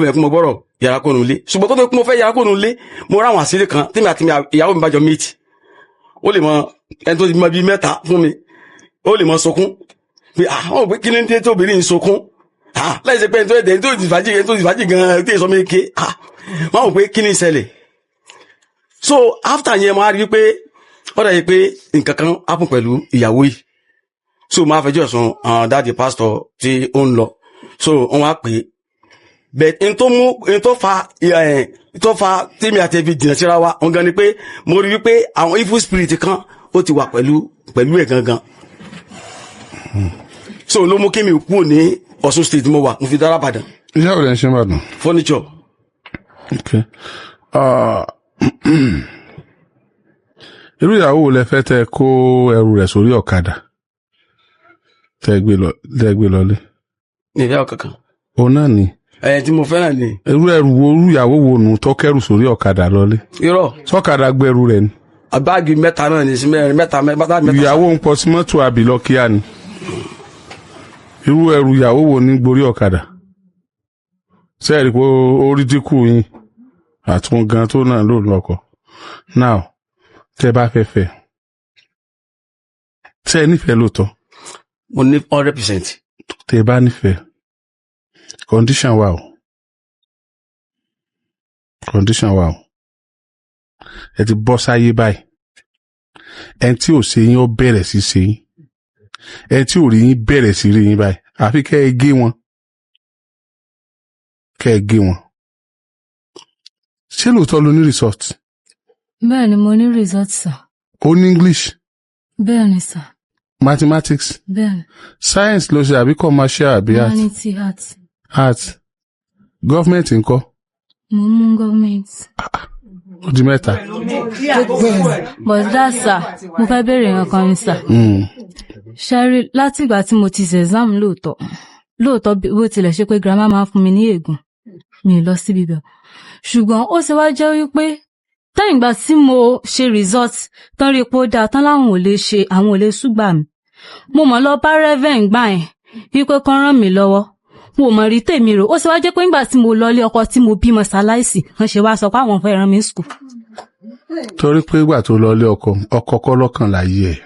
bẹ̀rẹ̀ kí mo gbọ́rọ̀ yàrá kó nu ilé ṣùgbọ́n tó tó kí mo fẹ́ yàrá kó nu ilé mo ráwọn àṣírí kan tí mi àti ìyàwó mi bá jọ méjì ó lè mọ ẹni tó ti mọ bíi mẹ́ta fún mi ó lè mọ sọkún pé àwọn òpin kí ní dé tó obìnrin sọkún láì ṣe pé ẹni tó ẹ̀dẹ̀ ẹni tó ti fàájì gan tí èso mi ké wọ́n rò pé kí ní ṣẹlẹ̀ so after yẹn mo á rí pé ó dà yìí pé nǹkan kan happen pẹ̀lú ìyàwó yìí so mo á fẹjọ́ sùn dáàdi pásítọ̀ tí ó ń lọ so wọ́n wá pè bẹ́ẹ̀ n tó fa tèmi àti ẹbí jìnnà síra wa òun gan ni pé mo rí wípé àwọn evil spirit kan ó ti wà pẹ̀lú ẹ̀ gangan so ló mú kí mi kúrò ní Ọ̀ṣun state mo wà mo fi dára Ìbàdàn. iṣẹ́ ò lè ṣe Ìbàdàn. furniture. Okay. Irú ìyàwó wo lẹ fẹ́ tẹ́ kó ẹrù rẹ̀ sórí ọ̀kadà tẹ́ gbé lọlé. ní ìfẹ́ ọ̀kankan. òun náà ni. tí mo fẹ́ràn ni. irú ìyàwó wo nù tó kẹ́rù sórí ọ̀kadà lọlé. irọ́. sọ́kadà gbẹrù rẹ̀ ni. àbáàgì mẹ́ta náà ní sí mẹ́rin mẹ́ta. ìyàwó ń pọ̀ sí mọ́tò àbílọ́ kíá ni. irú ẹrù ìyàwó wo ní gborí ọ̀kadà. sẹ́ẹ̀rì pé orí dínkù yín àtún gan tó náà ló lọ́kọ̀. now tẹ́ bá fẹ́ tẹ́ nífẹ̀ẹ́ lóòótọ́. mo ní 100%. tẹ́ bá nífẹ̀ẹ́ condition wà o ẹ ti bọ́ sáyé báyìí ẹni tí ò ṣe yín ó bẹ̀rẹ̀ sí ṣe yín ẹni tí ò rí yín bẹ̀rẹ̀ sí rí yín báyìí àfi kẹ́ ẹ gé wọn ṣé lóòótọ́ ló ní result. bẹ́ẹ̀ ni mo ní result sir. ó ní English. bẹ́ẹ̀ ni sir. Mathematics. bẹ́ẹ̀ ni. Science ló ṣe àbí commercial àbí art. Humanity art. Art. Government ńkọ́. mo mú government. ó di mẹ́ta. but that sir mo fẹ́ béèrè nǹkan ni sir. ṣẹ́rí láti ìgbà tí mo ti ṣe exam lóòótọ́ bó tilẹ̀ ṣe pé grandma máa ń fún mi ní ègún mi lọ síbi bẹ́ẹ̀ ṣùgbọ́n ó ṣe wá jẹ́ wípé tẹ́yìn ìgbà tí mo ṣe result tán rí pé ó dáa tán láwọn ò lè ṣùgbà mi mo mọ̀ lọ bá reverend gbà yẹn wípé kán ràn mí lọ́wọ́ mo mọ̀ rí tèmi rò ó ṣe wá jẹ́ pé nígbà tí mo lọlé ọkọ tí mo bímọ ṣaláìsì wọ́n ṣe wá sọ pé àwọn fẹ́ rán mi school. torí pé ìgbà tó lọlé ọkọ kọ́ lọ́kàn láyé ẹ̀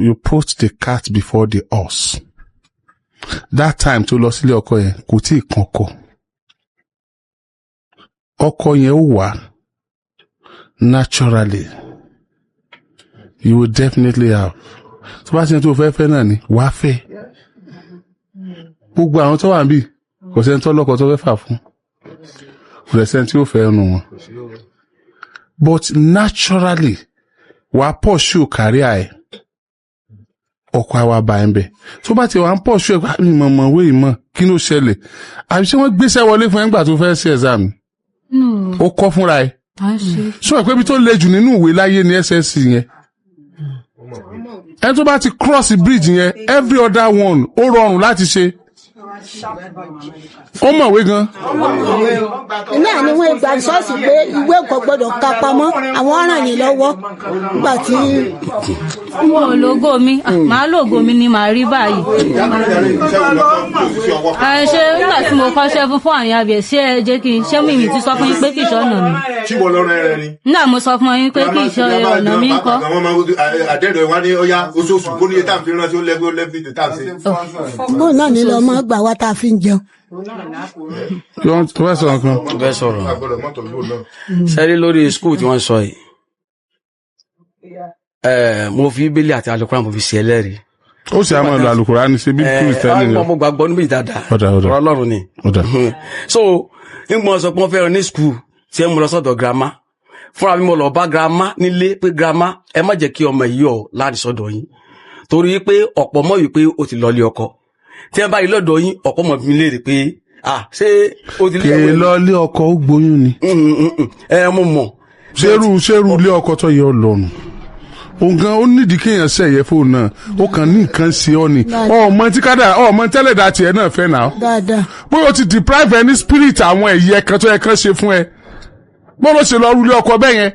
you put the cat before the horse that time tó lọ sílé ọkọ yẹn kò tí ì kankọ ọkọ yẹn ó wà naturally you will definitely have tó bá ti ní tó fẹ́ náà ni wàá fẹ́ gbogbo àwọn tó wà níbí kò sẹ́ni tó lọ́kọ tó fẹ́ fà fún kò sẹ́ni tí ó fẹ́ nu wọn but naturally wàá pursue career ẹ̀ ọkọ àwa bá ẹ̀ ń bẹ̀ tó bá ti wà ń pursue ẹ̀ mọ̀mọ́ wé ìmọ̀ kí ló ṣẹlẹ̀ àbí ṣé wọ́n gbéṣẹ́ wọlé fún ẹgbà tó fẹ́ sí exam ó kọ́ fúnra ẹ̀ sọ pé ibi tó le jù nínú ìwé láyé ní SSC yẹn ẹni tó bá ti cross bridge yẹn every other one ó rọrùn láti ṣe ó mọ̀wé gan. náà ni wọ́n gba ṣọ́ọ̀ṣì pé ìwé kò gbọ́dọ̀ ka pamọ́ àwọn ràn yín lọ́wọ́ nígbà tí. wọn ò lógo mi màá lógo mi ni màá rí báyìí. ṣé nígbà tí mo kọ́ṣẹ́ fún àyàn abẹ ṣé ẹ jẹ́ kí n ṣé mi ti sọ fún yín pé kì í ṣe ọ̀nà mi. tí wọ́n lọ́rọ̀ rẹ ni. náà mo sọ fún yín pé kì í ṣe ọ̀nà mi kọ́. àdéhùn wa ní ọ̀yá oṣooṣù kó ní etá fi ránṣẹ́ ó lẹ́bí tètà sí. bó náà ní lọ mọ́ gbà wá tá a fi ń jẹun. tó bá sọ̀rọ̀ kan. tó bá sọ̀rọ̀ sẹ́rí lórí skul tí wọ́n sọ yìí mo fi bíbélì àti alukóra mo fi ṣe ẹlẹ́rìí. ó sì àmọ́ ìlú alukóra ní ṣe bí kìrìsìtẹ́nì ni. mo gbàgbọ́ níbi dáadáa ọ̀rọ̀ Ọlọ́run ni. so nígbà sọ pé wọ́n fẹ́ràn ní skul tí mo lọ sọ́dọ̀ girama fúnra mi mo lọ bá girama nílé pé girama ẹ má jẹ́ kí ọmọ yìí ọ̀ láti sọ́dọ̀ yín torí pé ọ̀pọ̀ mọ̀ wípé ó ti lọ́ọ́lé ọkọ tí ẹ bá rí lọ́dọ̀ yín ọ̀pọ̀ mọ̀ mi léèrè pé ṣé ó ti lé ọkọ. kè lọ́ọ́lé ọkọ ó gbóyún ni. mo mọ̀. ṣerú ilé ọkọ tó yẹ ọ lọ́rùn òun gan ó nídìí kéèyàn ṣẹ̀yẹ fóun náà ó kàn ní nǹkan ṣe ọ ni ọmọ tí kádà ọmọ tẹ́lẹ̀dá tiẹ̀ náà fẹ́ náà bóyá o ti deprive any spirit àwọn ẹ̀yẹ kan tó yẹ kán ṣe fún ẹ bọ́lá ṣe lọ rúlé ọkọ bẹ́ẹ̀ yẹn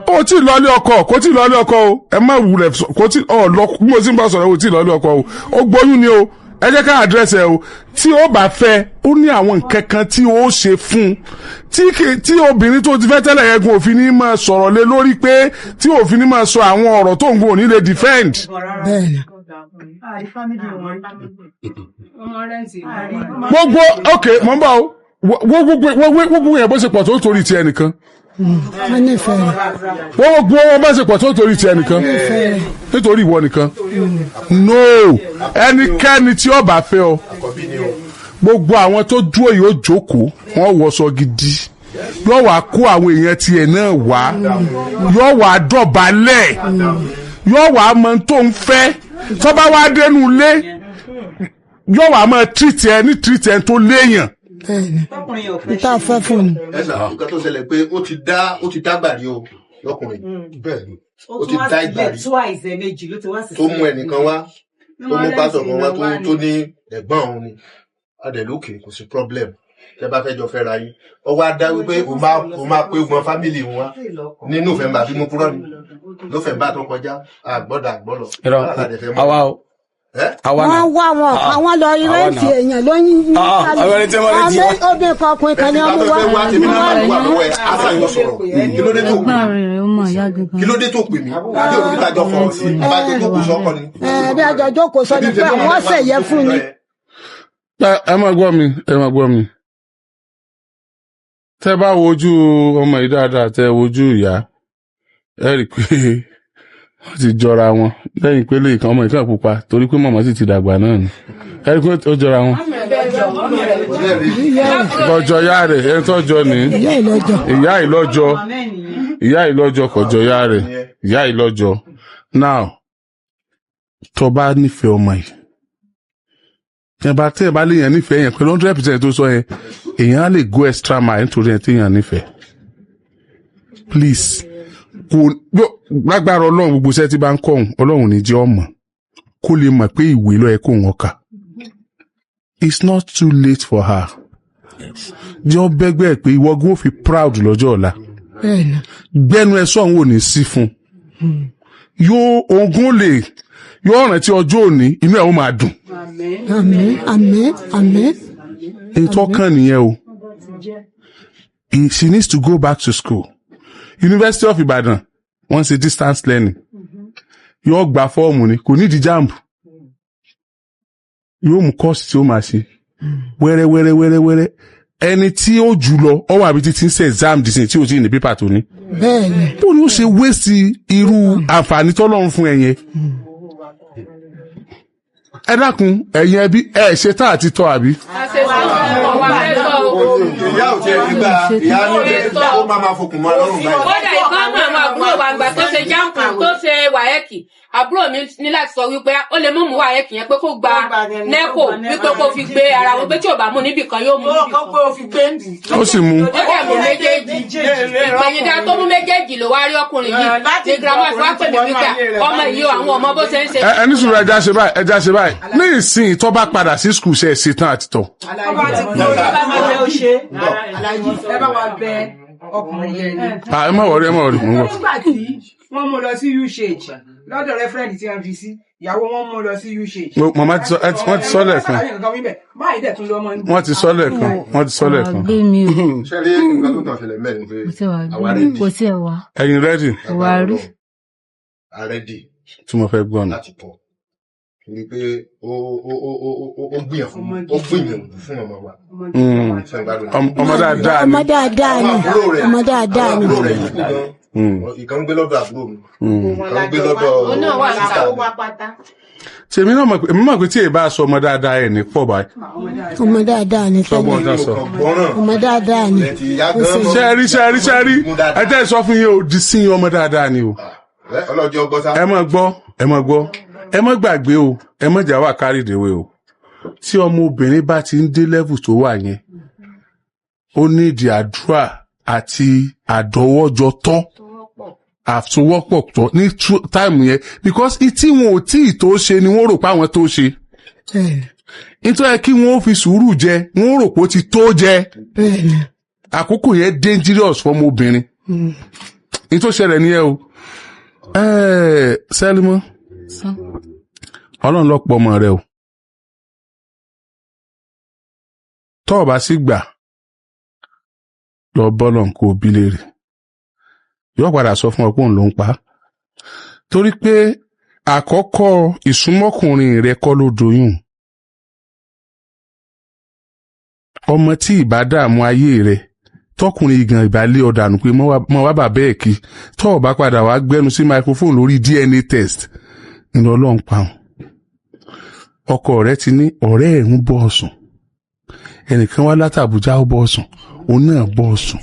ó tí lọ́ọ́lé ọkọ kò tí lọ́ọ́lé ọkọ o ẹ má wulẹ̀ kò tí lọ bí mo ti ń bá sọ̀rọ̀ o tí lọ́ọ́lé ọkọ o ó gbóyún ni o ẹ jẹ́ ká àdírẹ́sì ẹ o tí ó bá fẹ́ ó ní àwọn nǹkan kan tí ó ṣe fún tí obìnrin tó ti fẹ́ tẹ́lẹ̀ yẹn gun òfin ní máa sọ̀rọ̀ lé lórí pé tí òfin ní máa sọ àwọn ọ̀rọ̀ tó ń gun òní lè defend. gbogbo ok mọ̀ n bá o gbogbo yẹn bó ṣe pọ̀ tó torí ti ẹnìkan wọ́n nífẹ̀ẹ́ rẹ̀. wọ́n gbọ́ wọn bá ṣe pọ̀ tó torí tiẹ̀ nìkan nítorí ìwọ nìkan no ẹnikẹ́ni tí ó bá fẹ́ ọ gbogbo àwọn tó dúró yóò jókòó wọ́n wọṣọ gidi yóò wá kó àwọn èèyàn tiẹ̀ náà wá yóò wá dọ̀bálẹ̀ yóò wá mọ tó ń fẹ́ tó bá wá dénú ilé yóò wá mọ tírìtì ẹ tó léèyàn. níta fẹ́ fún mi. ẹ sà nǹkan tó ṣẹlẹ̀ pé ó ti dágbà rí o lọ́kùnrin bẹ́ẹ̀ ni ó ti dá ìgbà rí tó mú ẹnìkan wá tó mú pásọ̀ kan wá tó ní ẹ̀gbọ́n òun ni adẹ̀lókè kò sí problem tẹ bá fẹ́ jọ fẹ́ ra yín ọwọ́ adá wípé o máa pé ogun fámìlì wọn ní November bí mo kúrò ní November tó kọjá àgbọ̀dọ̀ àwa o. wọ́n wá wọn àwọn lọ rẹ́ǹtì èèyàn lóyún ní kálí obìnrin kan ọkùnrin kan ní ọmọ wa. kí ló dé tó pè mí àti òbí tàjọ fọ̀rọ̀ sí abájọ tó kù sọ́kọ ni. bí àjọ jókòó sọ ni pé àwọn ṣèyẹ fún ni. ẹ máa gbọ́ mi tẹ́ bá wojú ọmọ yìí dáadáa tẹ́ wojú ìyá ẹ rí i pé wọ́n ti jọra wọn lẹ́yìn pé lè kan ọmọ ìkan pupa torí pé màmá sì ti dàgbà náà ni ẹ rí i pé ó jọra wọn. kọjọ ya rẹ̀ ẹni tó jọ ní ìyá ìlọ́jọ kọjọ ya rẹ̀ ìyá ìlọ́jọ now tó bá nífẹ̀ẹ́ ọmọ yìí tẹ́ ẹ bá léèyàn nífẹ̀ẹ́ yẹn pẹ̀lú 100% tó sọ yẹn èèyàn á lè go extra mile nítorí ẹ̀ téèyàn nífẹ̀ẹ́ please kò lágbára ọlọ́run gbogbo iṣẹ́ tí bá ń kọ́ òun ọlọ́run ní jẹ́ ọmọ kó lè mọ̀ pé ìwé ló yẹ kó wọn kà it's not too late for her jẹ́ ọ bẹ́gbẹ́ ẹ̀ pé ìwọ gún fi proud lọ́jọ́ ọ̀la gbẹ́nu ẹ sọ̀hún ò ní sí fún yóò ogun lè yóò rántí ọjọ́ òní inú ẹ̀ ó máa dùn. àmín. ètò ọkàn nìyẹn o she needs to go back to school. University of Ibadan wọ́n ṣe distance learning yóò gba fọ́ọ̀mù ni kò nídìí jamb yóò mú kọ́ọ̀sì tí ó máa ṣe wẹ́rẹ́wẹ́rẹ́ ẹni tí ó jù lọ ọwọ́ àbí títí ń ṣe exam dìsìn tí ò tí ì ní pépà tó ní. bẹ́ẹ̀ni. bó ni ó ṣe wéṣì irú àǹfààní tọ́lọ́run fún ẹ̀yẹn. ẹ dákun ẹ̀yin ẹbí ẹ ṣe tá àti tọ́ àbí. ìyá ò tiẹ̀ nígbà ìyá ní ó máa fokùn mọ́ ọlọ́run báyìí. kódà ìkan náà àwọn àbúrò wa àgbà tó ṣe jáǹkù tó ṣe wáyẹ́kì àbúrò mi ní láti sọ wípé ó lè mú wáyẹ́kì yẹn pé kó gba nẹ́kò wípé kó fi gbé ara wọn pé tí ò bá mú níbì kan yóò mú níbì kan. ó sì mú. ó dẹ̀ mú méjèèjì ìpènyìndà tó mú méjèèjì ló wá rí ọkùnrin yìí ní girama fi wá pè mí wípé ọmọ yìí àwọn ọmọ bó ṣe ń ṣe. ẹni sùúrù ẹja ṣe báyìí ní ìsìn tó bá padà sí skul ṣe é ṣe tán àti tọ̀. ẹ bá wa bẹ ọkùnrin yẹn ni. ẹ má wọrí mò ń bọ̀. nígbà tí wọ́n mú lọ sí usage lọ́dọ̀ rẹ́fúrẹ́ǹdì tí wọ́n fi sí ìyàwó wọn mú lọ sí usage. màmá wọ́n ti sọ lẹ́ẹ̀kan. wọ́n ti sọ lẹ́ẹ̀kan. ṣé rí nǹkan tó kàn ṣẹlẹ̀ mẹ́rin pé àwa rẹ́dì. kò sí ẹ̀ wá. ẹ̀yin rẹ́dì. wà á rí. àrẹ́dì. tí mo fẹ́ gbọ́ nù. láti tọ̀ ni pé ó gbìyànjú fún ọmọ wa. ọmọ dáadáa ni. ọmọ dáadáa ni. ìkan gbé lọ́dọ̀ àbúrò mi. ìkan gbé lọ́dọ̀ sísá mi. tèmi náà mọ̀ pé tí èyí bá sọ ọmọ dáadáa ẹ̀ ní pọ̀ báyìí. ọmọ dáadáa ni tẹ́lẹ̀ ọmọ dáadáa ni. ṣẹ́rí ẹ tẹ́ ẹ sọ fún yín o di sí ọmọ dáadáa ni o. ọlọ́jọ́ gbọ́ sá. ẹ má gbọ́ ẹ má gbàgbé o ẹ má jà wà kárìdéwé o tí ọmọ obìnrin bá ti ń dé level tó wà yẹn ó ní ìdí àdúrà àti àdọwọ́jọ tọ́ àtúwọ́pọ̀ tọ́ ní táìmù yẹn because tí wọn ò tí ì tó ṣe ni wọ́n rò pé àwọn tó ṣe nítorí kí wọ́n fi sùúrù jẹ wọ́n rò pé ó ti tó jẹ àkókò yẹn dangerous fọmọ obìnrin nítorí ṣẹlẹ̀ nìyẹn o Sẹ́límọ́ ọlọ́run lọ́pọ̀ ọmọ rẹ o tọ́ ọ bá sì gbà lọ bọ́lọ̀ kó o bí léèrè yóò padà sọ fún ọ pé òun ló ń pa torí pé àkọ́kọ́ ìsúnmọ́kùnrin rẹ kọ́ ló doyún ọmọ tí ìbá dààmú ayé rẹ tọkùnrin ìgàn ìbálẹ̀ ọ̀dànù pé mọ́ wá bàbá ẹ̀ kí tọ́ ọ̀bá padà wá gbẹ́nu sí microphone lórí DNA test nínú ọlọ́run pa wọn. ọkọ rẹ̀ ti ní ọ̀rẹ́ ẹ̀ ń bọ́ ọ̀sùn ẹnìkan wá látàbújá ó bọ́ ọ̀sùn òun náà bọ́ ọ̀sùn.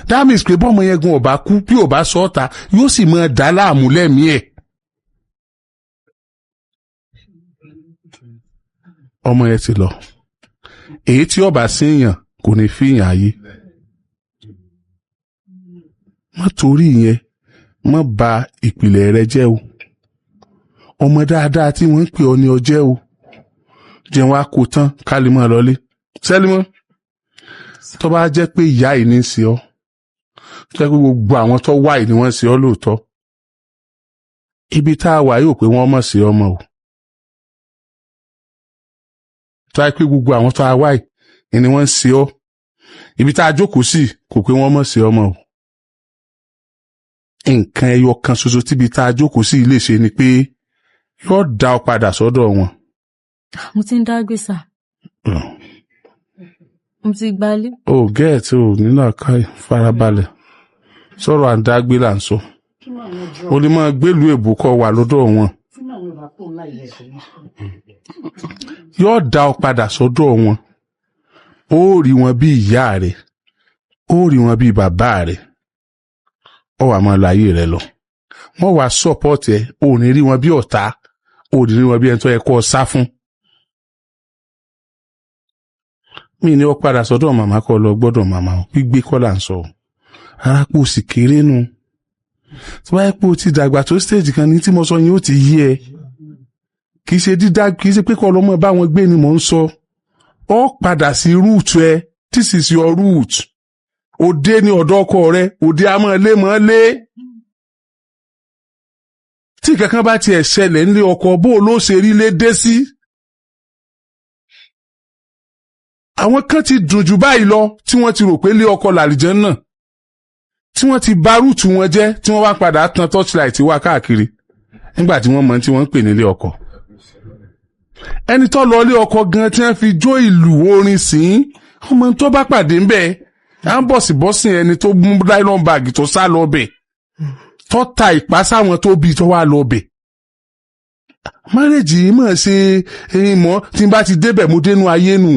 that means pé bọ́mọ yẹn gun ọ̀bá kú bí ọ̀bá sọ́ọ̀ta yóò sì máa dá láàmú lẹ́mìí ẹ̀. ọmọ yẹn ti lọ èyí tí ọba síyàn kò ní fìyàn ayé. má torí yẹn má bà ìpìlẹ̀ rẹ jẹ́ o. ọmọ dáadáa tí wọ́n ń pè ọ ní ọjẹ́ o. jẹun wá kó tán ká lè máa lọlé. sẹ́límọ́ tó bá jẹ́ pé ìyá yìí ní í ṣe ọ́ tó jẹ́ pé gbogbo àwọn tó wà yìí ni wọ́n ṣe ọ́ lóòótọ́ ibi tá a wà yóò pé wọ́n mọ̀ sí ọmọ o. tó yẹ pé gbogbo àwọn tó a wá yìí ni wọ́n ń ṣe ọ́ ibi tá a jókòó sí kò pé wọ́n mọ̀ sí ọmọ o. nǹkan ẹyọ kan ṣoṣo tíbi tá a jókòó sí lè ṣe ni pé yóò dá ọ padà sọ́dọ̀ wọn. mo ti ń dágbé sà. mo ti gbalé. o gẹ́ẹ̀tì o nínú àká farabalẹ̀ sọ̀rọ̀ àdágbé là ń sọ o lè máa gbélùú èbó kọ́ wà lọ́dọ̀ wọn. yóò dá ọ padà sọ́dọ̀ wọn ó rí wọn bí ìyá rẹ̀ ó rí wọn bí bàbá rẹ̀ ó wá máa lọ ayé rẹ̀ lọ. wọ́n wá support ẹ ò ní rí wọn bí ọ̀tá ò ní rí wọn bí ẹni tó yẹ kó o sá fún. mi ní ó padà sọ́dọ̀ màmá kọ́ lọ gbọ́dọ̀ màmá gbígbé kọ́ là ń sọ arápò sì kéré nu tí wọ́n yẹ pé o ti dàgbà tó stage kan ní tí mo sọ yín ó ti yí ẹ kì í ṣe dídá kì í ṣe pé kọ́ lọ́mọ bá wọn gbé ni mò ń sọ ó padà sí root ẹ this is your root òde ní ọ̀dọ̀ ọkọ rẹ òde a máa lé máa lé tí kankan bá tiẹ̀ ṣẹlẹ̀ nílé ọkọ bó ló ṣe rí lé dé sí. àwọn kan ti dùn jù báyìí lọ tí wọ́n ti rò pé lé ọkọ làlìjẹ́ náà tí wọ́n ti bà rúùtù wọn jẹ́ tí wọ́n wá padà tan torchlight wá káàkiri nígbà tí wọ́n mọ̀ tí wọ́n ń pè nílé ọkọ. ẹni tó lọ lé ọkọ gan tí wọ́n fi jó ìlú orin sìn ọmọ tó bá pàdé ń bẹ̀ à ń bọ̀sibọ́sì ẹni tó mú nylon bag tó sá lọ bẹ̀ tó ta ìpá sáwọn tó bí tó wá lọ bẹ̀. márèjì mọ̀ ṣe ẹyin mọ́ tí n bá ti débẹ̀ mo dénú ayé nù.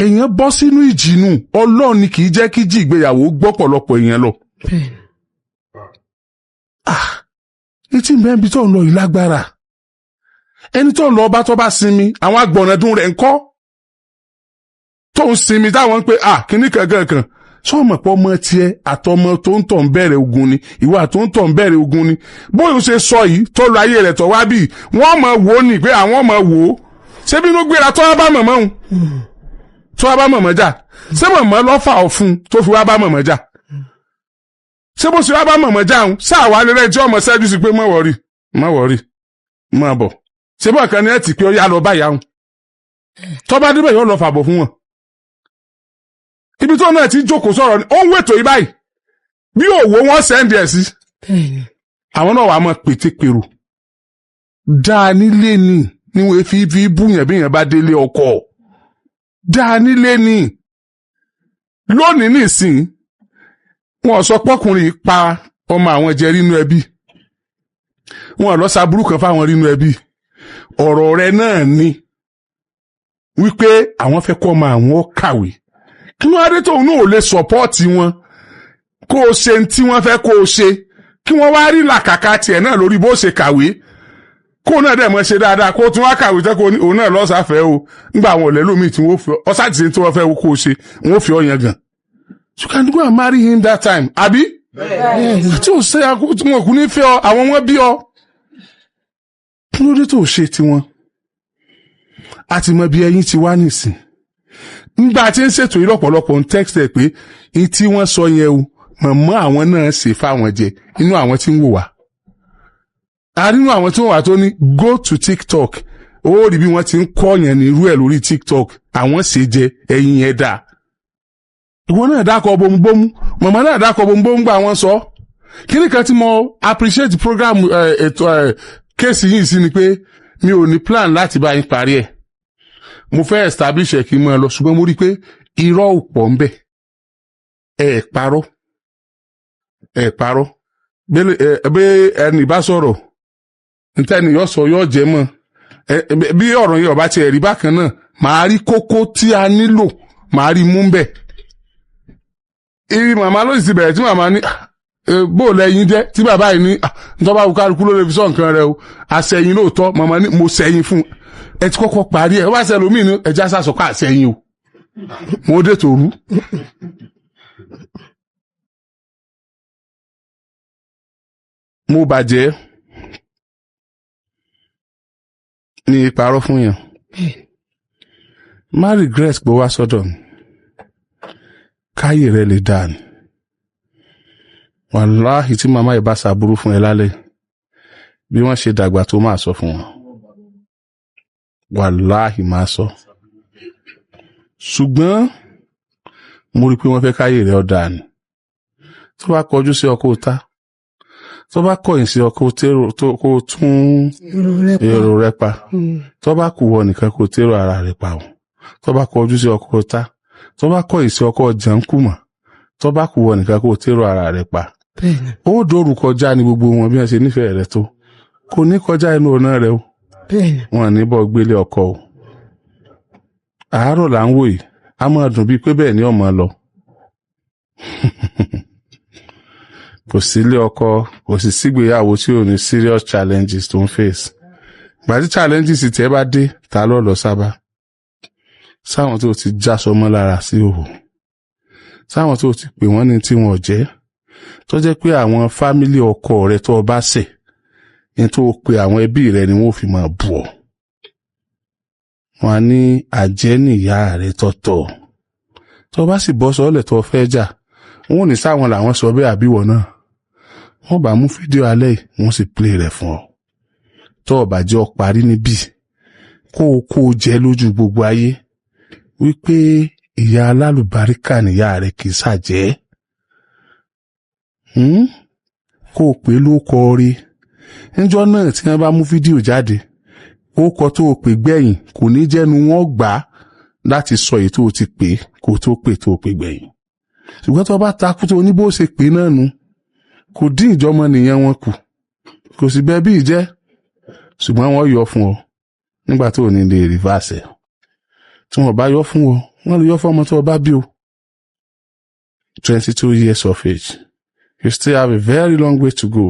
èèyàn bọ́ sínú ìjìnù ọlọ́run ni kì í jẹ́ kí jí ìgbéyàwó gbọ́pọ̀lọpọ̀ èèyàn lọ. etí mẹ́bí tó ń lọ yìí lágbára ẹni tó ń lọ ọba tó bá sinmi àwọn agbọ̀nrẹ̀dún rẹ̀ ń kọ́ tó ń sinmi táwọn ń pè kíní kankan sọ́ọ̀mọ̀ pọ̀ ọmọ tiẹ̀ àtọmọ tó ń tọ̀ ń bẹ̀rẹ̀ ogun ni ìwà tó ń tọ̀ ń bẹ̀rẹ̀ ogun ni bóyá ṣe sọ yìí tó lọ ayé rẹ̀ tọ̀ wá bì wọ́n mọ̀ wò ó ní pé àwọn mọ̀ wò ó ṣé bínú gbéra tó wá bá mọ̀mọ́ òun tó wá bá mọ̀mọ́ jà ṣé mọ̀mọ́ lọ́fà ọ̀fun tó fi wá bá mọ̀mọ́ jà ṣé bó ṣe wá bá mọ̀mọ́ jà ń sáàwá lérẹ́ tí ọmọ ṣẹ́jú sí pé má wọ̀rí má bọ̀ ṣé bọ̀ kan ní ẹ̀ tì pé ó yá lọ báyà ń tó bá débẹ̀ yóò lọ fàbọ̀ fún wọn. ibi tó náà ti jókòó sọ̀rọ̀ ni ó ń wètò yìí báyìí bí òwò wọn sẹ́ndì ẹ̀ sí. àwọn náà wàá mọ pétépèrò dáa nílé ni níwọ̀n fi búyàn bí yẹn bá délé ọkọ dáa nílé ni lónìí nìsín wọn sọ pọkùnrin pa ọmọ àwọn jẹ rínú ẹbí wọn lọ sàbúrú kan fáwọn rínú ẹbí ọ̀rọ̀ rẹ̀ náà ni wípé àwọn fẹ́ kọ́ ọmọ àwọn kàwé kí wọ́n adé tóun náà ò lè sọ̀pọ́ọ̀tì wọn kó o ṣe tí wọ́n fẹ́ kó o ṣe kí wọ́n wá rí làkàkà tiẹ̀ náà lórí bó ṣe kàwé kó o náà dẹ̀ mọ́ ṣe dáadáa kó o tún wá kàwé tẹ́ kó òun náà lọ́sàáfẹ́ o nígbà àwọn ọ̀lẹ́ lómi tí wọ́n fi ọ sáàtì tí wọ́n fẹ́ kó o ṣe wọ́n fi ọ yẹn gan. You can go and marry him that time àbí? tí o ṣe wọn kò ní fẹ́ ọ àwọn wọn bí ọ kí ló dé tó ṣe tiwọn àti mọ bí ẹyin ti wá nìsín nígbà tí ń ṣètò yìí lọ́pọ̀lọpọ̀ ń text ẹ̀ pé ní tí wọ́n sọ yẹn o mọ̀mọ́ àwọn náà ṣe fáwọn jẹ inú àwọn tí ń wò wá. a nínú àwọn tí wọ́n wà tó ní go to TikTok ó rí bí wọ́n ti ń kọ́ yẹn ní irú ẹ̀ lórí TikTok àwọn ṣe jẹ ẹyin yẹn dà. ìwọ náà dákọ̀ bomubomu mọ̀mọ́ náà dákọ̀ bomubomu gbà wọ́n sọ. kíní kan tí mo appreciate program ètò kéèsì yìí sí ni pé mi ò ní plan láti bá yín parí ẹ̀. mo fẹ́ establish ẹ̀ kí n máa lọ ṣùgbọ́n mo rí i pé irọ́ ò pọ̀ ń bẹ̀ ẹ parọ́ bí ẹni bá sọ̀rọ̀ ntẹ́ni yọ sọ yọ jẹ́ mọ́ bí ọ̀rọ̀ yẹn ọba ti ẹ̀rí bákan náà màá rí kókó tí a nílò màá rí mú bẹ́ẹ̀. ibi màmá ló sì bẹ̀rẹ̀ tí màmá ní bó lẹ́yìn jẹ́ tí bàbá yìí ní ntọ́ba kálukú ló lè fi sọ nǹkan rẹ o àṣẹyìn lóòótọ́ màmá ní mo ṣẹyìn fún ẹ ti kọ́kọ́ parí ẹ wá ṣẹlómi ní ẹja sàṣọkọ àṣẹyìn o mo dé tòru. mo bàjẹ́ ní ìparọ́ fún yàn má regret pé wá sọ́dọ̀ mi káyè rẹ lè dáa ni wàláhì tí màmá yìí bá ṣàbúrú fún ẹ lálẹ́ bí wọ́n ṣe dàgbà tó máa sọ fún wọn wàláhì máa sọ ṣùgbọ́n mo rí pé wọ́n fẹ́ káyè rẹ ọ̀dà ni tó bá kọjú sí ọkọ ta tó bá kọ̀yìn sí ọkọ kó tún èrò rẹ pa tó bá kù wọ nìkan kó tèrò ara rẹ pa o tó bá kọjú sí ọkọ ta tó bá kọ̀yìn sí ọkọ jàǹkùmọ̀ tó bá kù wọ nìkan kó tèrò ara rẹ pa ó dòrú kọjá ní gbogbo wọn bí wọ́n ṣe nífẹ̀ẹ́ rẹ tó kò ní kọjá inú ọ̀nà rẹ o wọn ní bọ́ gbélé ọkọ o àárọ̀ là ń wò yìí a máa dùn bíi pé bẹ́ẹ̀ ni ọmọ lọ kò sílé ọkọ kò sì sígbéyàwó tí ò ní serious challenges tó ń face gbàtí challenges tẹ́ bá dé ta ló lọ sábà sáwọn tó ti já sọmọ lára sí òhò sáwọn tó ti pè wọ́n ní tí wọ́n jẹ́ tó jẹ́ pé àwọn fámílì ọkọ rẹ tó bá ṣẹ̀ ní tó pe àwọn ẹbí rẹ ni wọ́n fi máa bù ọ́ wọ́n ní àjẹ́ nìyá rẹ tọ̀tọ̀ tó bá sì bọ́ sọ́ọ́lẹ̀ tó fẹ́ jà wọ́n ò ní sáwọn làwọn sọ bẹ́ẹ̀ àbíwọ̀ náà wọ́n bá mú fídíò alẹ́ yìí wọ́n sì play rẹ̀ fún ọ tó bá jẹ́ ọ parí níbí kó jẹ́ lójú gbogbo ayé wípé ìyá alálùbáríkà nìyá rẹ̀ kì í ṣàjẹ́ kó pè ló kọ rí níjọ́ náà tí wọ́n bá mú fídíò jáde ó kọ tó pè gbẹ̀yìn kò ní jẹ́nu wọn gbà láti sọ èyí tó ti pè kó tó pè gbẹ̀yìn ṣùgbọ́n tó bá takú tó ní bó ṣe pè náà nu kò dín ìjọmọ nìyẹn wọn kù kò sì bẹ́ẹ̀ bí ìjẹ́ ṣùgbọ́n wọ́n yọ fún ọ nígbà tó ní lè rìvásẹ̀ tí wọ́n bá yọ fún ọ wọ́n lè yọ fún ọmọ tó bá bí o 22 years of age you still have a very long way to go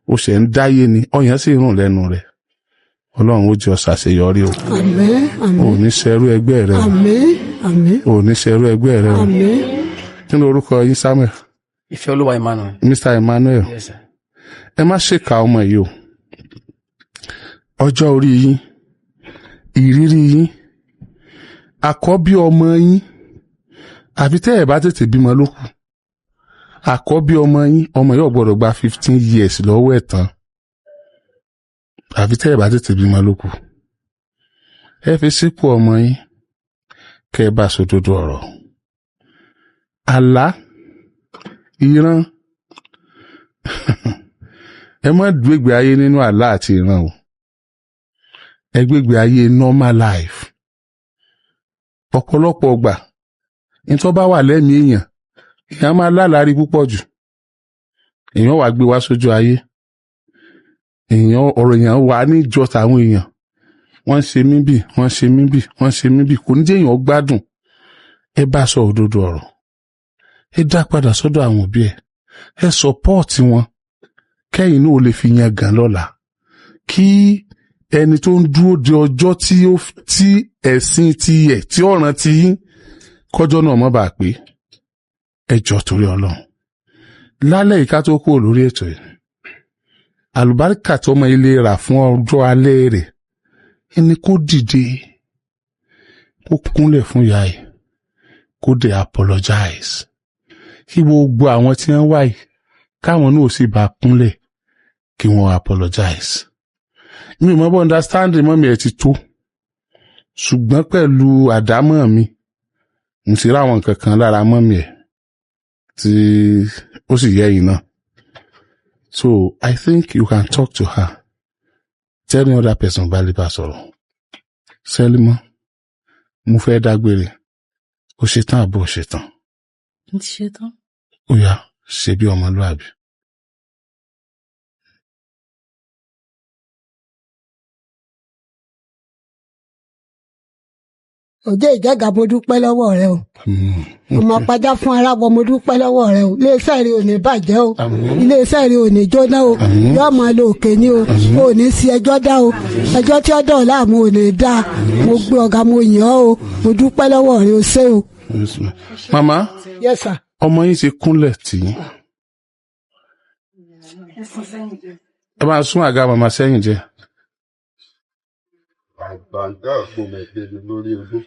ó ṣe ń dáyé ni ọyàn sì rùn lẹ́nu rẹ̀ ọlọ́run ó jẹ́ ọ ṣàṣeyọrí o àmín àmín ò ní ṣerú ẹgbẹ́ rẹ o àmín àmín ò ní ṣerú ẹgbẹ́ rẹ o àmín. kí ni orúkọ yín Samuel. Ìfẹ́ Olúwa Emmanuel. Mr. Emmanuel. Yes, sir. Ẹ má ṣèkà ọmọ yìí o ọjọ́ orí yín ìrírí yín àkọ́bí ọmọ yín àfi tẹ́ ẹ̀ bá tètè bímọ ló kù àkọ́bí ọmọ yín ọmọ yóò gbọ́dọ̀ gba 15 years lọ́wọ́ ẹ̀ tán àfi tẹ́ ẹ̀ bá tètè bímọ ló kù ẹ fi sípò ọmọ yín kẹ́ ẹ bá sòdodo ọ̀rọ̀ àlá ìran ẹ má gbégbé ayé nínú àlá àti ìran o ẹ gbégbé ayé normal life ọ̀pọ̀lọpọ̀ ọgbà nítorí bá wà lẹ́mìí èèyàn máa lálàárí púpọ̀ jù èèyàn wà gbé wá sójú ayé ọ̀rọ̀ èèyàn wà níjọ tàwọn èèyàn wọ́n ṣe mí bì wọ́n ṣe mí bì wọ́n ṣe mí bì kò ní jẹ́ èèyàn gbádùn ẹ bá sọ òdodo ọ̀rọ̀ ẹ dá padà sọ́dọ̀ àwọn òbí ẹ sọpọ́ọ̀tì wọn kẹ́yìn náà lè fi yan gàn lọ́la kí ẹni tó ń dúró de ọjọ́ tí ẹ̀sìn ti ẹ̀ tí ọ̀ràn ti yín kọjọ́ náà mọ́ bá pé ẹjọ́ torí Ọlọ́run lálẹ́ ìka tó kúrò lórí ètò yìí àlùbáríkà tó ọmọ ilé rà fún ọjọ́ alẹ́ rẹ̀ ẹni kó dìde kó kúnlẹ̀ fún ìyá ẹ̀ kó dé apologize kí gbogbo àwọn tí wọ́n wáyé káwọn náà sì bá kúnlẹ̀ kí wọ́n apologize mi ò mọ̀ bọ́ understanding mọ́mí ẹ̀ ti tó ṣùgbọ́n pẹ̀lú àdámọ́ mi mo sì rí àwọn nǹkan kan lára mọ́mí ẹ̀ tí ó sì yẹ yìí náà so I think you can talk to her tell the other person bá lè bá sọ̀rọ̀ Sẹ́límọ́ mo fẹ́ dágbére ó ṣetán àbọ̀ ṣetán Mo ti ṣe tán. Ó yá ṣe bí ọmọlúwàbí. òjò ìjẹ́gà mo dúpẹ́ lọ́wọ́ rẹ o ọmọ padà fún arábọ̀ mo dúpẹ́ lọ́wọ́ rẹ o iléeṣẹ́ rẹ ò ní bàjẹ́ o iléeṣẹ́ rẹ ò ní jóná o yóò máa lo òkè ní o ò ní sí ẹjọ́ dá o ẹjọ́ tí ó dọ̀ láàmú ò ní dá mo gbé ọ̀gá mo yàn ọ́ o mo dúpẹ́ lọ́wọ́ rẹ o ṣé o. Màmá Yes sir. ọmọ yín ti kúnlẹ̀ tì í. Ẹ máa sún àga màmá sẹ́yìn jẹ. Àgbàǹdà àpò mẹ́gbẹ́ni lórí ogún.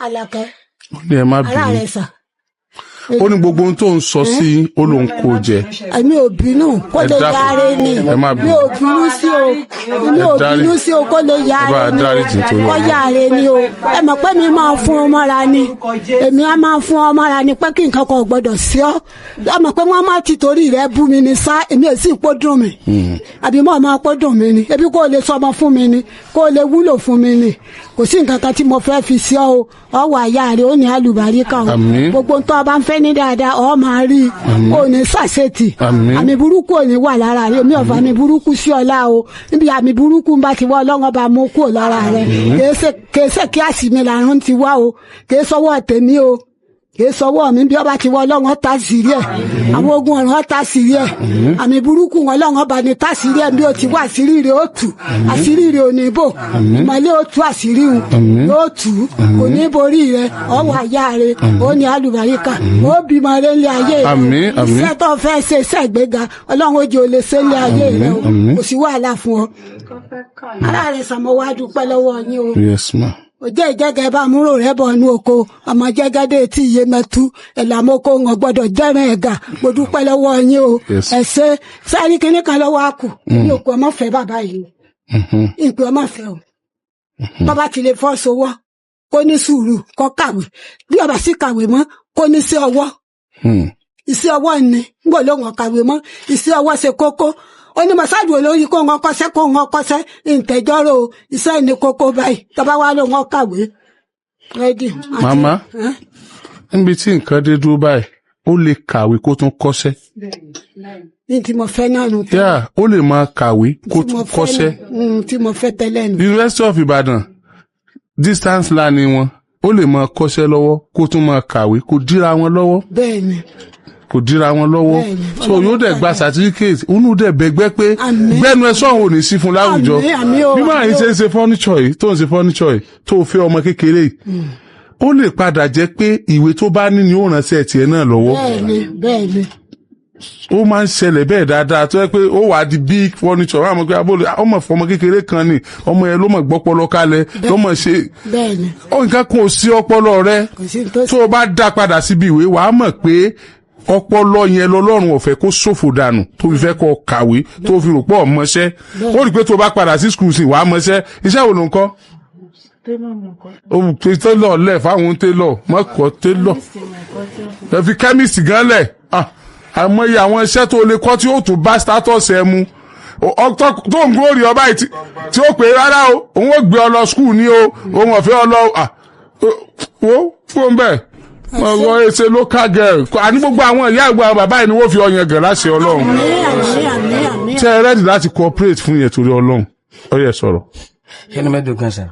Alákẹ́ Ó ní ẹ má ara bínú. rẹ sà. Ó ní gbogbo ohun tó ń sọ sí ó ló ń kó jẹ. èmi ò bínú kó Ẹ lè dákun, yáre ni ẹ má mi bínú. ò bínú sí o èmi ò bínú sí o kó lè Ẹ bá yáre ni dáríjì nítorí kó Ọlọ́run. yáre ni o ẹ mọ̀ pé mi máa fún ọmọ ra ni èmi á máa fún ọmọ ra ni pé kí nǹkan kan ò gbọdọ̀ sí ọ ẹ mọ̀ pé wọ́n má ti torí rẹ bú mi ni sá èmi ò sì pọ́ dùn mí àbí mọ̀ máa pọ́ dùn mí ni ebi kó o lè sọmọ fún mi ni kó o lè wúlò fún mi ni kò sí nǹkan kan tí mo fẹ́ fi sí ọ o ọ wà yá rẹ ó ní àlùbáríkà o Àmín. gbogbo ń tọ́ ọ bá ń fẹ́ ní dáadáa ọ máa rí i ò ní sàṣetì Àmín. àmì burúkú ò ní wà lára rẹ mi ò fa àmì burúkú sí ọlá o níbi àmì burúkú ń bá ti wá ọlọ́run bá mú kúrò lára rẹ kìí ṣe kí àsìmí làrún ti wá o kìí sọwọ́ tèmi o kìí sọwọ́ mi bí ọba ti wá ọlọ́run ọ̀tá sírí ẹ̀ àwọn ogun ọ̀run ọ̀tá sírí ẹ̀ àmì burúkú wọn ọlọ́run ọba ní tá sírí ẹ̀ bí o ti wá àṣírí rẹ̀ ó tù àṣírí rẹ̀ ò ní bò ìmọ̀lẹ́ ó tú àṣírí hùn yóò tù kò ní borí rẹ̀ ọwọ́ àyà rẹ̀ ó ní àlùbáríkà ó bímọ rẹ̀ ńlẹ̀ ayé rẹ̀ Àmín, àmín. iṣẹ́ tó fẹ́ ṣe iṣẹ́ ìgbéga ọlọ́run ó jẹ́ o lè ṣe ńlẹ̀ ayé rẹ̀ o àmín. kò sí wàhálà fún ọ. ara rẹ̀ sàmọ́ wá dúpẹ́ lọ́wọ́ yín o Yes ma. òjé ìjẹ́gẹ́ bá múrò rẹ̀ bọ̀ nú oko ọmọ jẹ́gẹ́dẹ́ tí iye mẹ́tú ẹ̀làmọ́kò ń gbọ́dọ̀ jẹ́rìn ẹ̀gà mo dúpẹ́ lọ́wọ́ yín o Yes. ẹ̀ṣẹ́ sáré kínní kan lọ́wọ́ àkù ní òkú ọmọ fẹ́ bàbá yìí ìpè ọmọ fẹ́ o bàbá ti lè fọ́ sowọ́ kó ní sùúrù kó kàwé bí ọba sì kàwé mọ́ kó ní sí ọwọ́ iṣẹ́ ọwọ́ ni ngbò ló wọn kàwé mọ́ iṣẹ́ ọwọ́ ṣe kókó ó ní mọ̀sáàdù olórí kó wọn kọ́ṣẹ́ ìtẹ̀jọ́rò iṣẹ́ ní kókó báyìí tọ́ba wa ló wọn kàwé. Rẹ́dí. Màmá níbi tí nǹkan dé dúró báyìí ó lè kàwé kó tún kọ́ṣẹ́. ní tí mo fẹ́ náà nù. Yá ó lè máa kàwé kó tún kọ́ṣẹ́. tí mo fẹ́ tẹ́lẹ̀ nù. University of Ibadan distance learning wọn ó lè máa kọ́ṣẹ́ lọ́wọ́ kó tún máa kàwé kó díra wọn lọ́wọ́ bẹ́ẹ̀ni. kò díra wọn lọ́wọ́ so yóò dẹ̀ gba certificate òun dẹ̀ bẹ̀gbẹ́ pé gbẹ́nu ẹ sọ̀hún ò ní sí fún láwùjọ bí máa ń ṣe furniture yìí tó ń ṣe furniture yìí tó fẹ́ ọmọ kékeré yìí ó lè padà jẹ́ pé ìwé tó bá ní ni ó ránṣẹ́ tiẹ̀ náà lọ́wọ́ bẹ́ẹ̀ni. ó máa ń ṣẹlẹ̀ bẹ́ẹ̀ dáadáa tó yẹ pé ó wà á di big furniture wọn àmọ́ pé abóle ọmọ fọmọ kékeré kan ni ọmọ yẹn ló mọ̀ gbọ́pọlọ kalẹ̀ ló mọ̀ ṣe bẹ́ẹ̀ni. ó nǹkan kan ò sí ọpọlọ rẹ tó o bá dá padà síbi ìwé wàá mọ̀ pé ọpọlọ yẹn lọ́lọ́run ò fẹ́ kó ṣòfò dànù tó fi fẹ́ kó kàwé tó fi rò pọ̀ mọṣẹ́ ó rí i pé tó o bá padà sí skul sí wàá mọṣẹ́ iṣẹ́ wo ló ń kọ́ o pe télọ̀ lẹ̀ fáwọn télọ̀ mọ́kọ́ télọ̀ ẹ fi kẹ́míìsì gan lẹ̀ àmọye àwọn iṣẹ́ tó lè kọ́ tí ó tún bá status ẹ mu tó ń gbóòrì ọba yìí tí ó pè rárá o òun ó gbé ọ lọ skul ní o òun ọ̀fẹ́ ọ lọ wo fún bẹ́ẹ̀ wọ́n ṣe local girl àní gbogbo àwọn ìyá ìgbà àwọn bàbá yìí ni wọ́n fi ọyàn gẹ̀ láṣẹ ọlọ́run tẹ́ ẹ rẹ́dì láti cooperate fún yẹn torí ọlọ́run ó yẹ sọ̀rọ̀. inú mẹ́dùn kan sẹ́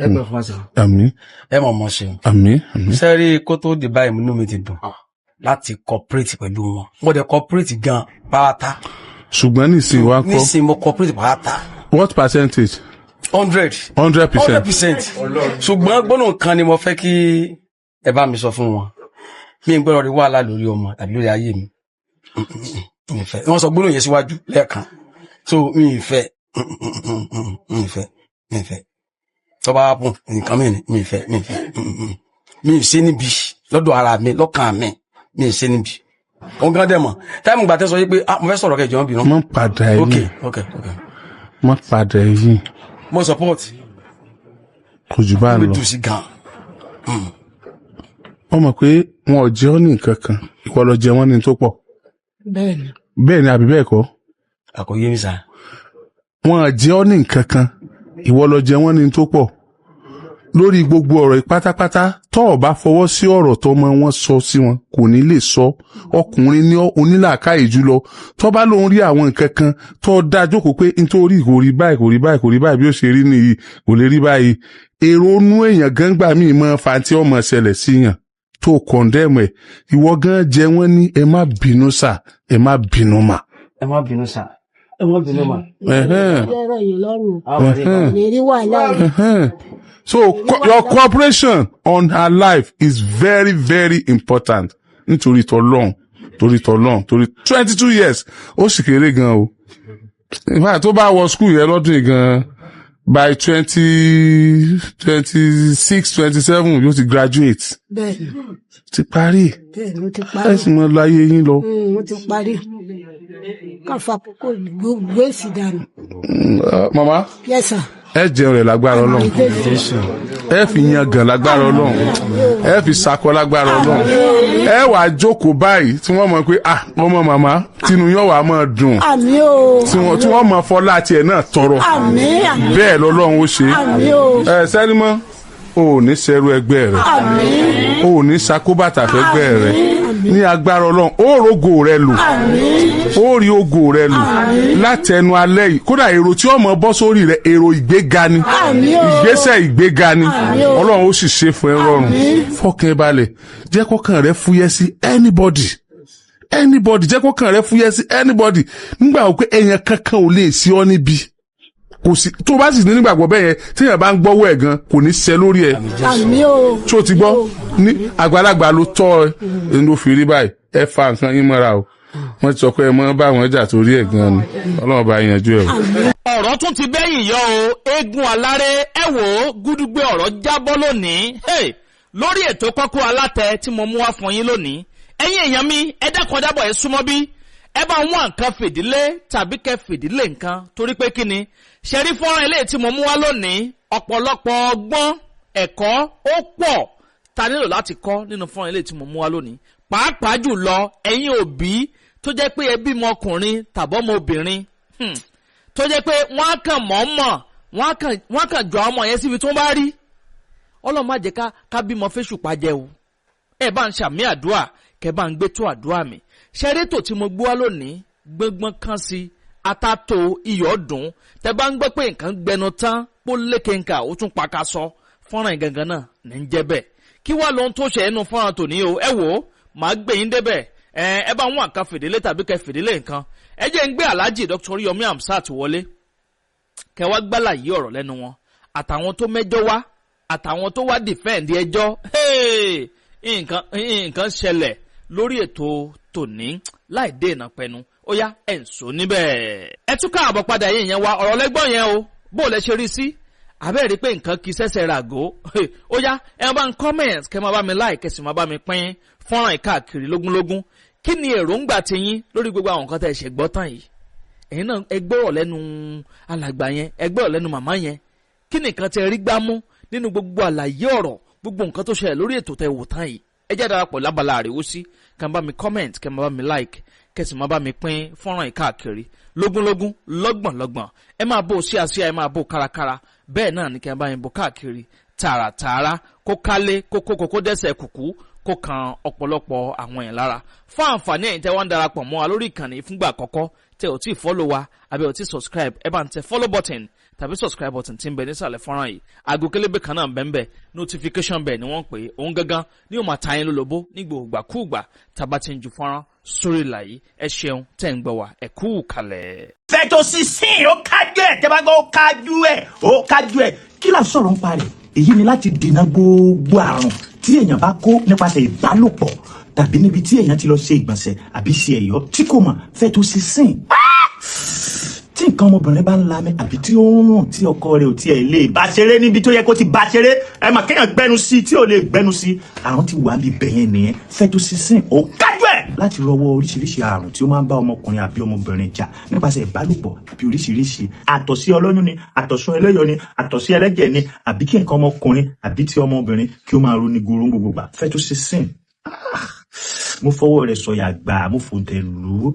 ẹ gbọ́ fún wa sẹ́ àmín ẹ mọ̀ mọ́ ṣe àmín àmín. sẹ́rí kó tó di báyìí inú mi ti dùn láti cooperate pẹ̀lú wọn mo dẹ̀ cooperate gan pátá. ṣùgbọ́n nísìnyí wá kọ́ nísìnyí mo cooperate pátá. what percentage. 100%. 100%. ṣùgbọ́n gbọ́dọ̀ kan ni mo fẹ́ kí ẹ bá mi sọ fún wọn mi ń gbọ́dọ̀ rí wàhálà lórí ọmọ tàbí lórí ayé mi mi fẹ́ wọ́n sọ gbọ́dọ̀ yẹn síwájú lẹ́ẹ̀kan so mi fẹ́ tó bá pọ̀ nǹkan mi fẹ́ mi ṣe níbi lọ́dọ̀ ara mi lọ́kàn mi ṣe níbi òun gan dẹ̀ mọ̀ táìmù gbà tẹ́ sọ yí pé mo fẹ́ sọ̀rọ̀ kẹjọ bínú. mo padà ẹ̀yìn mo padà ẹ̀yìn. mo support. kò jù bá lọ. mi dùn sí gan. wọ́n mọ̀ pé wọn ò jẹ́ ọ́ ní nǹkan kan ìwọ lọ jẹ wọ́n ní tó pọ̀. bẹ́ẹ̀ni. bẹ́ẹ̀ ni àbí bẹ́ẹ̀ kọ́. àkòyé mi sá. wọn ò jẹ́ ọ́ ní nǹkan kan ìwọ lọ jẹ wọ́n ní tó pọ̀ lórí gbogbo ọ̀rọ̀ yìí pátápátá tó o bá fọwọ́ sí ọ̀rọ̀ tó ọmọ wọn sọ sí wọn kò ní lè sọ. Ọkùnrin ní onílàákàyè jùlọ tó bá lóun rí àwọn nǹkan kan tó dá jókòó pé nítorí kò rí báyìí bí ó ṣe rí nìyí kò lè rí báyìí. èrò inú èèyàn gan gbà míì mọ́ fa tí ọmọ ṣẹlẹ̀ síyàn tó kọ̀ndẹ́mù ẹ̀. Ìwọ gan jẹ wọ́n ní ẹ má bínú sà ẹ má bínú mà. ẹ má bínú sà ẹ má bínú mà. So your cooperation on her life is very, very important. Nítorí tọlọ́run 22 years ó sì kéré gan o. In fact tó bá wọ school yẹn lọ́dún yìí gan by 27 yóò ti graduate. Bẹ́ẹ̀ni. Ti parí. Bẹ́ẹ̀ni ó ti parí. Ẹ sì mọ láyé yín lọ. Ó ti parí. Káfa kókó gbogbo èsì dànù. Mama. Yes sir. Ẹ jẹun rẹ̀ lágbára Ọlọ́run. Ẹ fi yangàn lágbára Ọlọ́run. Ẹ fi sakọ lágbára Ọlọ́run. Ẹ wá jókòó báyìí tí wọ́n mọ̀ pé ọmọ màmá tinú yóò wá máa dùn. Àmín o. Tí wọ́n mọ̀ fọlá tiẹ̀ náà tọrọ. Àmín. Bẹ́ẹ̀ lọ́lọ́run ó ṣe. Àmín o. Sẹ́ni mọ́ o ò ní sẹ́rú ẹgbẹ́ rẹ̀. Àmín. O ò ní sakóbàtà fẹ́gbẹ́ rẹ̀. Ní agbára Ọlọ́run ó rògo rẹ lò. Ó rí ògo rẹ lò látẹnu alẹ́ yìí. Kódà èrò tí ọmọ bọ́ sórí rẹ̀ èrò ìgbéga ni. Ìgbésẹ̀ ìgbéga ni. Ọlọ́run ó sì ṣe fún ẹ rọrùn. Fọkàn balẹ̀ jẹ́ kọ́kàn rẹ fúyẹ́ sí anybody jẹ́ kọ́kàn rẹ fúyẹ́ sí anybody nígbà wo pé èèyàn kankan ò lè sí ọ níbi. Kò sí tó bá sì ní nígbàgbọ́ bẹ́ẹ̀ yẹn tí èèyàn bá ń gbọ́wọ́ ẹ̀ gan kò ní ṣẹ lórí ẹ̀. Àmín o. Tí o ti gbọ́ ní àgbàlagbà ló tọ́ ẹ ló fi rí báyìí ẹ fa nǹkan yín mọ́ra o. Wọ́n ti sọ pé ẹ mọ́ bá wọn jà torí ẹ̀ gan ni Ọlọ́run bá yanjú ẹ̀ o. Ọ̀rọ̀ tún ti bẹ́yìn yọ o eégún aláré ẹ wò ó gúdúgbé ọ̀rọ̀ jábọ́ lónìí lórí ètò Kókó Alátẹ tí mo mú wá fún yín lónìí. Ẹ̀yin èèyàn mi ẹ dákun dábọ̀ ẹ súnmọ́ bí ẹ bá wọn nǹkan fìdílé tàbí kẹ́ fìdílé nǹkan torí pé kí ni ṣẹ́rí fọ́nrán eléyìí tí mo mú wá lónìí ọ̀pọ̀lọpọ̀ ọgbọ́n ẹ̀kọ́ ó pọ̀ ta nílò láti kọ́ nínú fọ́nrán eléyìí tí mo mú wá lónìí pàápàá jùlọ ẹ̀yin òbí tó jẹ́ pé ẹbí mọ ọkùnrin tàbọ́mọ obìnrin tó jẹ́ pé wọ́n á kàn mọ̀ọ́mọ̀ wọ́n á kàn jọ ọmọ yẹn síbi tó bá rí Ọlọ́run má jẹ́ ká bímọ fẹ́ṣù pàjẹ́ o ẹ bá ń ṣàmì àdúrà kẹ bá ń gbé tó àdúrà mi ṣẹ́rétò tí mo gbé wá lónìí gbọ́ngbọ́n kan sí atato iyọ̀ dùn tẹ bá ń gbọ́ pé nǹkan gbẹnu tán pó lékenka ó tún paka sọ fọ́nrán ìgangan náà ní ń jẹ́ bẹ́ẹ̀ kí wá lóhun tó ṣe ẹnu fọ́nrán tòní o ẹ wò ó màá gbé yín débẹ̀ ẹ bá wọn àka fìdílé tàbí kẹ fìdílé nǹkan ẹ jẹ́ ń gbé Alhaji Dr. Yomi Amsat wọlé kẹ wá gbálà yí ọ̀rọ̀ lẹ́nu wọn àtàwọn tó mẹ́jọ wá àtàwọn tó wá dìfẹ́ǹdì ẹjọ́ nǹkan ṣẹlẹ̀ lórí ètò tòní láì dé ìnàpẹnu ó yá ẹ̀ ń sọ níbẹ̀. ẹ tún káàbọ̀ padà yẹn wá ọ̀rọ̀ lẹ́gbọ́n yẹn o bó lẹ ṣe rí sí abẹ́rẹ́ pé nǹkan kì í ṣẹ̀ṣẹ̀ ràgó ó yá ẹ bá ń comment kẹ́ máa bá mi like kẹ́ sì máa bá mi pín fọ́nrán ìkáàkiri lógúnlógún kí ni èròǹgbà tiyín lórí gbogbo àwọn nǹkan tẹ́ ẹ ṣe gbọ́ tán yìí ẹ̀yin náà ẹ gbọ́rọ̀ lẹ́nu alàgbà yẹn ẹ gbọ́rọ̀ lẹ́nu màmá yẹn kí ni nǹkan tẹ́ rí gbámú nínú gbogbo àlàyé ọ̀rọ̀ gbogbo nǹkan tó ṣẹlẹ̀ lórí ètò tẹ́ wò tán yìí ẹ jẹ́ darapọ̀ lábala àríwó sí kàn bá mi comment kàn bá mi like kẹsì máa bá mi pín fọ́nrán ìkáàkiri lógúnlógún lọ́gbọ̀nlọ́gbọ̀n ẹ máa bó síàsíà ẹ máa bó kárakára bẹ́ẹ̀ náà ni kàn bá mi bó káàkiri tààràtààrà kó kálé kókó dẹ́sẹ̀ kùkú kó kan ọ̀pọ̀lọpọ̀ àwọn èèyàn lára fún àǹfààní ẹ̀yin tẹ́ wọ́n ń darapọ̀ mọ́ wa lórí ìkànnì fúngbà àkọ́kọ́ tẹ́ ò tí ì follow wa àbí ò tí ì subscribe ẹ bá ń tẹ follow button tàbí subscribe button tí ń bẹ nísàlẹ̀ fọ́nrán yìí aago kélébé kan náà bẹ́ẹ̀ notification bell ni wọ́n pè é òun gangan ni ó máa ta yín lólobó nígbògbàkúùgbà tàbá ti ń ju fọ́nrán sórí ìlà yìí ẹ ṣeun tẹ́ ń gbọ́ wa ẹ kú kalẹ̀. fẹ́tò sísìn ó kájú ẹ̀ tẹ́ bá gbọ́ ó kájú ẹ̀ kí là ń sọ̀rọ̀ ń parẹ́ èyí ni láti dènà gbogbo àrùn tí èèyàn bá kó nípasẹ̀ ìbálòpọ̀ tàbí níbi tí èèyàn ti lọ ṣe ìgbọ̀nsẹ̀ àbí ṣe ẹ̀yọ́ tí kò mọ̀ fẹ́tò sísìn tí nǹkan ọmọbìnrin bá ń lami àbí tí ó ń rùn tí ọkọ rẹ̀ ò tiẹ̀ lè bá ṣeré níbi tó yẹ kó ti bá ṣeré ẹ mà kéèyàn gbẹnu sí tí ò lè gbẹnu sí àrùn ti wà níbi bẹ̀yẹn nìyẹn fẹ́tò sísìn ó kájú ẹ̀ láti rọwọ́ oríṣiríṣi àrùn tí ó máa ń bá ọmọkùnrin àbí ọmọbìnrin jà nípasẹ̀ ìbálòpọ̀ àbí oríṣiríṣi àtọ̀sí ọlọ́yún ni àtọ̀sún ẹlẹ́yọ̀ ni àtọ̀sí ẹlẹ́jẹ̀ ni àbí kí nǹkan ọmọkùnrin àbí tí ọmọbìnrin kí ó máa ro ní goro gbogbo gbà fẹ́tò sísìn mo fọwọ́ rẹ̀ sọ̀yà gbà mo fòǹtẹ̀ lù ú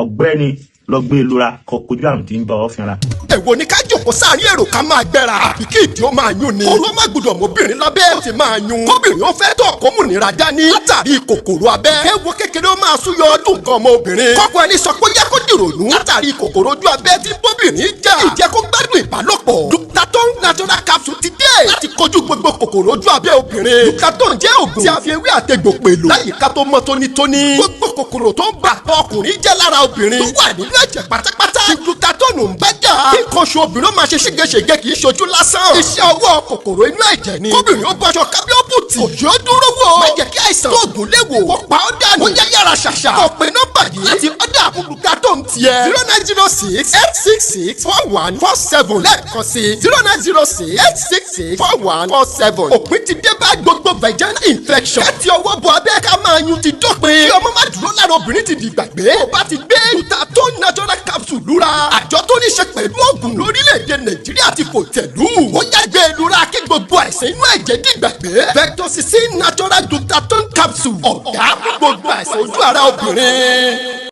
ọ̀gbẹ́ni lọ gbé lura kọ kojú àrùn tí ń bá ọ fínra. èwo ni ká jòkó jókòó sáàrin èrò ká máa gbẹ́ra àbí kí ìdí ó máa yún ni. òru má gbọdọ̀ mọ́bìnrin lábẹ́ ó ti máa yún. kóbìnrin ó fẹ́ tọ̀ kó múnira dání látàrí kòkòrò abẹ́. ewo kékeré ó máa súyọ ọdún nǹkan ọmọ obìnrin. kọ́kọ́ ẹni sọ pé yẹ kó dìrònú látàrí kòkòrò ojú abẹ́ tí bóbìnrin jà. ìjẹ́ kó gbádùn ìbálòpọ̀. Ductaton natural capsule ti dé láti kojú gbogbo kòkòrò ojú abẹ́ obìnrin. Ductaton jẹ́ òògùn tí a fi ewé àtegbò pèlò láyìíká tó mọ́ tónítóní. gbogbo kòkòrò tó ń bà ọkùnrin jẹ́ lára obìnrin tó wà nínú ẹ̀jẹ̀ pátápátá. Ductaton ń bá jà. kí nǹkan oṣù obìnrin ó máa ṣe ségesège kì í ṣojú lásán. iṣẹ́ ọwọ́ kòkòrò inú ẹ̀jẹ̀ ni. kóbìnrin ó bọ́ṣọ kábíọ́bùtì. òjò dúró wò. má jẹ́ kí àìsàn tó ògùn léwu. kó pa ọ́ dànù. ó yẹ yára ṣàṣà. ọ̀pẹ nọ́mbà yìí láti ọ̀dà Ductaton tiẹ̀. 0906-866-4147 lẹ́ẹ̀kan sí 0906-866-4147. òpin ti dé bá gbogbo vaginal infection. káti ọwọ́ bọ abẹ́ ká máa yún ti dópin. kí ọmọ má dúró lára obìnrin ti di gbàgbé. ó bá ti gbé Ductaton natural capsule lura. àjọ tó ní ṣe pẹ̀lú òògùn lórílẹ̀‐èdè Nàìjíríà ti fò tẹ̀lú. ó yàgbé lura kí gbogbo àìsàn inú ẹ̀jẹ̀ di gbàgbé. Vectocin natural Ductaton capsule. ọ̀gá gbogbo àìsàn ojú ara obìnrin.